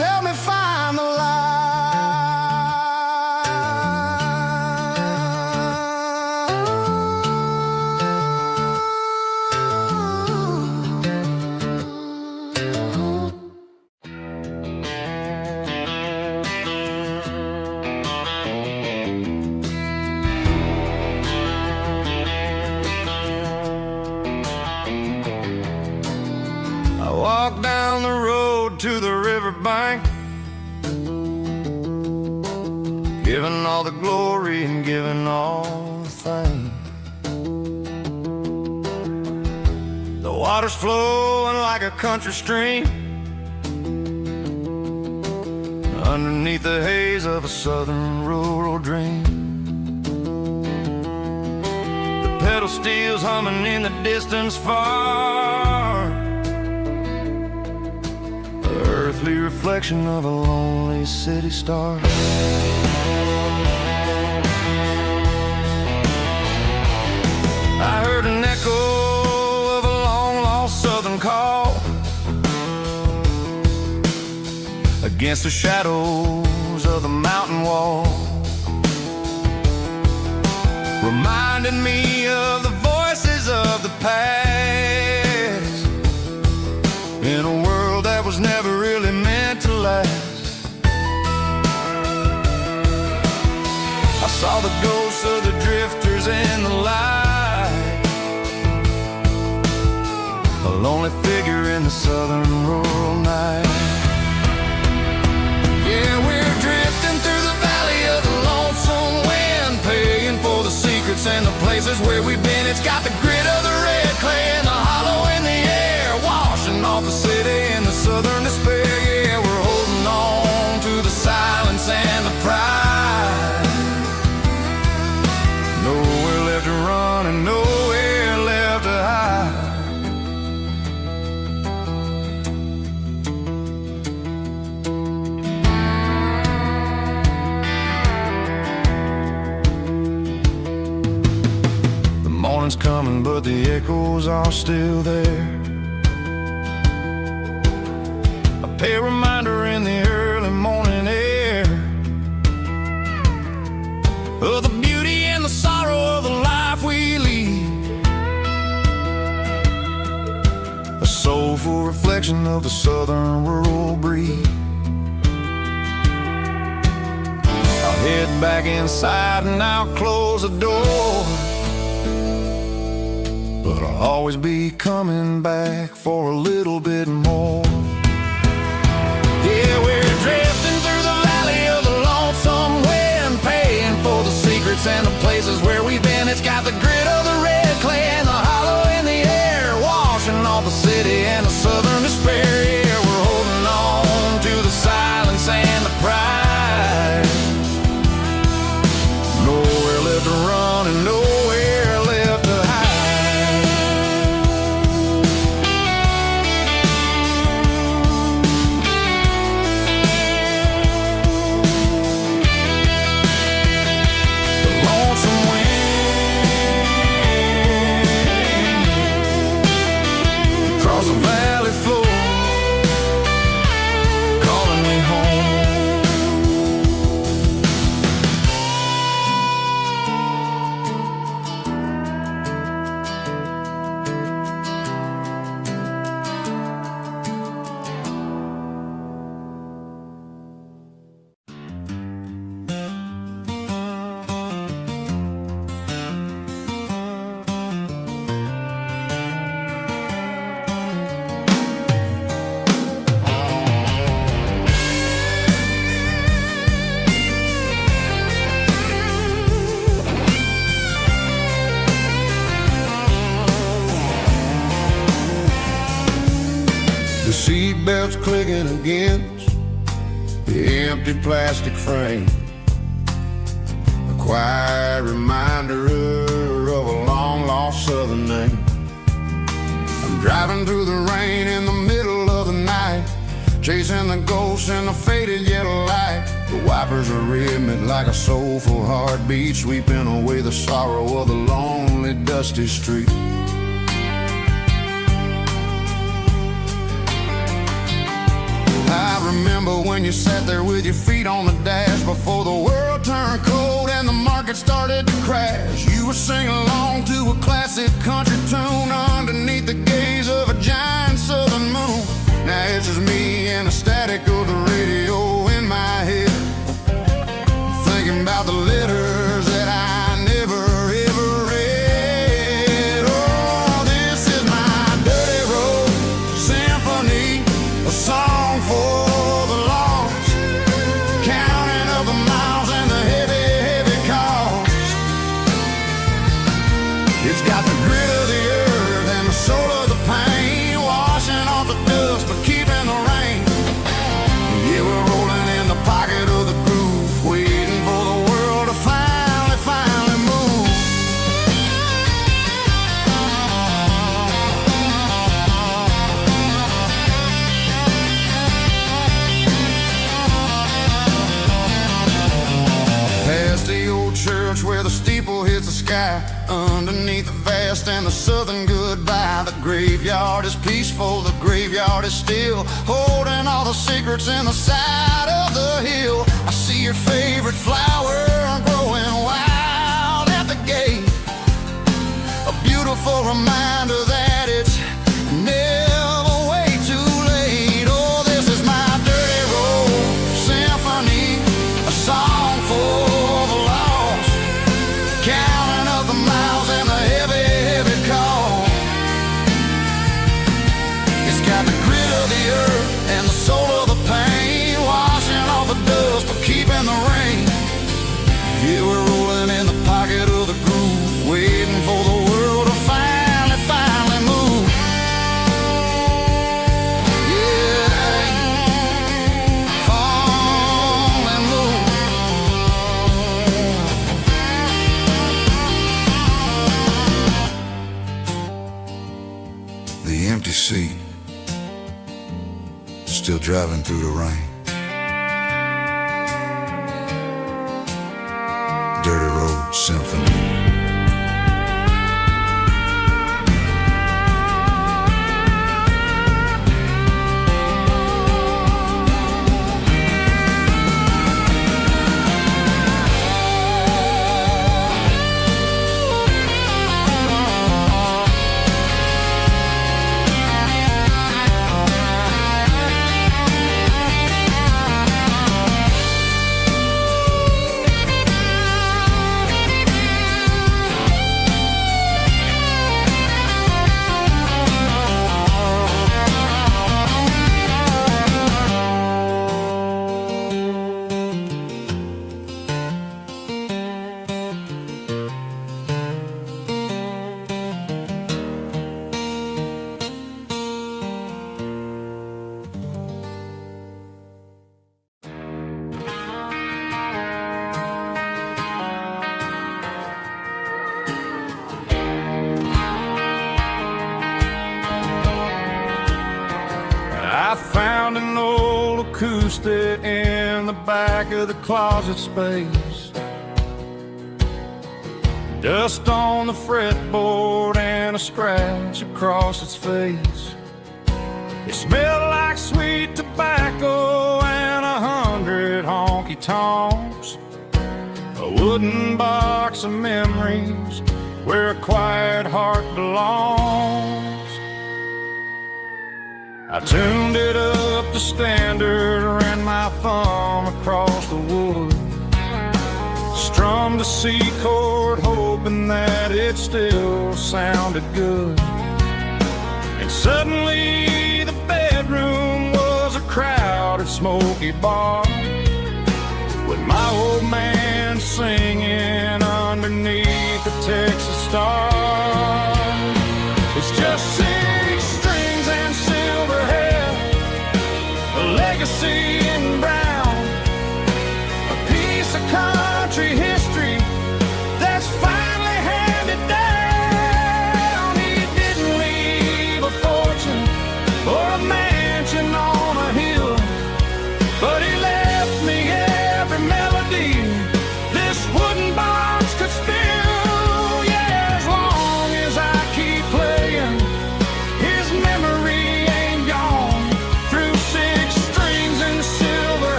Help me find the I walk down the road to the riverbank, giving all the glory and giving all the thanks. The water's flowing like a country stream, underneath the haze of a southern rural dream. The pedal steel's humming in the distance far, the earthly reflection of a lonely city star. I heard an echo of a long-lost southern call against the shadows of the mountain wall, reminding me of the voices of the past, in a world that was never really meant to last. I saw the ghosts of the drifters in the light, a lonely figure in the southern rural night. Yeah, we're drifting through the valley of the lonesome wind, paying for the secrets and the places where we've been. It's got the grit of the red clay and the hollow in the air, washing off the city in the southern despair. Yeah, we're holding on to the silence and the pride. Nowhere left to run and nowhere left to hide. The morning's coming, but the echoes are still there. A pale reminder in the early morning air of the beauty and the sorrow of the life we lead, a soulful reflection of the southern rural breed. I'll head back inside and I'll close the door, but I'll always be coming back for a little bit more. Yeah, we're drifting through the valley of the lonesome wind, paying for the secrets and the places where we've been. It's got the grit of the red clay and the hollow in the air, washing off the city and the southern despair. Yeah, we're holding on to the silence and the pride. Nowhere left to run and nowhere left to hide. The lonesome wind The seat belts clicking against the empty plastic frame, a quiet reminder of a long-lost southern name. I'm driving through the rain in the middle of the night, chasing the ghosts in the faded yellow light. The wipers are rhythmic like a soulful heartbeat, sweeping away the sorrow of the lonely, dusty street. I remember when you sat there with your feet on the dash, before the world turned cold and the market started to crash. You were singing along to a classic country tune underneath the gaze of a giant southern moon. Now it's just me and the static of the radio in my head, thinking about the letters that I never ever read. Oh, this is my dirty road symphony, a song for the lost, counting up the miles and the heavy, heavy cost. It's got the grit of the earth and the soul of the pain, washing off the dust but keeping the rain. Yeah, we're rolling in the pocket of the groove, waiting for the world to finally move. Past the old church where the steeple hits the sky, underneath the vast and the southern goodbye. The graveyard is peaceful, the graveyard is still, holding all the secrets in the side of the hill. I see your favorite flower growing wild at the gate, a beautiful reminder that it's never way too late. Oh, this is my dirty road symphony, a song for the lost, counting up the miles and the heavy, heavy cost. It's got the grit of the earth and the soul of the pain, washing off the dust but keeping the rain. Yeah, we're rolling in the pocket of the groove, waiting for the world to finally move. Yeah, fall and move. The empty seat, still driving through the rain. Dirty Road Symphony. I found an old acoustic in the back of the closet space, dust on the fretboard and a scratch across its face. It smelled like sweet tobacco and 100 honky-tonks, a wooden box of memories where a quiet heart belongs. I tuned it up to standard, ran my thumb across the wood, strummed a C chord hoping that it still sounded good. And suddenly the bedroom was a crowded smoky bar, with my old man singing underneath the Texas star. It's just 6 strings and silver hair,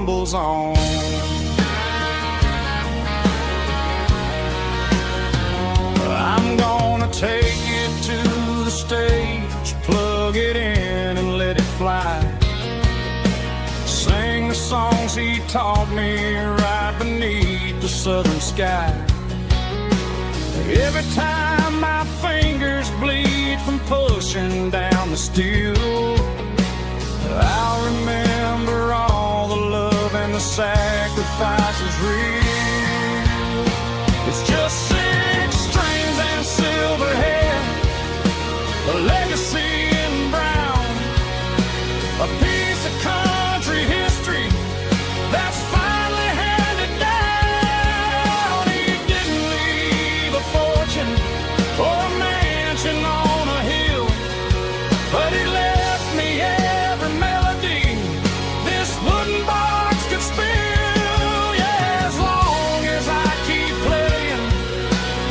rumbles on. I'm gonna take it to the stage, plug it in and let it fly. Sing the songs he taught me right beneath the southern sky. Every time my fingers bleed from pushing down the steel, I'll remember all the love and the sacrifices real. It's just 6 strings and silver hair, a legacy in brown, a piece of country history that's finally handed down. He didn't leave a fortune or a mansion on a hill, but he left me every melody this wooden box could spill. Yeah, as long as I keep playing,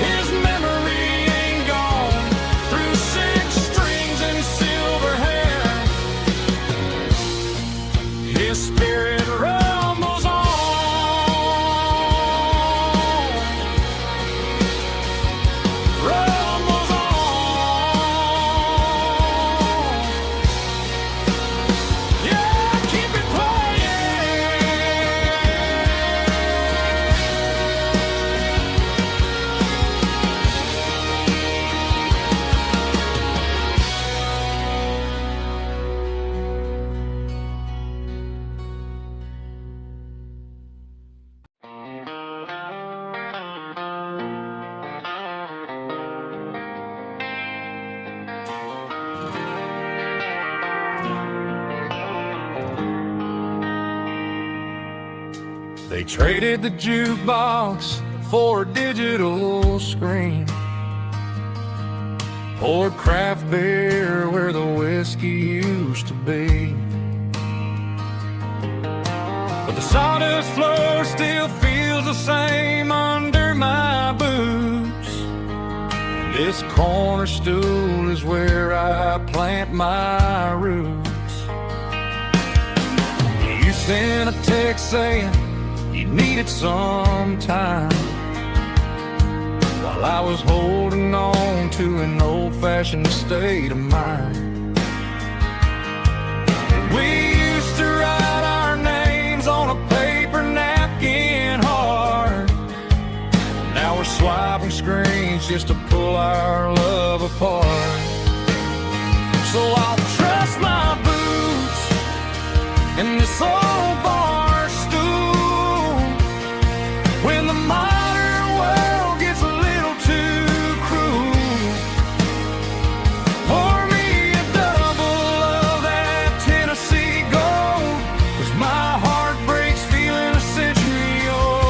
his memory ain't gone. Through 6 strings and silver hair, his spirit rumbles on. Rumbles on. Yeah, keep it playing. They traded the jukebox for a digital screen, poured craft beer where the whiskey used to be. But the sawdust floor still feels the same under my boots. This corner stool is where I plant my roots. You sent a text saying you needed some time, while I was holding on to an old-fashioned state of mind. We used to write our names on a paper napkin hard. Now we're swiping screens just to pull our love apart. So I'll trust my boots in this old bar stool when the modern world gets a little too cruel. Pour me a double of that Tennessee gold, 'cause my heart breaks feeling a century old.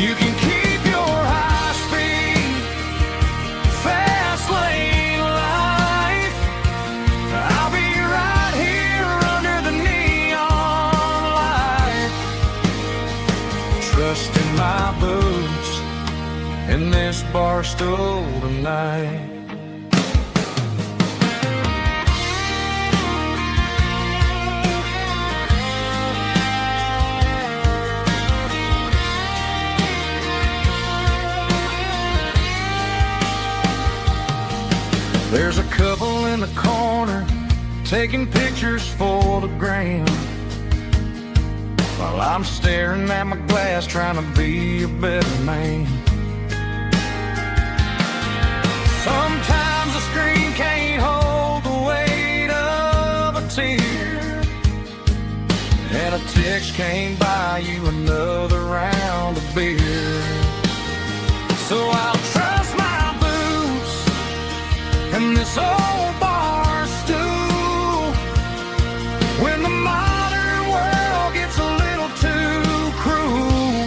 You can keep your high-speed, fast lane life. I'll be right here under the neon light, trusting my boots in this bar stool tonight. There's a couple in the corner taking pictures for the gram, while I'm staring at my glass trying to be a better man. Sometimes the screen can't hold the weight of a tear, and a text can't buy you another round of beer. So I'll trust my boots and this old bar stool when the modern world gets a little too cruel.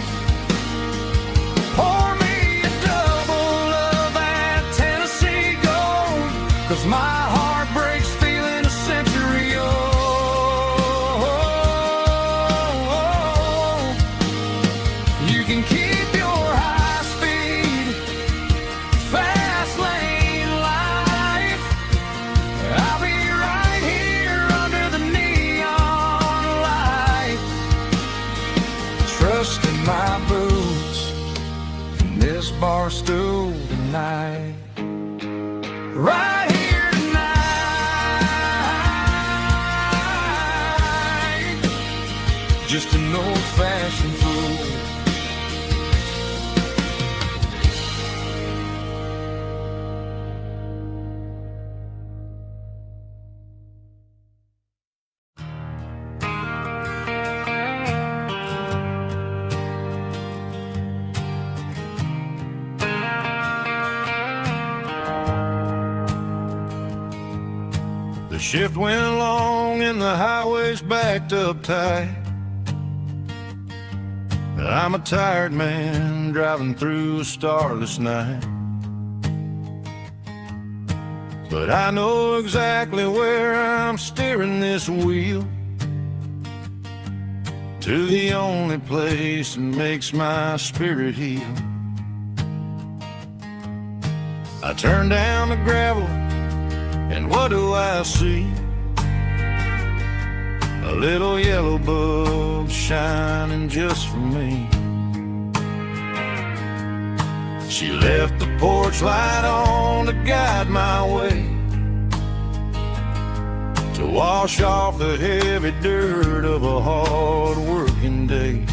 Pour me a double of that Tennessee gold, 'cause my heart breaks feeling a century old. You can keep your high-speed, fast lane life. just an old-fashioned fool. The shift went long and the highway's backed up tight. I'm a tired man driving through a starless night. But I know exactly where I'm steering this wheel, to the only place that makes my spirit heal. I turn down the gravel, and what do I see? A little yellow bulb shining just for me. She left the porch light on to guide my way, to wash off the heavy dirt of a hard-working day.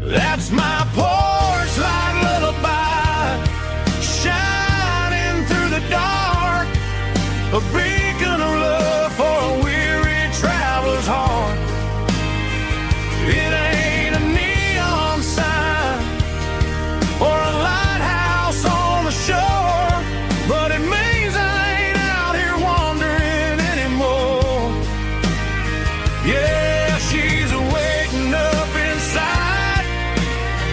That's my porch light lullaby, shining through the dark, a beacon of love for a weary traveler's heart. It ain't a neon sign or a lighthouse on the shore, but it means I ain't out here wandering anymore. Yeah, she's waking up inside,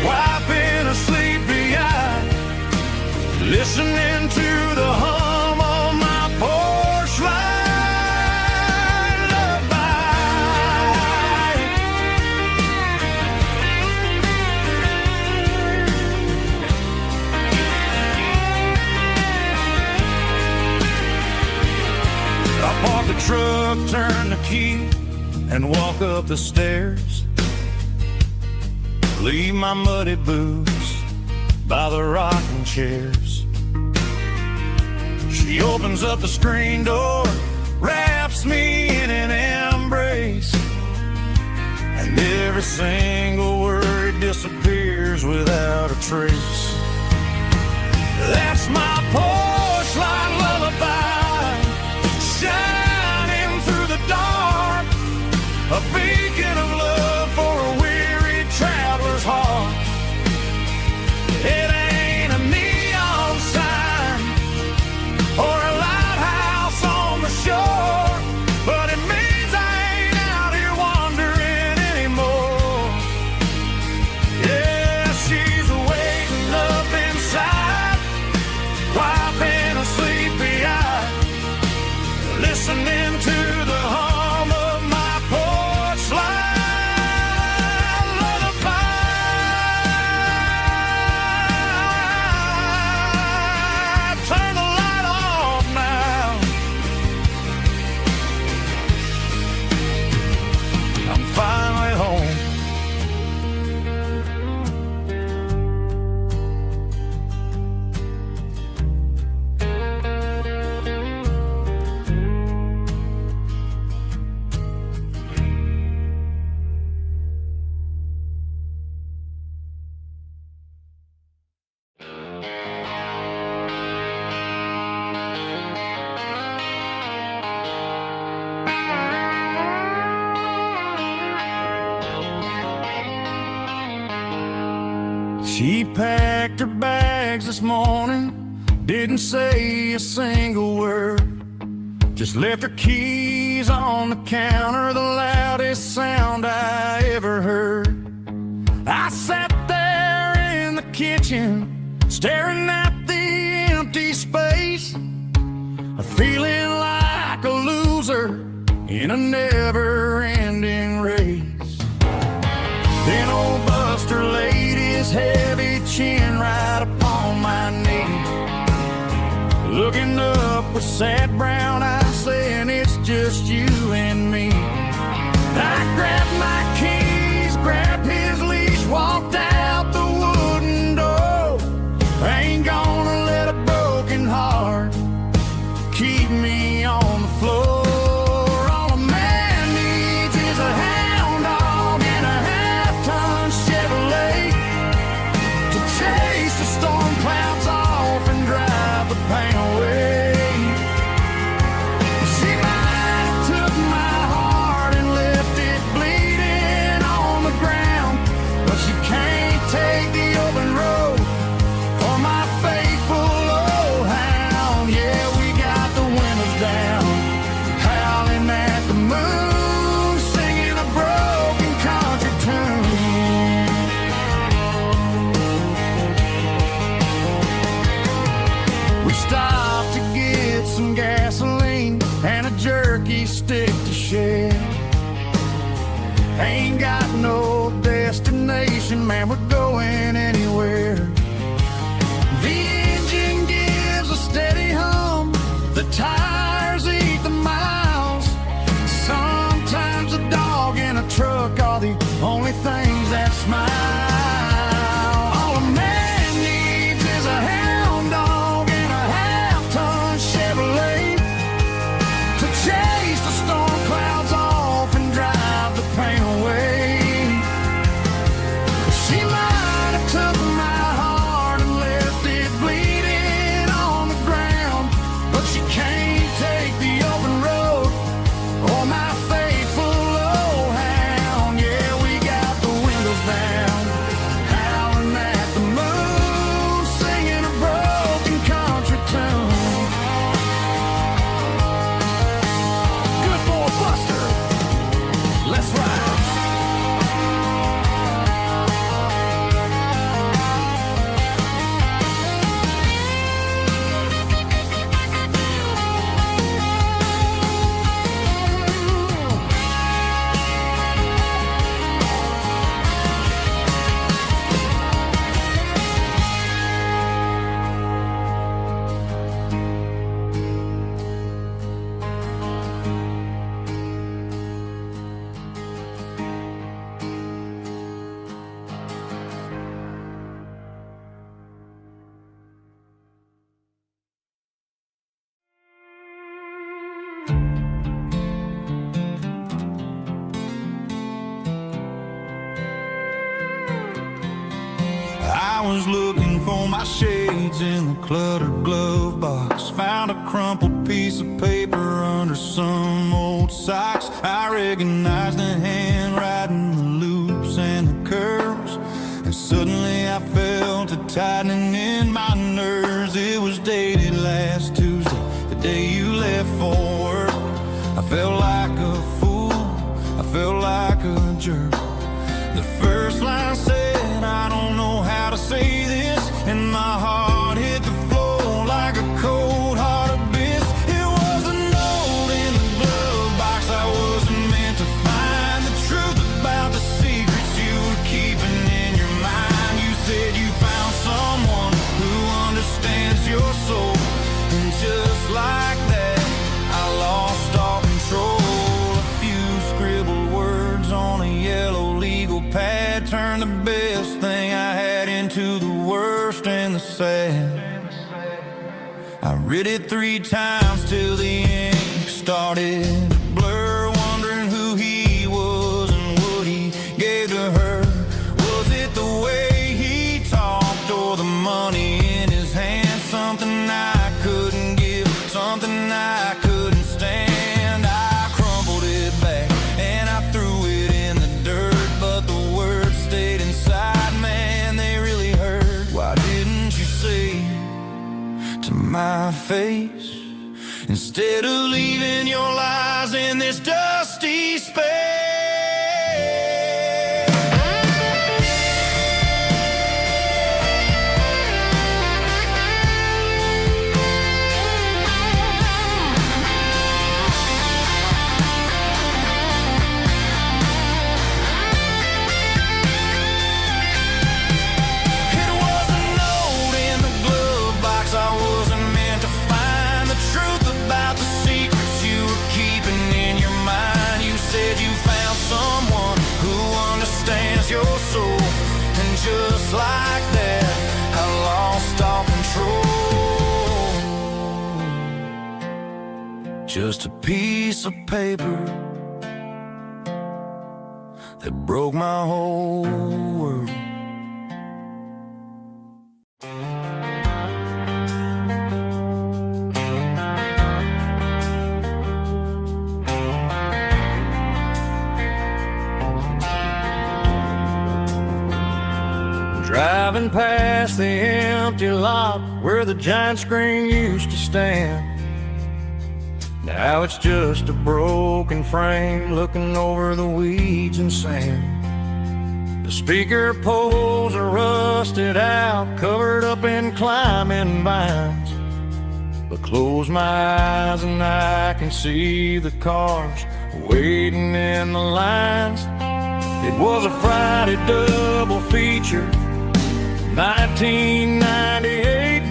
wiping a sleepy eye, listening to the hum of my porch light lullaby. I park the truck, turn the key, and walk up the stairs. Leave my muddy boots by the rocking chairs. She opens up the screen door, wraps me in an embrace, and every single word disappears without a trace. That's my porch light lullaby, shining through the dark, a beacon of love for a weary traveler's heart. It ain't a neon sign or a lighthouse on the shore, but it means I ain't out here wandering anymore. Yeah, she's waking up inside, wiping a sleepy eye, listening to the hum of my porch light lullaby. Turn the light off now. I'm finally home. She packed her bags this morning, didn't say a single word, just left her keys on the counter, the loudest sound I ever heard. I sat there in the kitchen, staring at the empty space, feeling like a loser in a never-ending race. Then old Buster laid his heavy chin right upon my knee, looking up with sad brown eyes, saying it's just you and me. I grabbed my keys, grabbed his leash, walked out the wooden door. I ain't gonna let a broken heart keep me on the floor. All a man needs is a hound dog and a pushing, man, we're going anywhere. The engine gives a steady hum, the tires eat the miles. Sometimes a dog in a truck are the only things that smile. All a man needs is a hound dog and a half-ton Chevrolet to chase the storm clouds off and drive the pain away. She might have took my heart and left it bleeding on the ground, but she can't take the open road or my faithful old hound. Yeah, we got the windows down, howling at the moon, singing a broken country tune. Good boy Buster, let's ride. I was looking for my shades in the cluttered glove box. Found a crumpled piece of paper under some old socks. I recognized the handwriting, the loops and the curves, and suddenly I felt a tightening in my nerves. It was dated last Tuesday, the day you left for work. I felt like a fool, I felt like a jerk. The first line said, I don't know how to say this, and my heart hit the floor like a cold heart abyss. It was a note in the glove box. I wasn't meant to find the truth about the secrets you were keeping in your mind. You said you found someone who understands your soul, and just like that, I lost all control. A few scribbled words on a yellow legal pad turned the best thing I had into the worst and the sad. I read it 3 times till the ink started to blur, wondering who he was and what he gave to her. Was it the way he talked or the money in his hand? Something I couldn't give, something I couldn't stand. I crumpled it back and I threw it in the dirt, but the words stayed inside, man, they really hurt. Why didn't you say to my face, instead of leaving your lies in this dusty space? It was a note in the glove box. I wasn't meant to find the truth about the secrets you were keeping in your mind. You said you found someone who understands your soul, and just like that, I lost all control. Just a piece of paper that broke my whole world. Driving past the empty lot where the giant screen used to stand. Now it's just a broken frame looking over the weeds and sand. The speaker poles are rusted out, covered up in climbing vines. But close my eyes and I can see the cars waiting in the lines. It was a Friday double feature, 1998.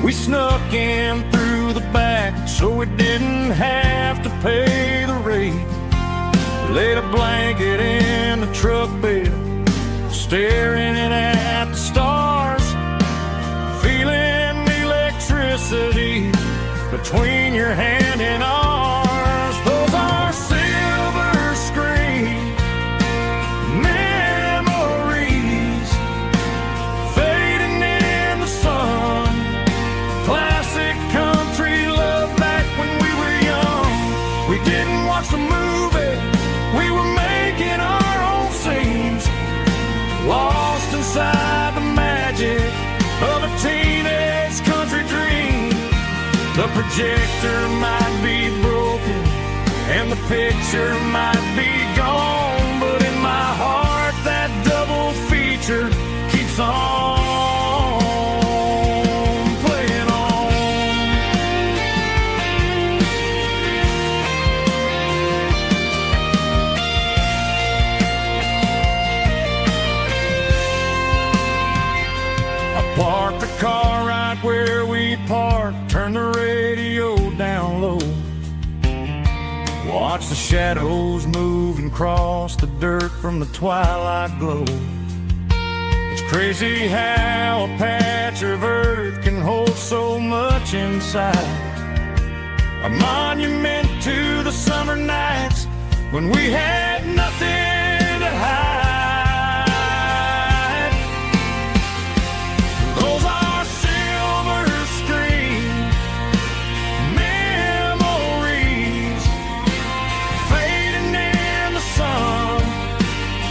We snuck in through the back so we didn't have to pay the rate. Laid a blanket in the truck bed, staring at the stars, feeling the electricity between your hand and ours. Those are silver screen memories fading in the sun. Classic country love back when we were young. We didn't watch the movie, we were making our own scenes, lost inside the magic of a teenage country dream. The projector might be broken and the picture might be gone, but in my heart that double feature keeps on playing on. I parked the car right where we parked, turned the radio down low, watch the shadows move and cross the dirt from the twilight glow. It's crazy how a patch of earth can hold so much inside, a monument to the summer nights when we had nothing to hide. Those are silver screen memories fading in the sun.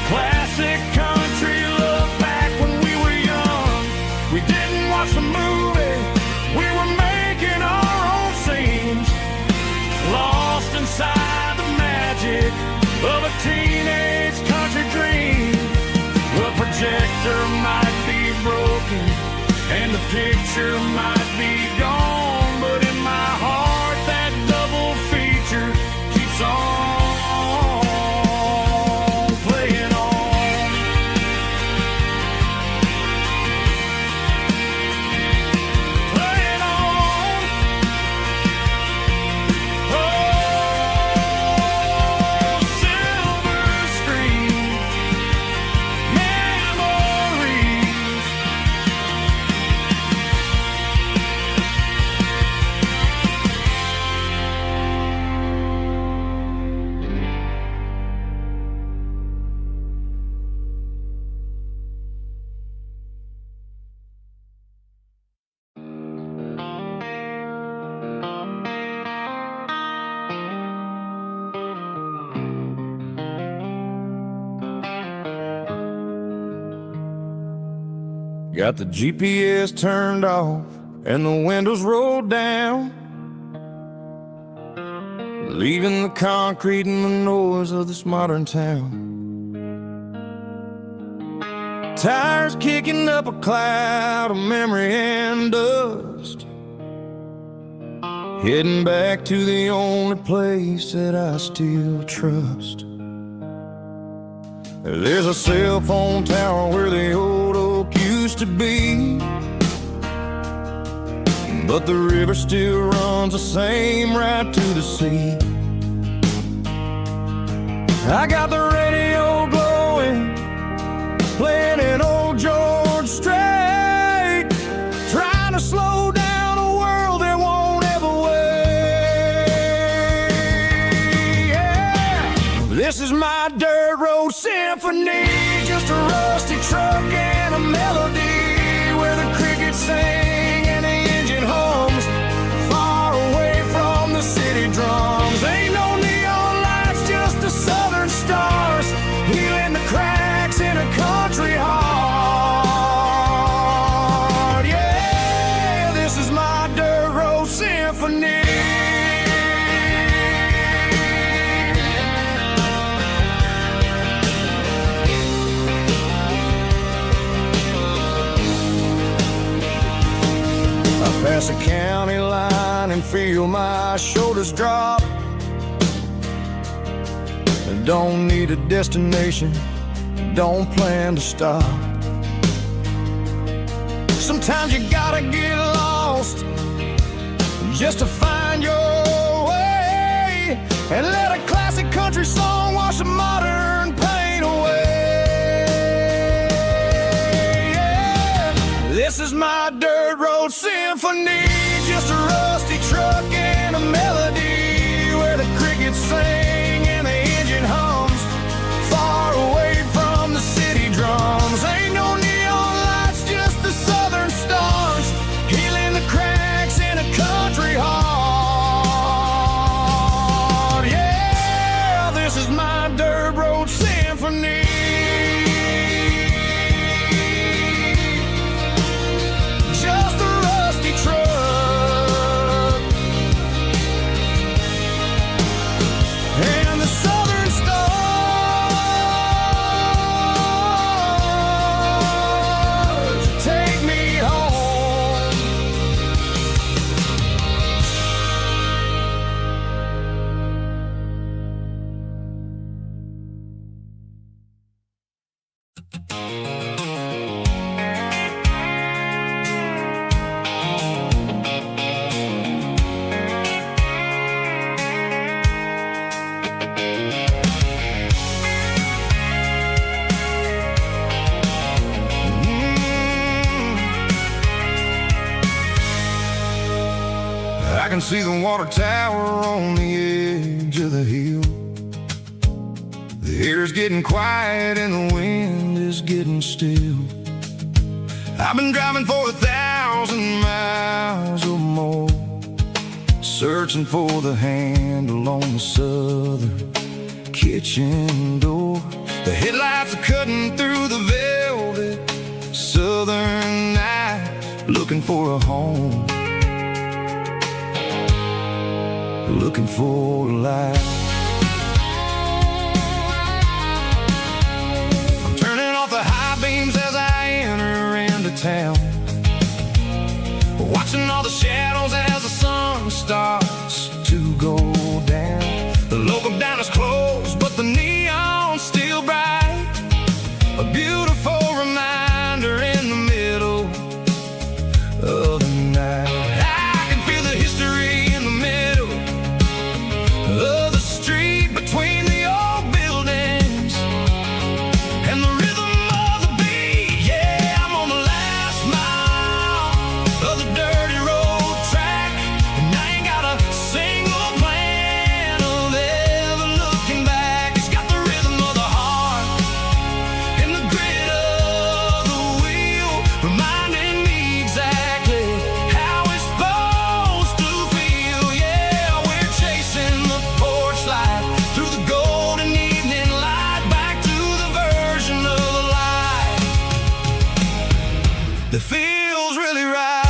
Classic country love back when we were young. We didn't watch the movie, we were making our own scenes, lost inside the magic of a teenage country dream. The projector might be broken and the picture might be gone, but in my heart that double feature keeps on playing on. Playing on. Oh, silver screen memories. Got the GPS turned off and the windows rolled down, leaving the concrete and the noise of this modern town. Tires kicking up a cloud of memory and dust, heading back to the only place that I still trust. There's a cell phone tower where the old oak used to be, but the river still runs the same right to the sea. I got the radio glowing, playing an old George Strait, trying to slow down a world that won't ever wait. Yeah. This is my dirt road symphony, just a rusty truck and a melody where the crickets sing and the engine hums, far away from the city drums. Ain't no neon lights, just the southern stars, healing the cracks in a country heart. Yeah, this is my dirt road symphony. Pass a county line and feel my shoulders drop, Don't need a destination, don't plan to stop. Sometimes you gotta get lost just to find your way, and let a classic country song wash a modern pain away. Yeah. This is my dirt road symphony, just a rusty truck and a melody where the crickets sing and the engine hums, far away from the city drums. Ain't no neon lights, just the southern stars, healing the cracks in a country heart. Yeah, this is my dirt road symphony. Just a rusty truck and the southern stars take me home. I can see the water tower on the edge of the hill. The air's getting quiet and the wind is getting still. I've been driving for 1,000 miles or more, searching for the handle on the southern kitchen door. The headlights are cutting through the velvet southern night, looking for a home, looking for a light. I'm turning off the high beams as I enter into town, watching all the shadows as the sun starts to go down. The local diner's closed, but the neon's still bright, a beautiful reminder in the middle of the night. I can feel the history in the middle of the street, between the old buildings and the rhythm of the beat. Yeah, I'm on the last mile of the dirty road track, and I ain't got a single plan of ever looking back. It's got the rhythm of the heart and the grit of the wheel, reminding me exactly how it's supposed to feel. Yeah, we're chasing the porch light through the golden evening light, back to the version of life that feels really right.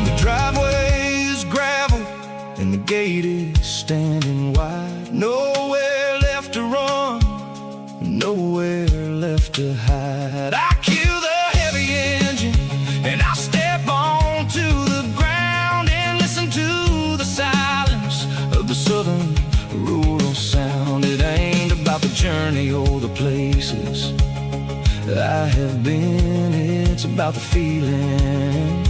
The driveway is gravel and the gate is standing wide. Nowhere left to run, nowhere left to hide. I kill the heavy engine and I step onto the ground and listen to the silence of the southern rural sound. It ain't about the journey or the places I have been, it's about the feeling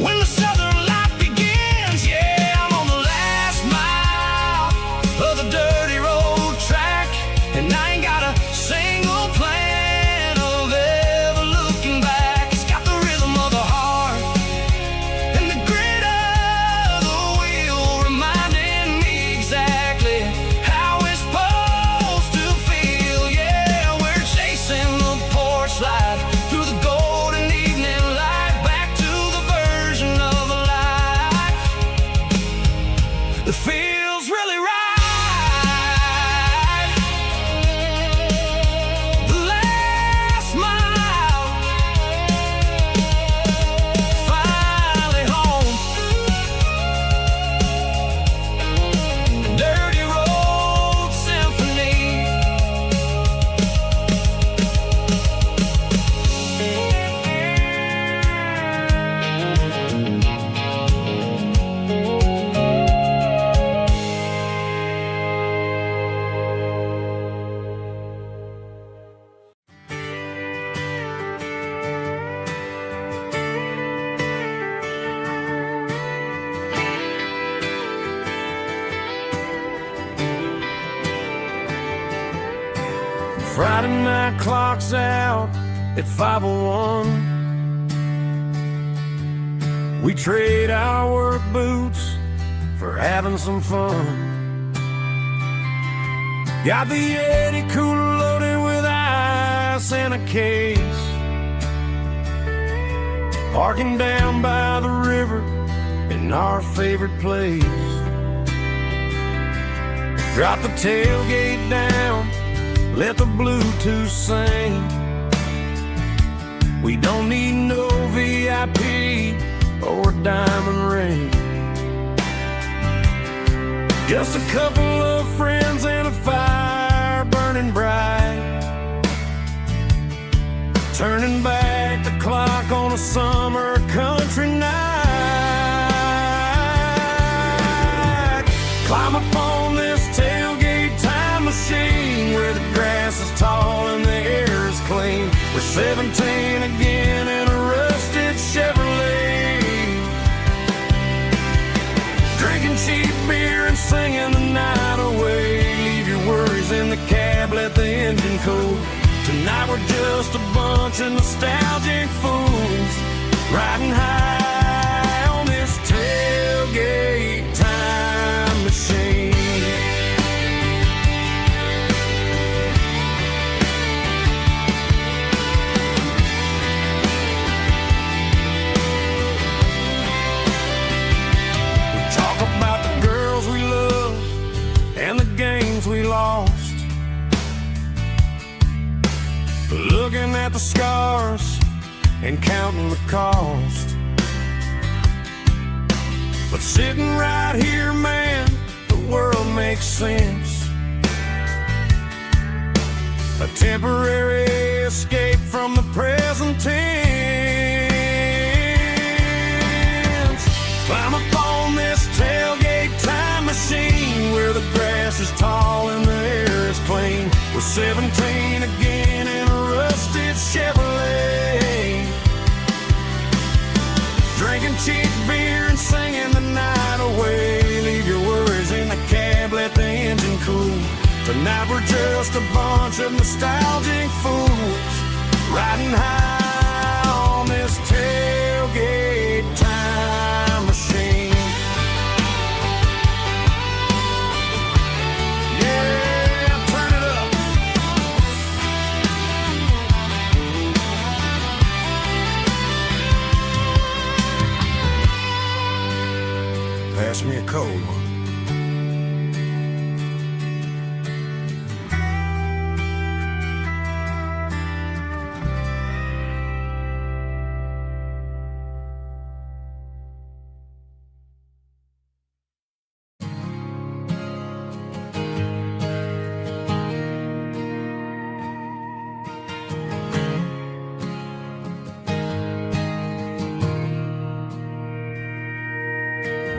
when the southern life begins. Yeah, I'm on the last mile of the dirty road track, and I ain't got a single plan of ever looking back. It's got the rhythm of the heart and the grit of the wheel, reminding me exactly how it's supposed to feel. Yeah, we're chasing the porch light through the golden evening light, back to the version of Friday night clock's out at 5:01. We trade our work boots for having some fun. Got the Yeti cooler loaded with ice and a case. Parking down by the river in our favorite place. Drop the tailgate down, let the Bluetooth sing. We don't need no VIP or diamond ring. Just a couple of friends and a fire burning bright, turning back the clock on a summer country night. Climb up on this tailgate time machine where the grass is tall and the air is clean. We're 17 again in a rusted Chevrolet, drinking cheap beer and singing the night away. Leave your worries in the cab, let the engine cool. Tonight we're just a bunch of nostalgic fools, riding high on this tailgate time machine. We talk about the girls we love and the games we lost, looking at the scars and counting the cost. But sitting right here, man, the world makes sense. A temporary escape from the present tense. Climb up on this tailgate time machine where the grass is tall and the air is clean. We're 17 again in a rusted Chevrolet, drinking cheap beer and singing the night away. Leave your worries in the cab, let the engine cool. Tonight we're just a bunch of nostalgic fools, riding high on this tailgate time machine. Pass me a cold one.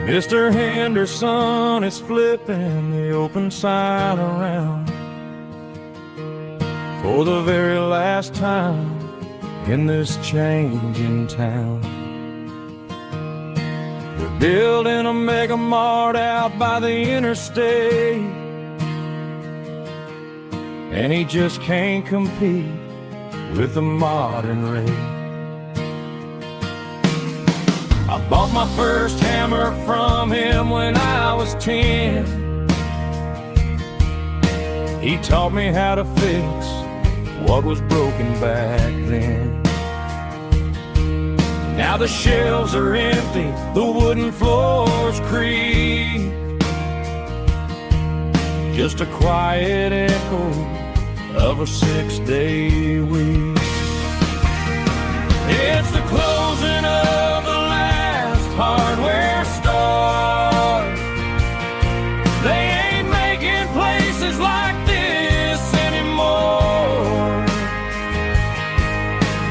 Mr. Henderson is flipping the open sign around for the very last time in this changing town. We're building a mega mart out by the interstate, and he just can't compete with the modern rate. I bought my first hammer from him when I was 10. He taught me how to fix what was broken back then. Now the shelves are empty, the wooden floors creak, just a quiet echo of a 6-day week. It's the closing of the hardware store. They ain't making places like this anymore,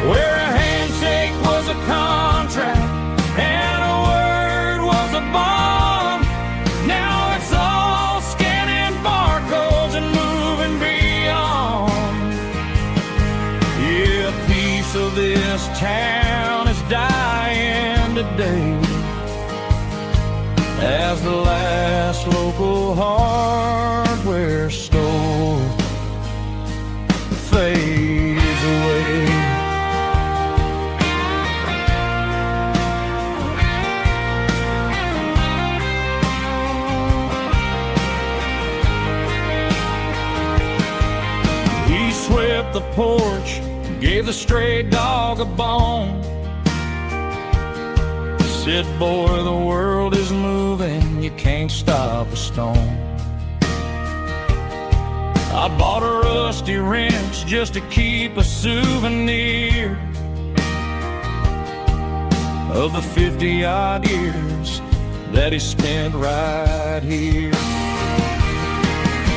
where a handshake was a contract and a word was a bond. Now it's all scanning barcodes and moving beyond. Yeah, a piece of this town is dying out the porch, gave the stray dog a bone. Said, boy, the world is moving, you can't stop a stone. I bought a rusty wrench just to keep a souvenir of the 50-odd years that he spent right here.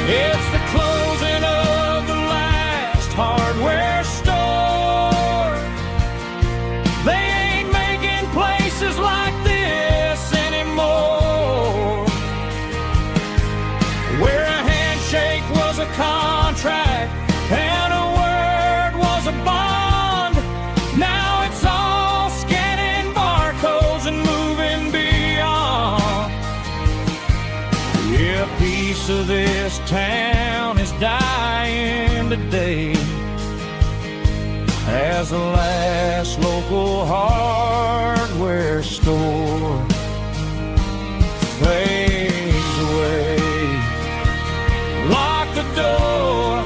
It's the closing of the last hardware store. They ain't making places like this anymore, where a handshake was a contract and a word was a bond. Now it's all scanning barcodes and moving beyond. Yeah, a piece of this town is dying today as the last local hardware store fades away. Lock the door,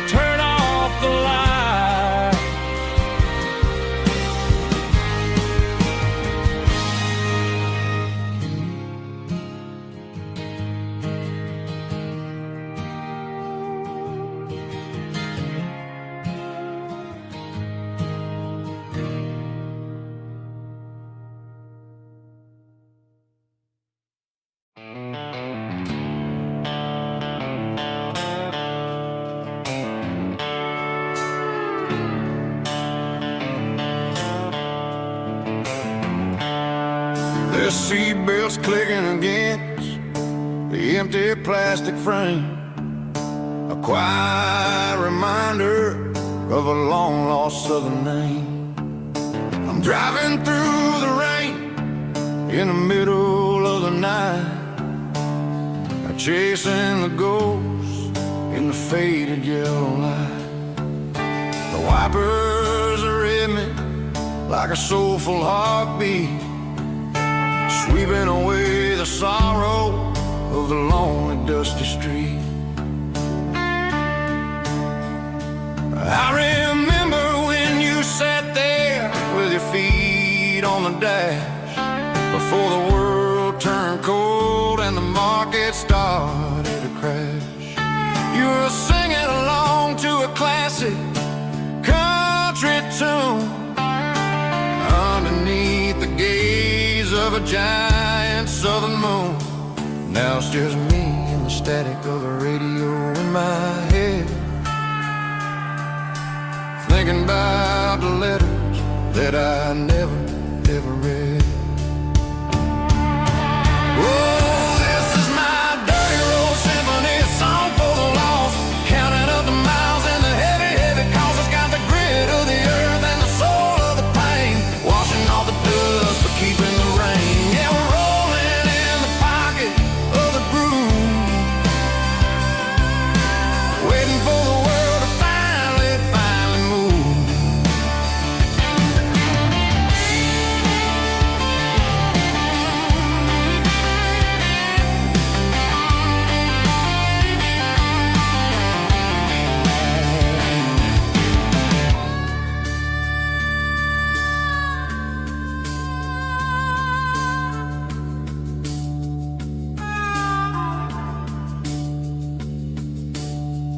turn off the light. The seatbelt's clicking against the empty plastic frame, a quiet reminder of a long-lost southern name. I'm driving through the rain in the middle of the night, chasing the ghosts in the faded yellow light. The wipers are in me like a soulful heartbeat, sweeping away the sorrow of the lonely, dusty street. I remember when you sat there with your feet on the dash, before the world turned cold and the market started to crash. You were singing along to a classic country tune underneath the gaze of a giant southern moon. Now it's just me and the static of the radio in my head, thinking about the letters that I never, ever read. Oh, this is my dirty road symphony, a song for the lost, counting up the miles and the heavy, heavy calls. It's got the grit of the earth and the soul of the pain, washing off the dust but keeping the rain. Yeah, we're rolling in the pocket of the groove, waiting for the world to finally move.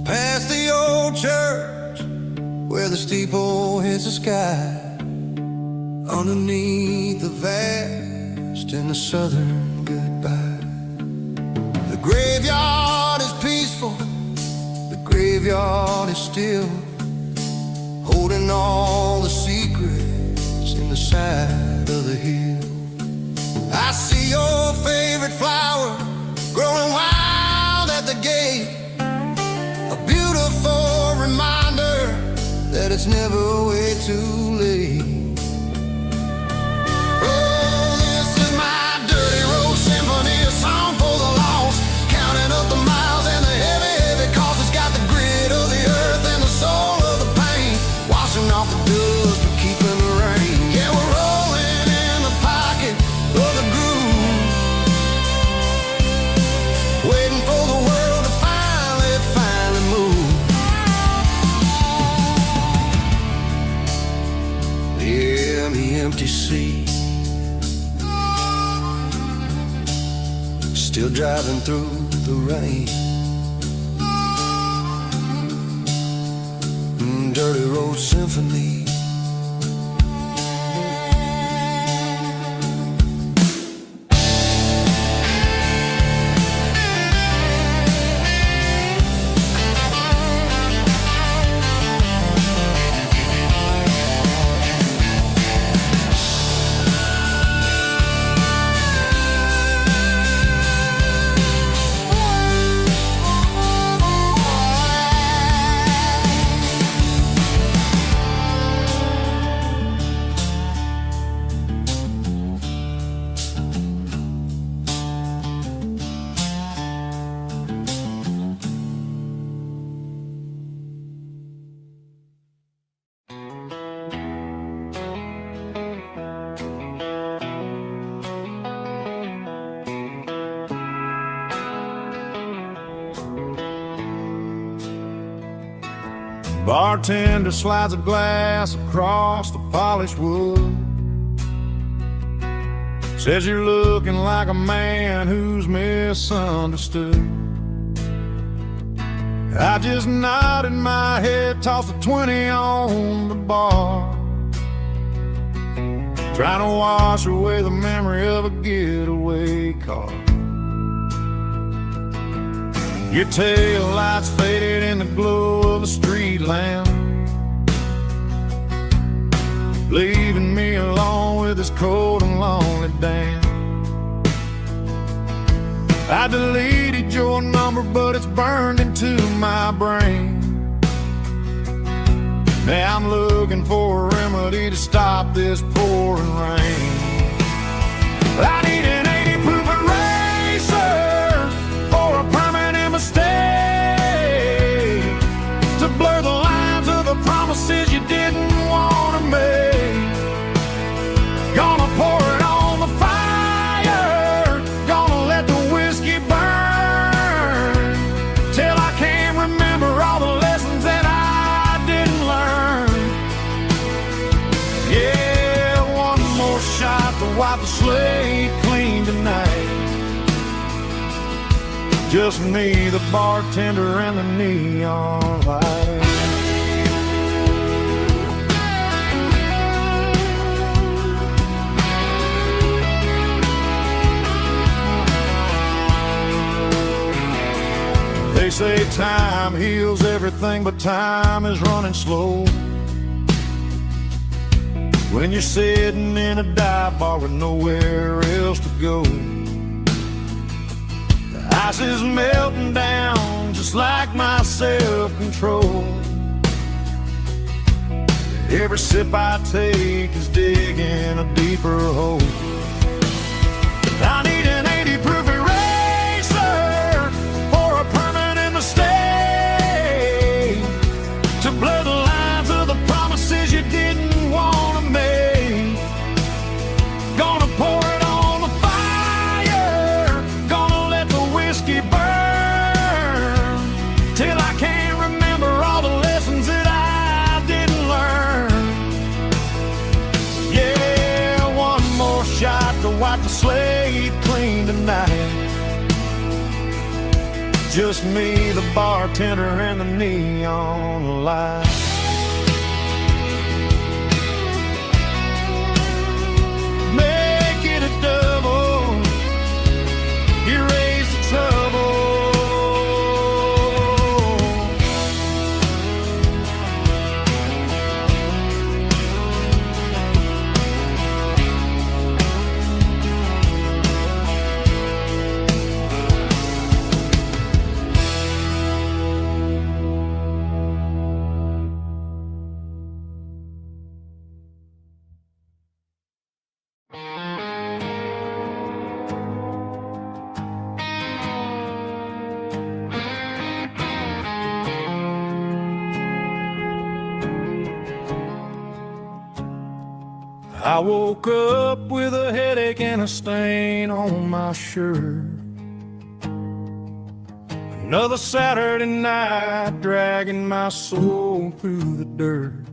Past the old church where the steeple hits the sky, underneath the vast in the southern goodbye. The graveyard is peaceful, the graveyard is still, holding all the secrets in the side of the hill. I see your favorite flower growing wild at the gate, a beautiful reminder that it's never way too late. Oh, this is my dirty road symphony, a song for the lost, counting up the miles and the heavy, heavy calls. It's got the grit of the earth and the soul of the pain, washing off the dust but keeping the rain. Yeah, we're rolling in the pocket of the groove, waiting for the world to finally move. driving through the rain. Dirty Road Symphony. Bartender slides a glass across the polished wood. Says you're looking like a man who's misunderstood. I just nodded my head, tossed a 20 on the bar, trying to wash away the memory of a getaway car. Your tail lights faded in the glow of a street lamp, leaving me alone with this cold and lonely damn. I deleted your number, but it's burned into my brain. Now I'm looking for a remedy to stop this pouring rain. I need an 80 proof eraser for a permanent mistake, to blur the lines of the promises you didn't want to make. Gonna pour it on the fire, gonna let the whiskey burn, till I can't remember all the lessons that I didn't learn. Yeah, one more shot to wipe the slate clean tonight. Just me, the bartender, and the neon light. They say time heals everything, but time is running slow when you're sitting in a dive bar with nowhere else to go. The ice is melting down just like my self-control. Every sip I take is digging a deeper hole. I need an 80 proof eraser for a permanent mistake, to blur the lines of the promises you didn't want to make. Gonna pour it on the fire, gonna let the whiskey burn, till I can't remember all the lessons that I didn't learn. Yeah, one more shot to wipe the slate clean tonight. Just me, the bartender, and the neon light. Make it a double, erase the trouble. I woke up with a headache and a stain on my shirt. Another Saturday night dragging my soul through the dirt.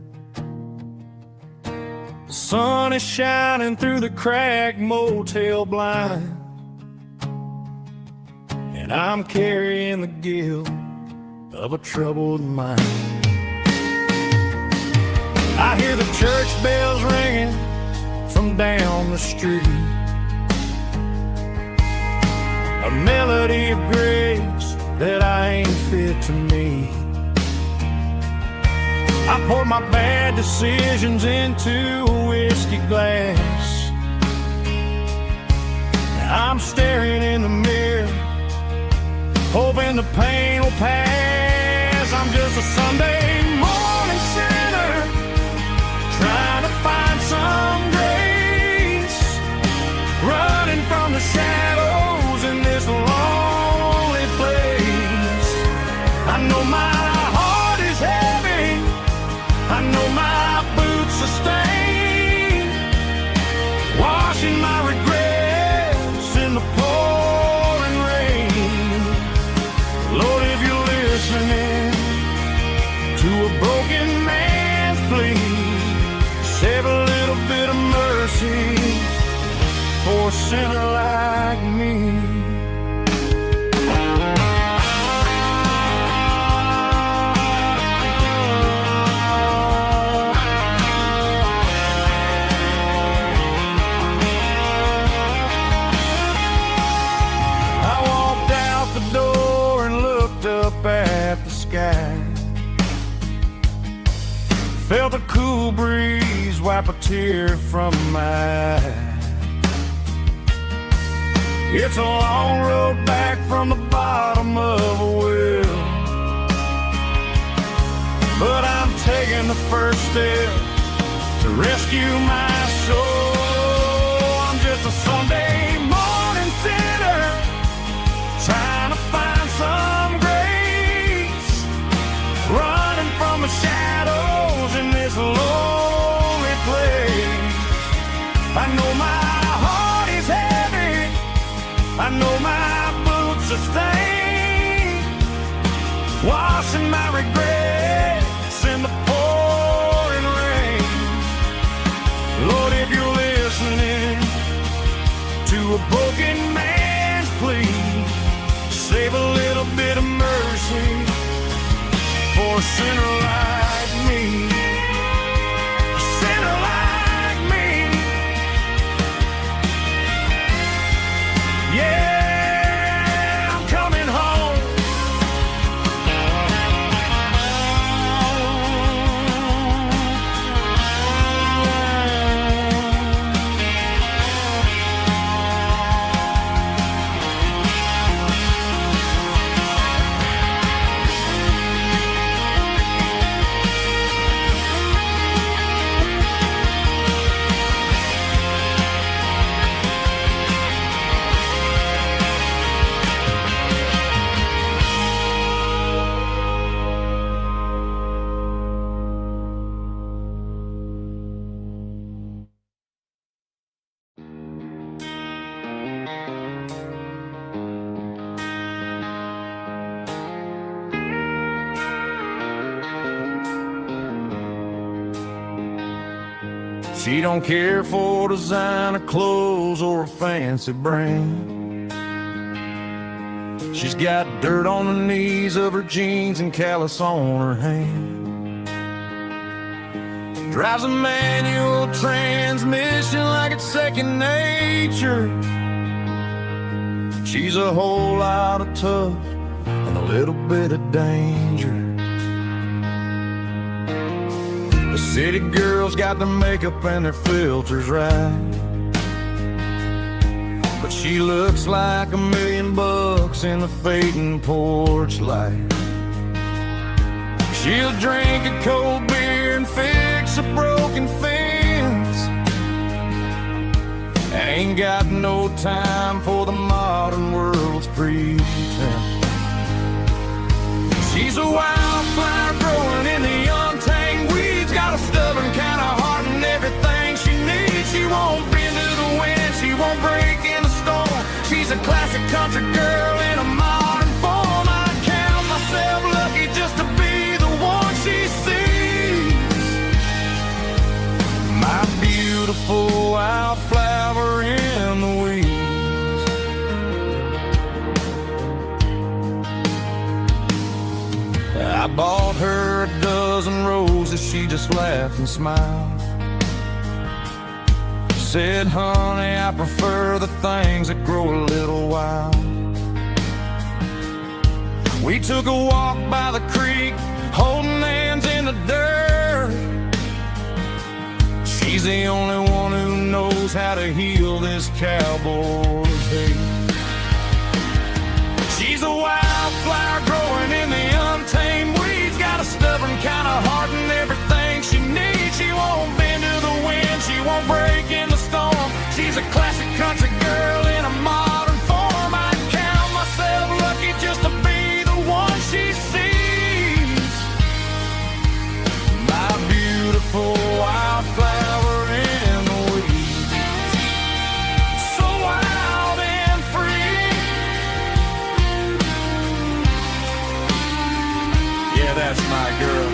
The sun is shining through the cracked motel blind. and I'm carrying the guilt of a troubled mind. I hear the church bells ringing from down the street, a melody of grace that I ain't fit to meet. I poured my bad decisions into a whiskey glass. Now I'm staring in the mirror, hoping the pain will pass. I'm just a Sunday morning sinner, trying to find some grace, running from the shadows in this lonely place. I know my heart is heavy, I know my boots are stained, washing my regrets in the pouring rain. Lord, if you're listening to a broken man's plea, save a little bit of mercy for a sinner like me. At the sky, felt a cool breeze wipe a tear from my eye. It's a long road back from the bottom of a well, but I'm taking the first step to rescue my soul. I'm just a Sunday morning sinner, trying to find some grace, running from the shadows in this lonely place. I know my heart is heavy, I know my boots are stained, washing my regrets in the pouring rain. Lord, if you're listening to a broken man's plea, save a little bit of mercy for a sinner like me. A sinner like me. Yeah, I'm coming home. She don't care for designer clothes or a fancy brand. She's got dirt on the knees of her jeans and callus on her hand. Drives a manual transmission like it's second nature. She's a whole lot of tough and a little bit of danger. The city girls got their makeup and their filters right, but she looks like $1 million in the fading porch light. She'll drink a cold beer and fix a broken fence. Ain't got no time for the modern world's pretense. She's a wildflower growing in the untanged weeds, got a stubborn kind of heart and everything she needs. She won't bend to the wind, she won't break in the storm. She's a classic country girl in a modern form. I count myself lucky just to be the one she sees. My beautiful wildflower in the weeds. I bought her a dozen roses, she just laughed and smiled. Said, honey, I prefer the things that grow a little wild. We took a walk by the creek, holding hands in the dirt. She's the only one who knows how to heal this cowboy's hate. She's a wildflower growing in the untamed weeds. Got a stubborn kind of heart and everything she needs. She won't bend to the wind, she won't break in the storm. She's a classic country girl in a modern form. I count myself lucky just to be the one she sees. My beautiful wildflower in the weeds, so wild and free. Yeah, that's my girl.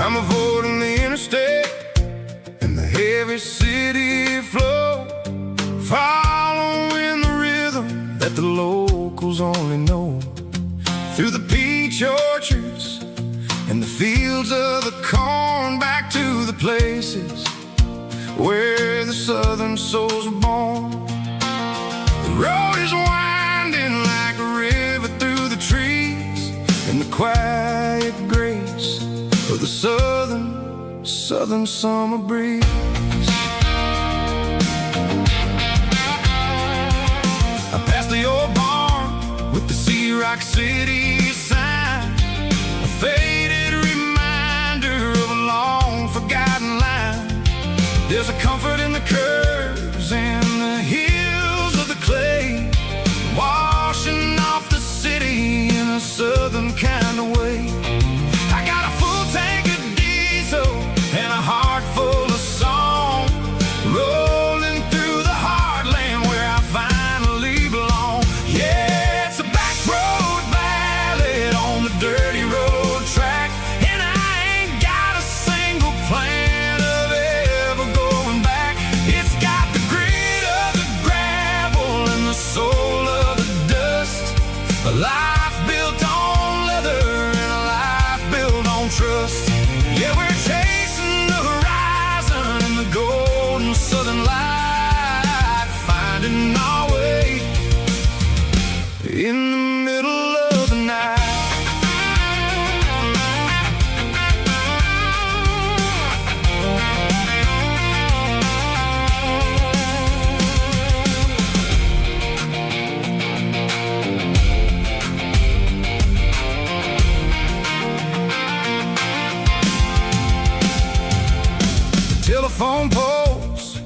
I'm avoiding the interstate and the heavy city flow, following the rhythm that the locals only know. Through the peach orchards and the fields of the corn, back to the places where the southern souls were born. The road is winding like a river through the trees, and the quiet grace of the southern summer breeze. I passed the old barn with the Sea Rock City sign, a faded reminder of a long forgotten line. There's a comfort in the curves and the hills of the clay, washing off the city in a southern kind of way. I got a full tank of diesel and a heart full of song, rolling through the heartland where I finally belong. Yeah, it's a back road ballad on the dirty road track, and I ain't got a single plan of ever going back. It's got the grit of the gravel and the soul of the dust, a life built on leather and a life built on trust. Yeah, we're chasing the horizon in the golden southern light, finding our way in the middle of the night. Telephone poles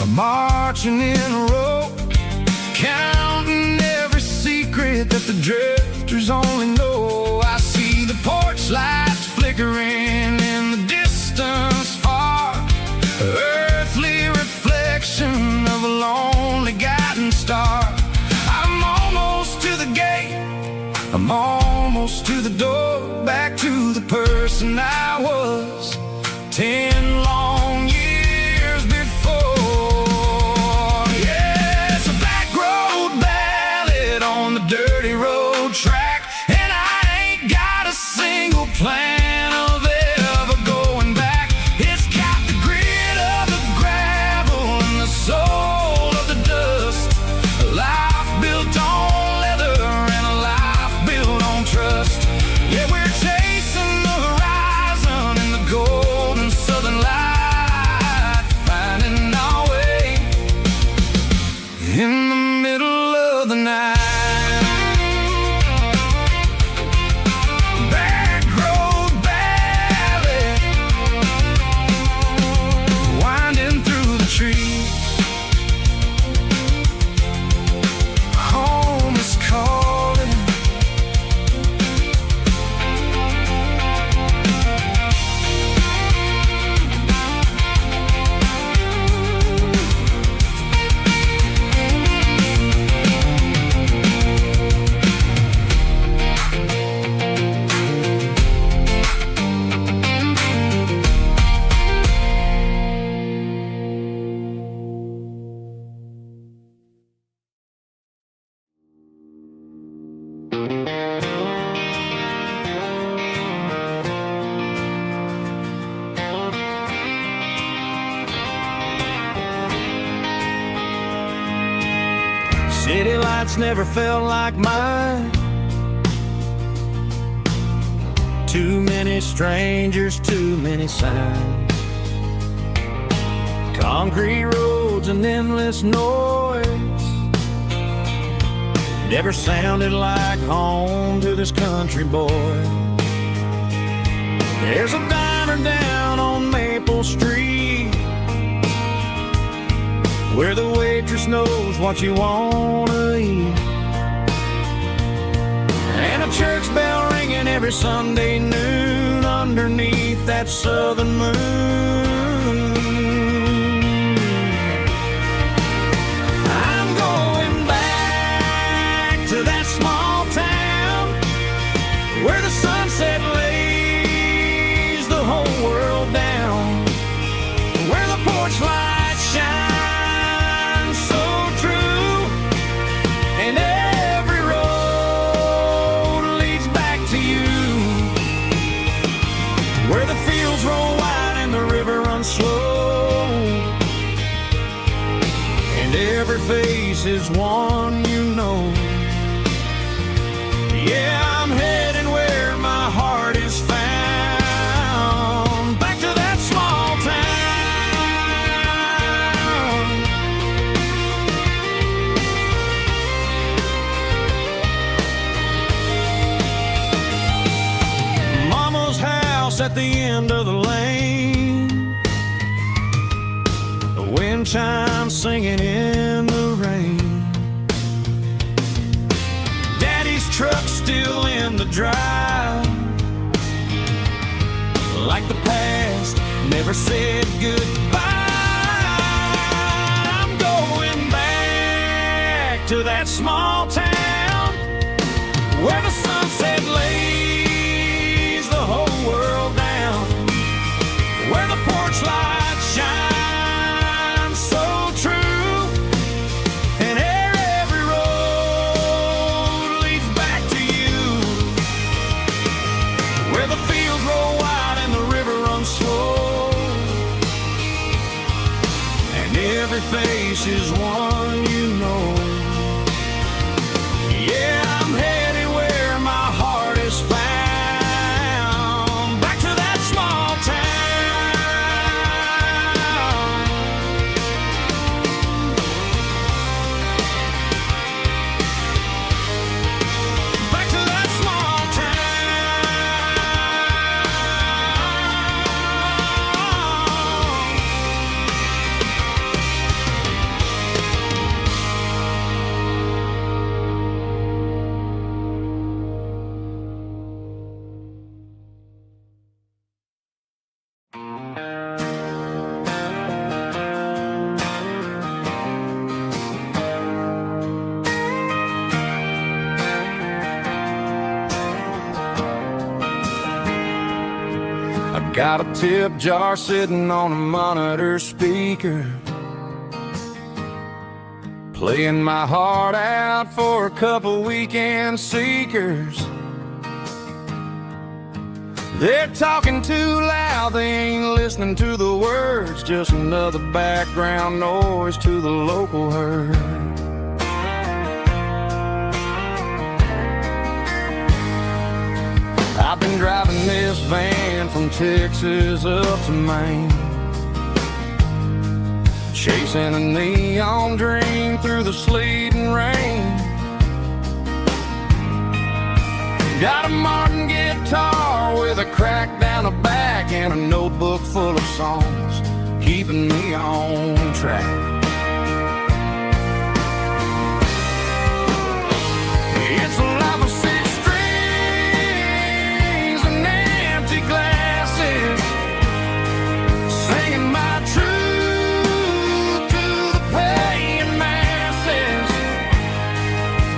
are marching in a row, counting every secret that the drifters only know. I see the porch lights flickering in the distance far, earthly reflection of a lonely guiding star. I'm almost to the gate, I'm almost to the door, back to the person I was 10 long years before. Yeah, it's a back road ballad on the dirty road track, and I ain't got a single plan of ever going back. It's got the grit of the gravel and the soul of the dust, a life built on leather and a life built on trust. Yeah, we're chasing the horizon in the golden southern City lights never felt like mine. Too many strangers, too many signs. Concrete roads and endless noise never sounded like home to this country boy. There's a diner down on Maple Street where the waitress knows what you wanna eat, and a church bell ringing every Sunday noon underneath that southern moon. I'm going back to that small town where the sunset lays the whole world down, where the porch lights shine so true, and every road leads back to you, where the fields roll wide and the river runs slow, and every face is one you know. Yeah, I'm heading where my heart is found, back to that small town. Mama's house at the end of the lane, the wind chimes singing in the rain. Daddy's truck still in the drive, like the past never said goodbye. I'm going back to that small town where the sunset lays the whole world down, where the porch lights shine so true, and every road leads back to you, where the fields roll wide and the river runs slow, and every face is one you know. Yeah, I'm headed where my heart is found, back to that small town. Back to that small I got a tip jar sitting on a monitor speaker, playing my heart out for a couple weekend seekers. They're talking too loud, they ain't listening to the words, just another background noise to the local herd. I've been driving this van from Texas up to Maine, chasing a neon dream through the sleet and rain. Got a Martin guitar with a crack down the back and a notebook full of songs, keeping me on track. It's a life of six strings and empty glasses, singing my truth to the paying masses.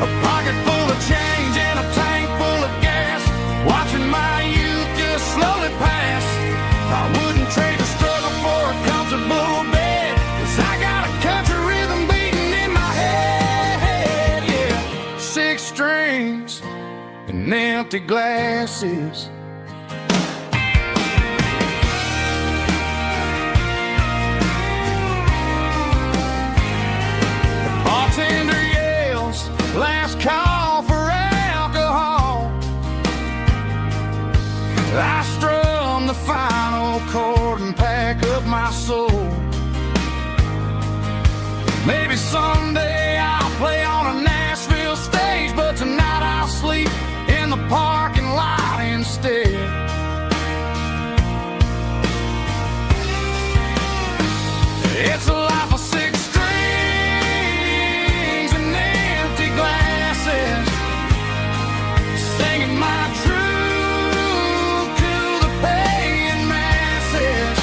A pocket full of change and a tank full of gas, watching my youth just slowly pass. I wouldn't trade the struggle for a comfortable bed, 'cause I got a country rhythm beating in my head. Yeah, six strings and empty glasses. The bartender yelled, my soul. Maybe someday I'll play on a Nashville stage, but tonight I'll sleep in the parking lot instead. It's a life of six strings and empty glasses, singing my truth to the paying masses.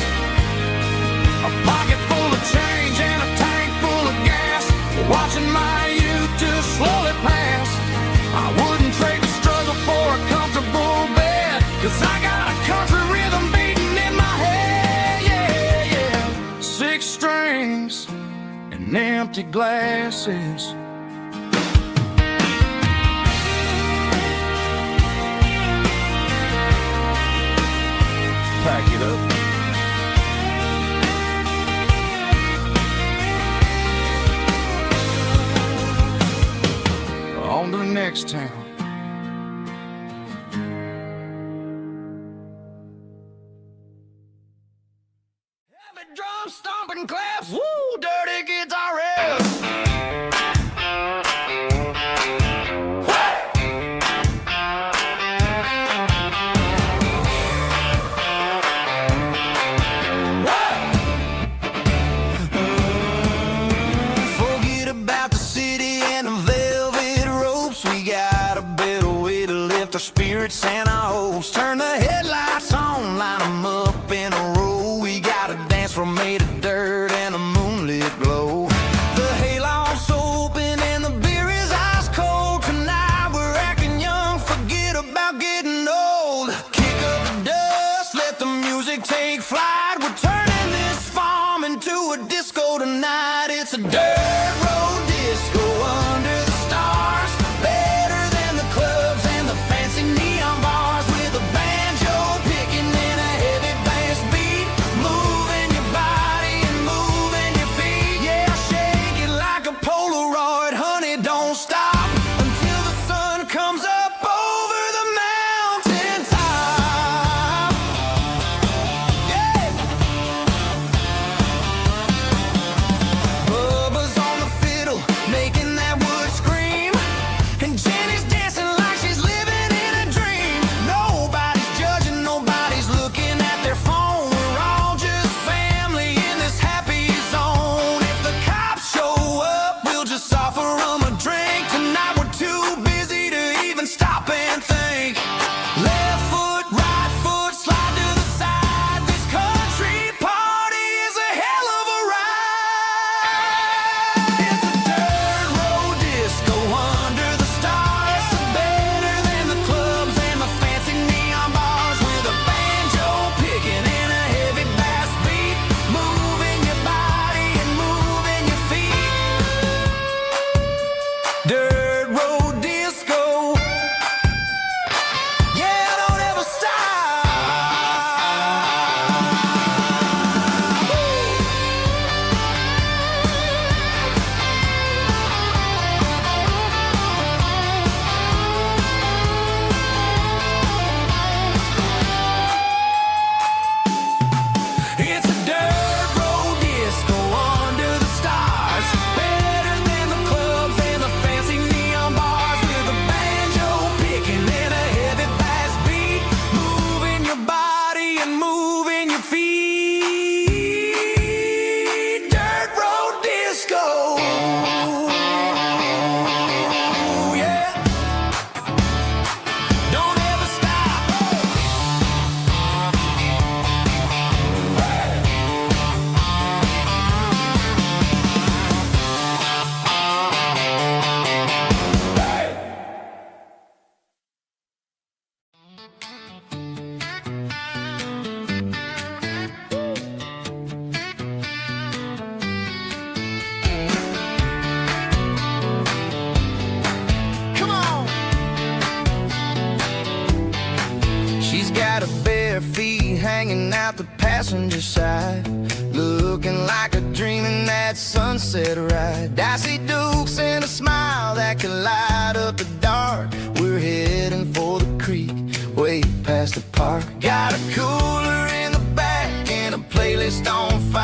A pocket full of change and a tank full of gas, watching my youth just slowly pass. I wouldn't trade the struggle for a comfortable bed, 'cause I got a country rhythm beating in my head. Yeah, yeah. Six strings and empty glasses. Pack it up. On to the next town. Heavy drum stomping claps, woo, dirty guitar riffs. Forget about the city and the velvet ropes. We got a better way to lift our spirits and our hopes. Turn the headlights on, line them up in a row. We got a dance floor made of dirt and a moonlit glow. The hayloft's open and the beer is ice cold. Tonight we're acting young, forget about getting old. Kick up the dust, let the music take flight. We're turning this farm into a disco tonight. It's a dirt road disco under the stars, better than the clubs and the fancy neon bars, with a banjo picking and a heavy bass beat, moving your body and moving your feet. Yeah, shake it like a Polaroid, honey, don't stop until the sun comes up over the mountain top. Yeah. Bubba's on the fiddle, making that wood scream, and Jenny's dancing like she's living in a dream. Nobody's judging, nobody's looking at their phone. We're all just family in this happy zone. If the cops show up, we'll just offer them a drink. Tonight we're too busy to even stop and think. Left foot, right foot, slide to the side. This country party is a hell of a ride. It's a dirt road disco under the stars, better than the clubs and the fancy neon bars, with a banjo picking and a heavy bass beat, moving your body and moving your feet. Dirt road disco. Yeah, don't ever stop. It's a dirt road disco under the stars, better than the clubs and the fancy neon bars, with a banjo picking and a heavy bass beat, moving your body and moving your feet. Dirt road disco. Yeah. Don't ever stop. Come on. She's got her bare feet hanging out the passenger side, looking like a dream in that sunset ride. I see Dukes and a smile that can light up the dark. We're heading for the creek, way past the park. Got a cooler in the back and a playlist on fire.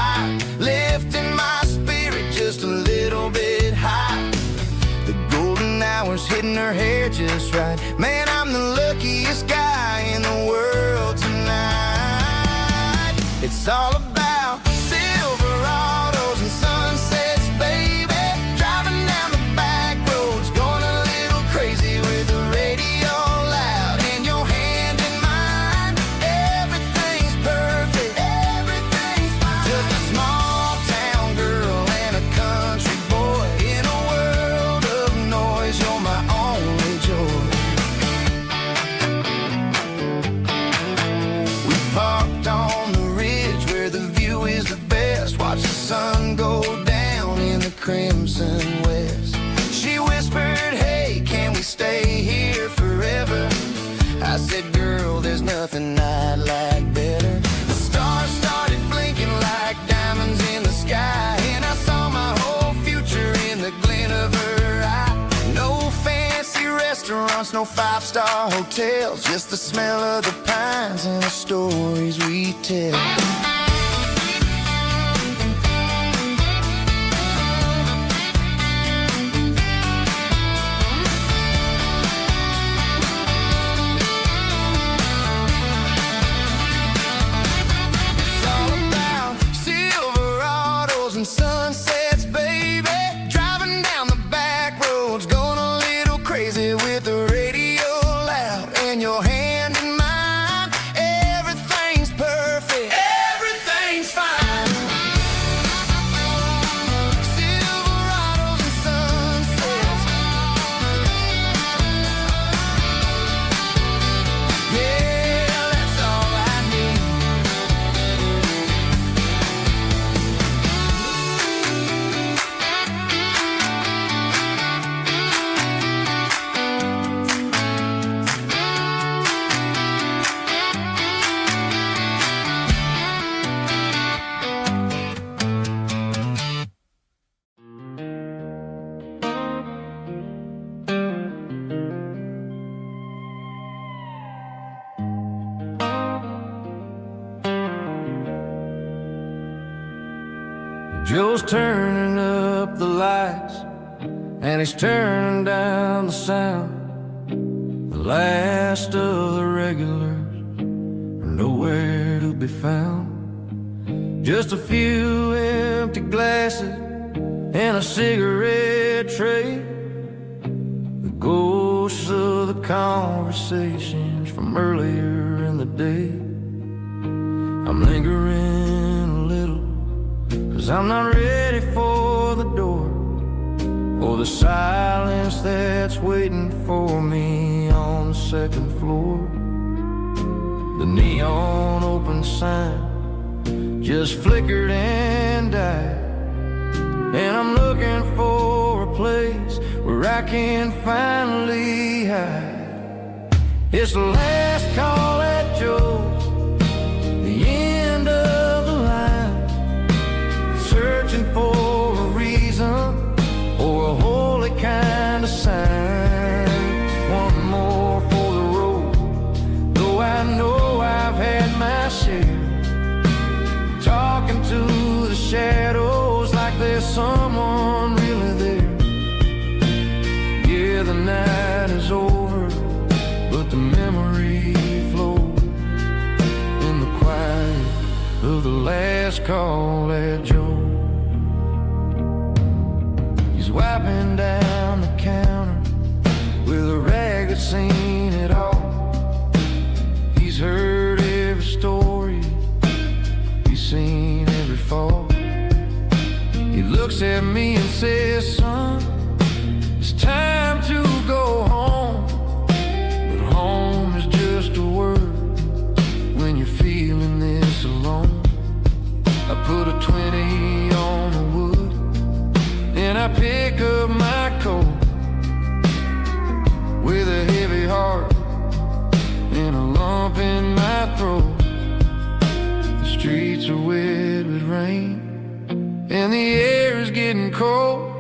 It's all about Silverados and sunsets, baby. Driving down the back roads, going a little crazy with the radio loud and your hand in mine. Everything's perfect, everything's fine. Just a small town girl and a country boy in a world of noise. You're my only joy. We parked on the ridge where the view is the best. Watch the sun go down in the crimson west. She whispered, hey, can we stay here forever? I said, girl, there's nothing I'd like better. The stars started blinking like diamonds in the sky, and I saw my whole future in the glint of her eye. No fancy restaurants, no five-star hotels, just the smell of the pines and the stories we tell. It's all about Silverados and sunsets, baby. Driving down the back roads, going a little crazy with the radio loud and your hand in mine. Everything's perfect, everything's fine. Silverados and sunsets. Yeah, that's all I need. Joe's turning up the lights, and he's turning down the sound. The last of the regulars are nowhere to be found. Just a few empty glasses and a cigarette tray. The ghosts of the conversations from earlier in the day. I'm lingering a little, 'cause I'm not ready for the door, or the silence that's waiting for me on the second floor. The neon open sign just flickered and died, and I'm looking for a place where I can finally hide. It's the last call at Joe's, the end of the line, searching for a reason or a holy kind of sign. One more for the road, though I know I've had my share. Talking to the shadows like there's someone really there. Yeah, the night is over, but the memory flows in the quiet of the last call at Joe. He's wiping down the counter with a rag that's seen it all. He's heard every story, he's seen every fall. He looks at me and says, son, it's time to go home. But home is just a word when you're feeling this alone. I put a 20 on the wood, and I pick up my coat with a heavy heart and a lump in my throat. The streets are wet with rain, and the air is getting cold.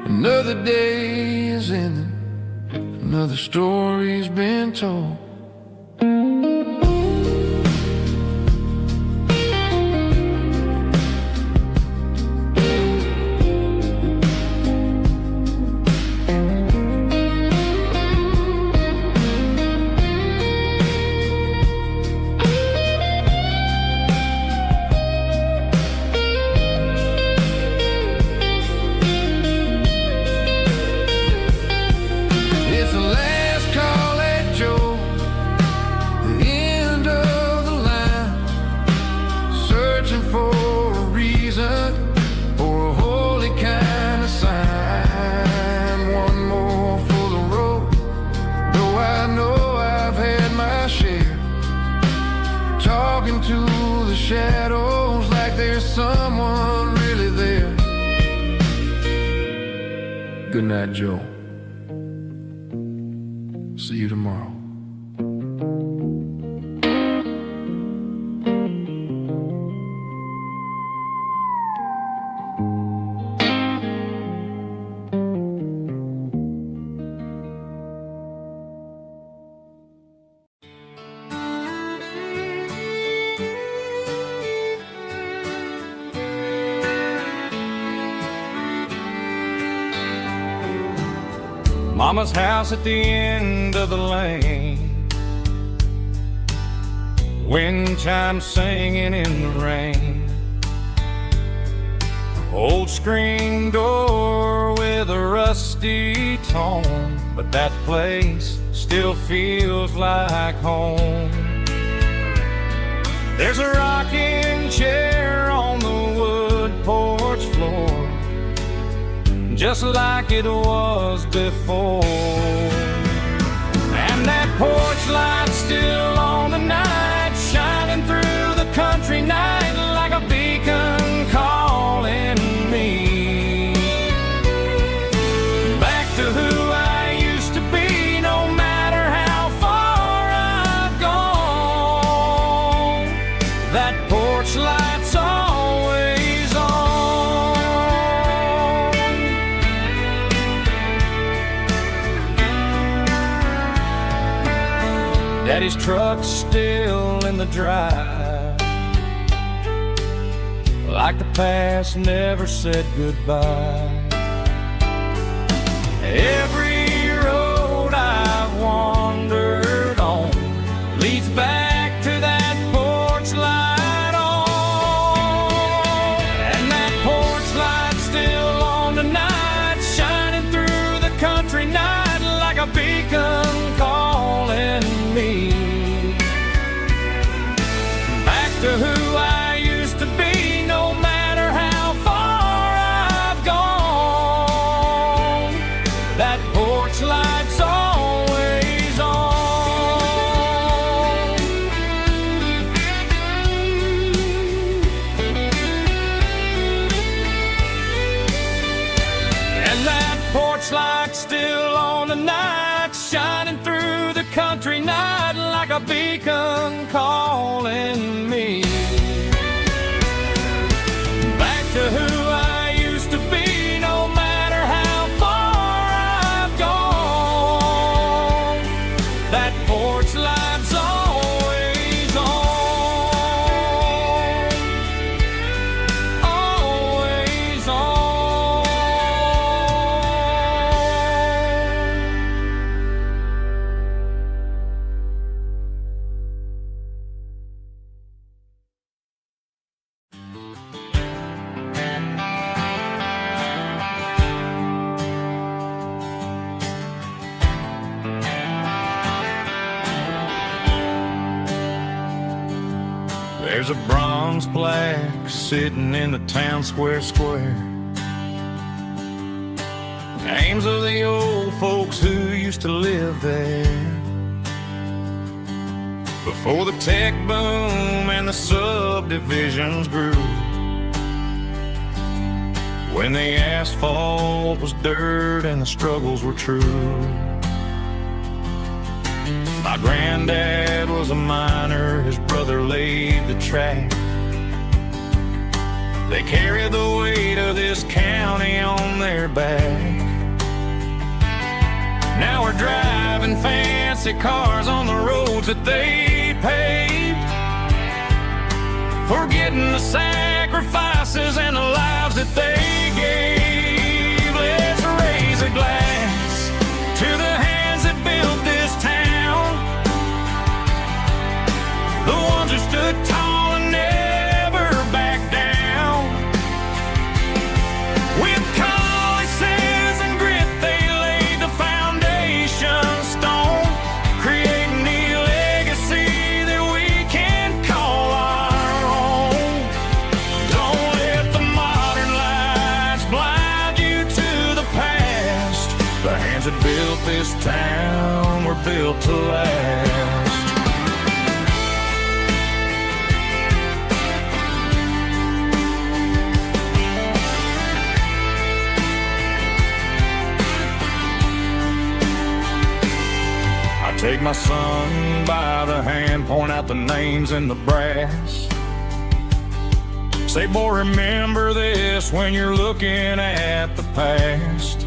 Another day is ending, another story's been told. Good night, Joe. See you tomorrow. Mama's house at the end of the lane, wind chimes singing in the rain. Old screen door with a rusty tone, but that place still feels like home. There's a rocking chair on the wood porch floor, just like it was before. And that porch light's still on tonight, shining through the country night like a beacon calling me back to who I used to be. No matter how far I've gone, that porch light's always on. Daddy's truck's still in the drive, like the past never said goodbye. Every road I've wandered on leads back to that porch light on. And that porch light's still on tonight, shining through the country night like a beacon calling me back to who I used to be. No matter how far I've gone, that porch light's always on. And that porch light's still on tonight, shining through the country night like a beacon calling me back to who I used to be. No matter how far I've gone, that porch light's always on, always on. There's a bronze plaque sitting in the town square. Names of the old folks who used to live there before the tech boom and the subdivisions grew, when the asphalt was dirt and the struggles were true. My granddad was a miner, his brother laid the track. They carried the weight of this county on their back. Now we're driving fancy cars on the roads that they paved, forgetting the sacrifices and the lives that they gave. Let's raise a glass to the hands that built this town, the ones who stood tall and never backed down. With calluses and grit, they laid the foundation stone, creating the legacy that we can call our own. Don't let the modern lights blind you to the past. The hands that built this town were built to last. Take my son by the hand, point out the names in the brass. Say, boy, remember this when you're looking at the past.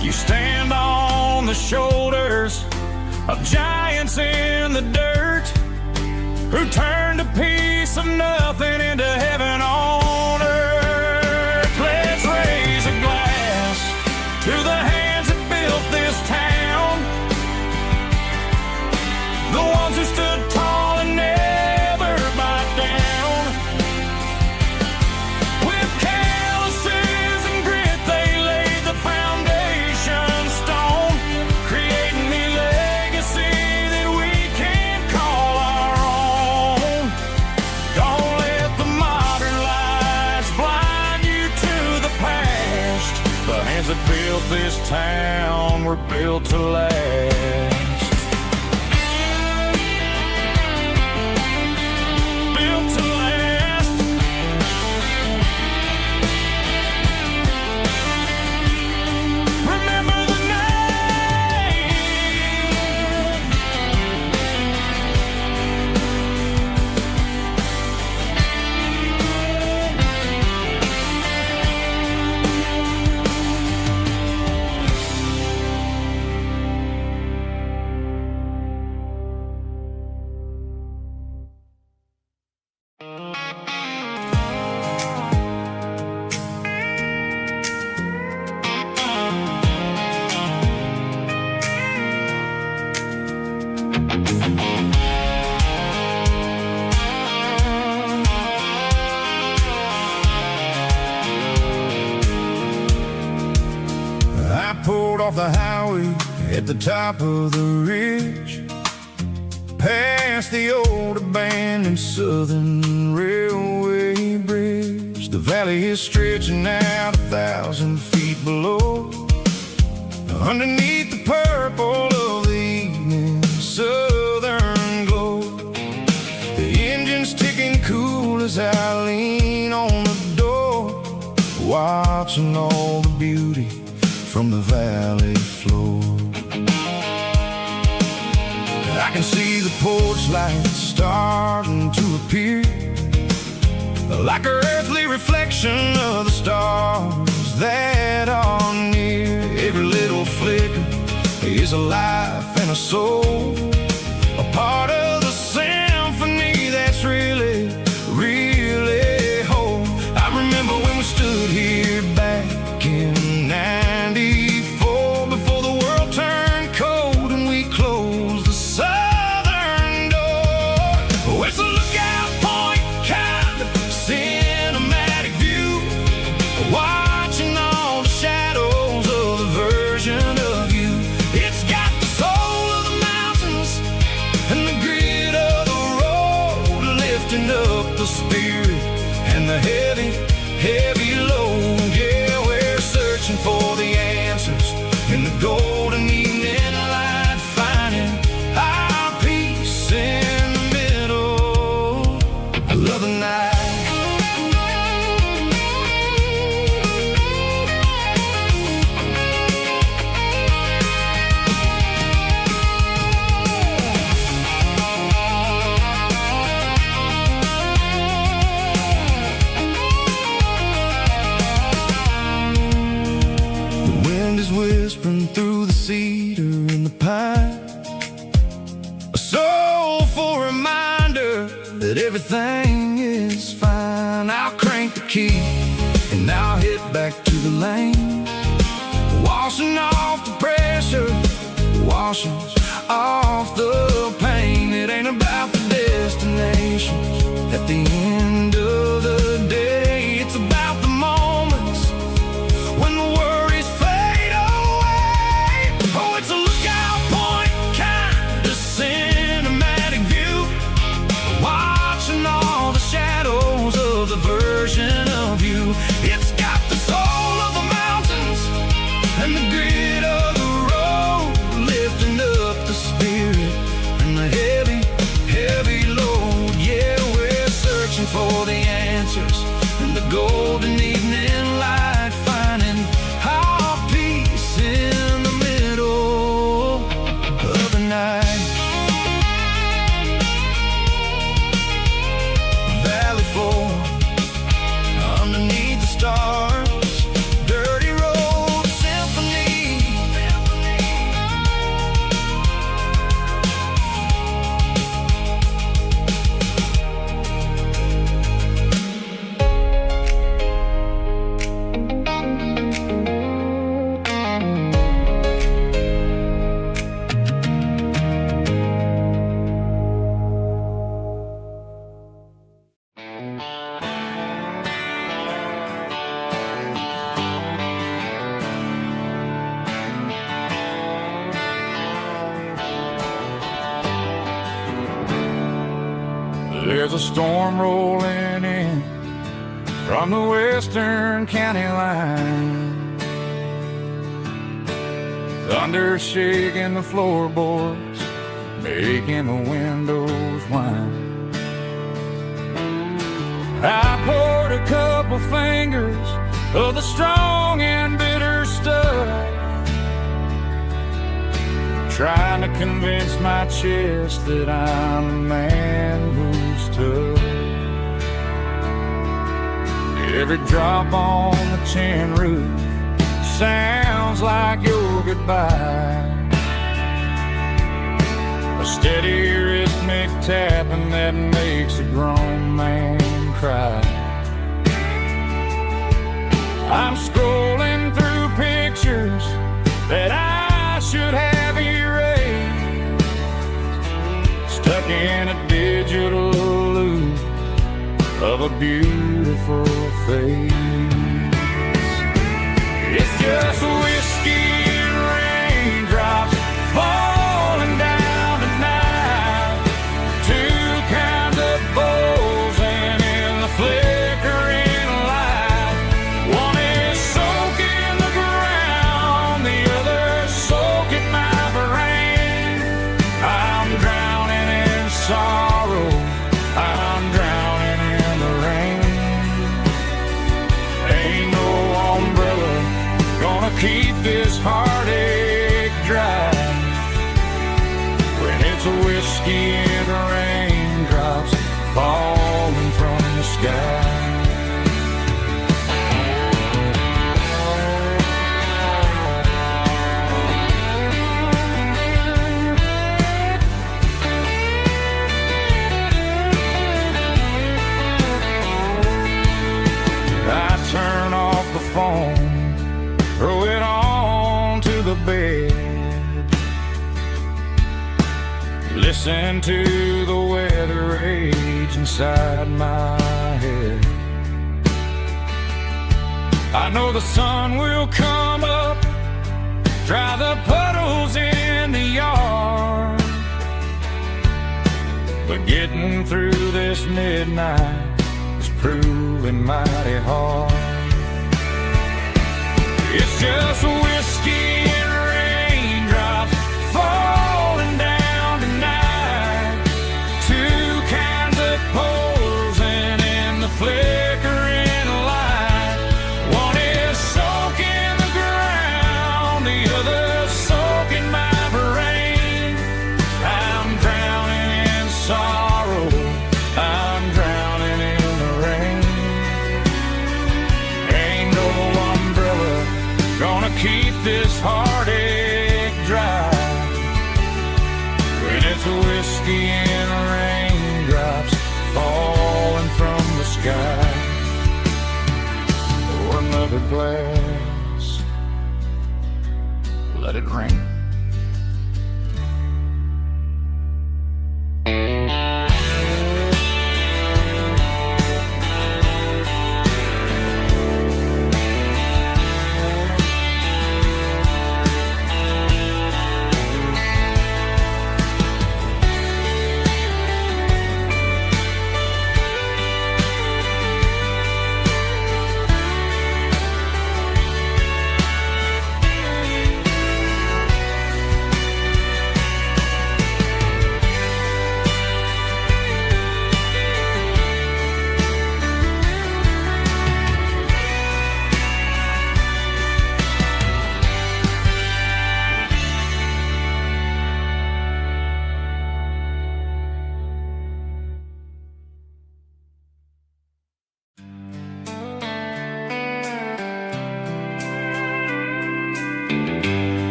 You stand on the shoulders of giants in the dirt, who turned a piece of nothing into heaven on earth. Let's raise a glass to the hands that built this town, the ones who stood tall and never back down. With calluses and grit, they laid the foundation stone, creating a legacy that we can call our own. Don't let the modern lights blind you to the past. The hands that built this town were built to last. Built to last. Remember the name. I pulled off the highway at the top of the ridge, past the old abandoned Southern Railway bridge. The valley is stretching out 1,000 feet below, underneath the purple of the evening southern glow. The engine's ticking cool as I lean on the door, watching all the beauty from the valley floor. I can see the porch lights starting to appear, like an earthly reflection of the stars that are near. Every little flicker is a life and a soul, a part of the symphony that's really, really whole. I remember when we stood here back in '94, before the world turned cold and we closed the southern door. Oh, it's a lookout point, kind of cinematic view, watching all the shadows of the version of you. It's got the soul of the mountains and the grit of the road, lifting up the spirit and the heavy, heavy load. Yeah, we're searching for the answers in the golden evening light, finding our peace in the middle of the night. The wind is whispering through the cedar and the pine, a soulful reminder that everything is fine. I'll crank the key and I'll hit back to the lane, washing off the pressure, washing off the pain. It ain't about the destinations at the end of the day, it's about the moments when the worries fade away. Oh, it's a lookout point, kind of cinematic view, watching all the shadows of the version of you. It's got the soul of the mountains and the grit of the road, lifting up the spirit and the heavy, heavy load. Yeah, we're searching for the answers in the golden evening light, finding our peace in the middle there's a storm rolling in from the western county line. Thunder shaking the floorboards, making the windows whine. I poured a couple fingers of the strong and bitter stuff, trying to convince my chest that I'm a man who's tough. Every drop on the tin roof sounds like your goodbye, a steady rhythmic tapping that makes a grown man cry. I'm scrolling through pictures that I should have erased, stuck in a digital loop of a beautiful face. It's just whiskey and raindrops falling down tonight, two kinds of bowls and in the flickering light. One is soaking the ground, the other soaking my brain. I'm drowning in sorrow, I'm drowning in the rain. Ain't no umbrella gonna keep this heartache dry when it's a whiskey and raindrops falling from the sky. I turn off the phone, throw it on to the bed, listen to the weather rage inside my head. I know the sun will come up, dry the puddles in the yard, but getting through this midnight is proving mighty hard. It's just whiskey and raindrops falling down tonight, two kinds of poles and in the flickering light. One is soaking the ground, the other soaking my brain. I'm drowning in sorrow, I'm drowning in the rain. Ain't no umbrella gonna keep this heartache dry when it's a whiskey and raindrops falling from the sky. Pour another glass, let it rain.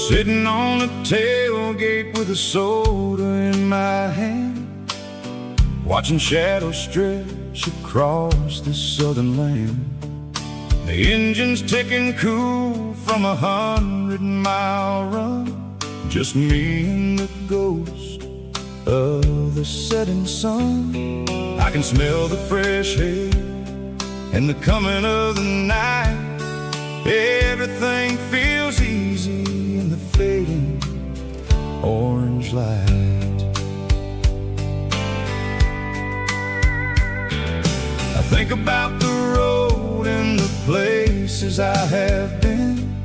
Sitting on the tailgate with a soda in my hand, watching shadows stretch across this southern land. The engine's ticking cool from 100-mile run, just me and the ghost of the setting sun. I can smell the fresh air and the coming of the night. Everything feels easy in the fading orange light. I think about the road and the places I have been,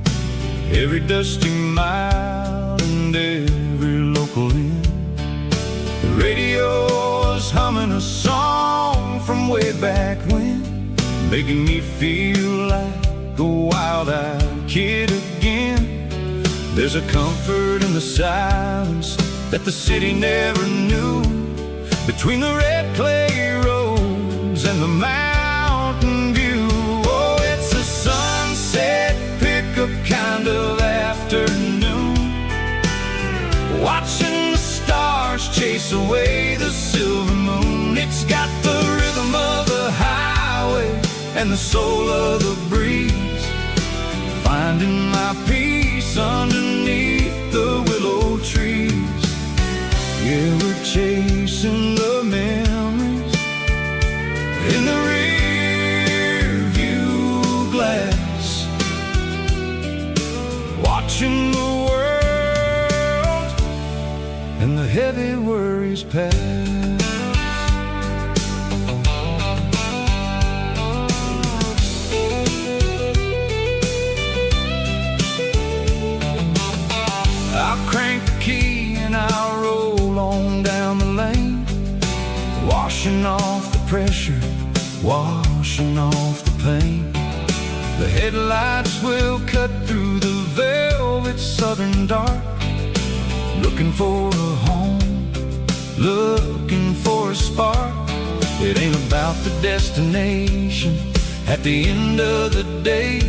every dusty mile and every local inn. The radio is humming a song from way back when, making me feel like a wild-eyed kid again. There's a comfort in the silence that the city never knew, between the red clay roads and the mountain view. Oh, it's a sunset pickup kind of afternoon, watching the stars chase away the silver moon. It's got the rhythm of the highway and the soul of the breeze, finding my peace underneath the willow trees. Yeah, we're chasing the memories in the rear view glass, watching the world and the heavy worries pass. I'll crank the key and I'll roll on down the lane, washing off the pressure, washing off the pain. The headlights will cut through the velvet southern dark, looking for a home, looking for a spark. It ain't about the destination at the end of the day,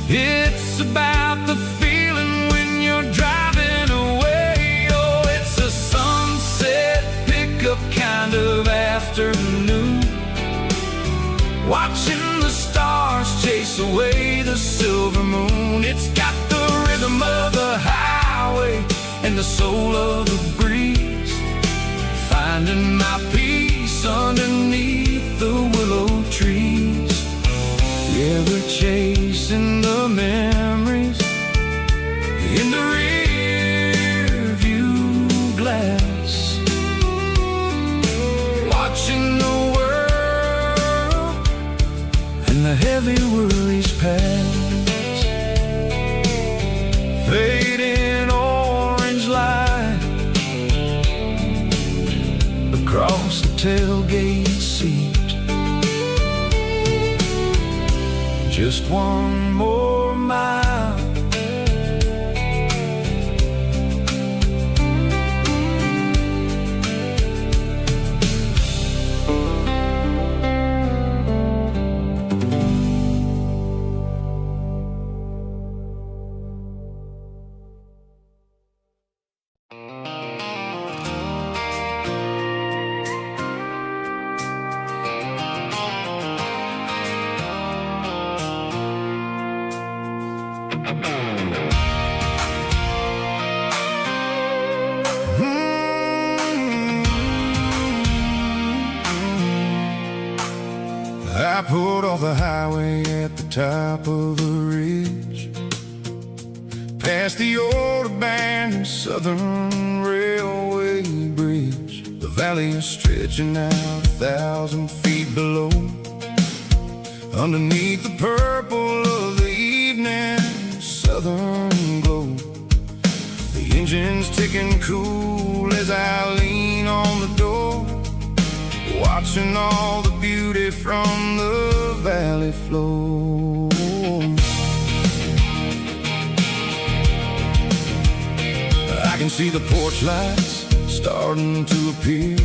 it's about the feeling when you're driving away. Oh, it's a sunset pickup kind of afternoon, watching the stars chase away the silver moon. It's got the rhythm of the highway and the soul of the breeze, finding my peace underneath the willow trees. Yeah, we're chasing the memories in the rear view glass, watching the world and the heavy worries pass. Fading orange light across the tailgate seat, just one more mile. I pulled off the highway at the top of a ridge, past the old abandoned Southern Railway bridge. The valley is stretching out 1,000 feet below, underneath the purple of the evening southern glow. The engine's ticking cool as I lean on the door, watching all the beauty from the valley flow. I can see the porch lights starting to appear,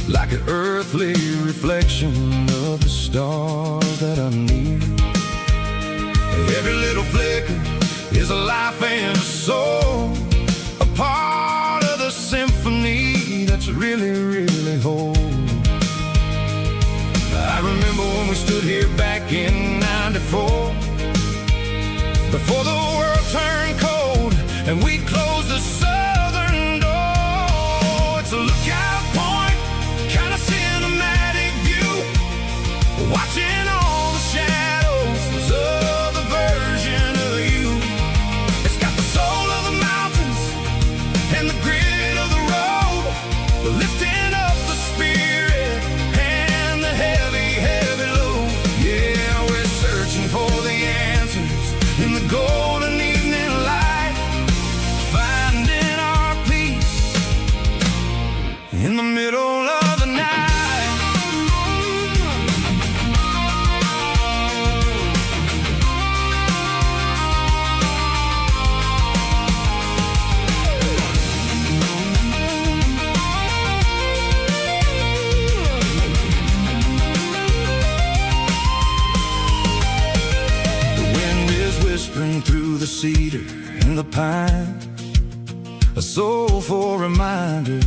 like an earthly reflection of the stars that are near. Every little flicker is a life and a soul, a part of the symphony that's really, really whole. I remember when we stood here back in '94, before the world turned cold and we closed the southern door. It's a lookout point, kind of cinematic view, watching all the shadows of the verge golden evening light, finding our peace in the middle of the night. Whispering through the cedar and the pine, a soulful reminder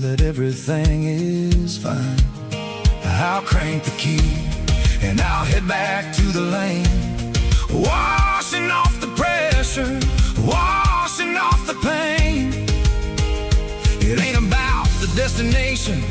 that everything is fine. I'll crank the key and I'll head back to the lane, washing off the pressure, washing off the pain. It ain't about the destination,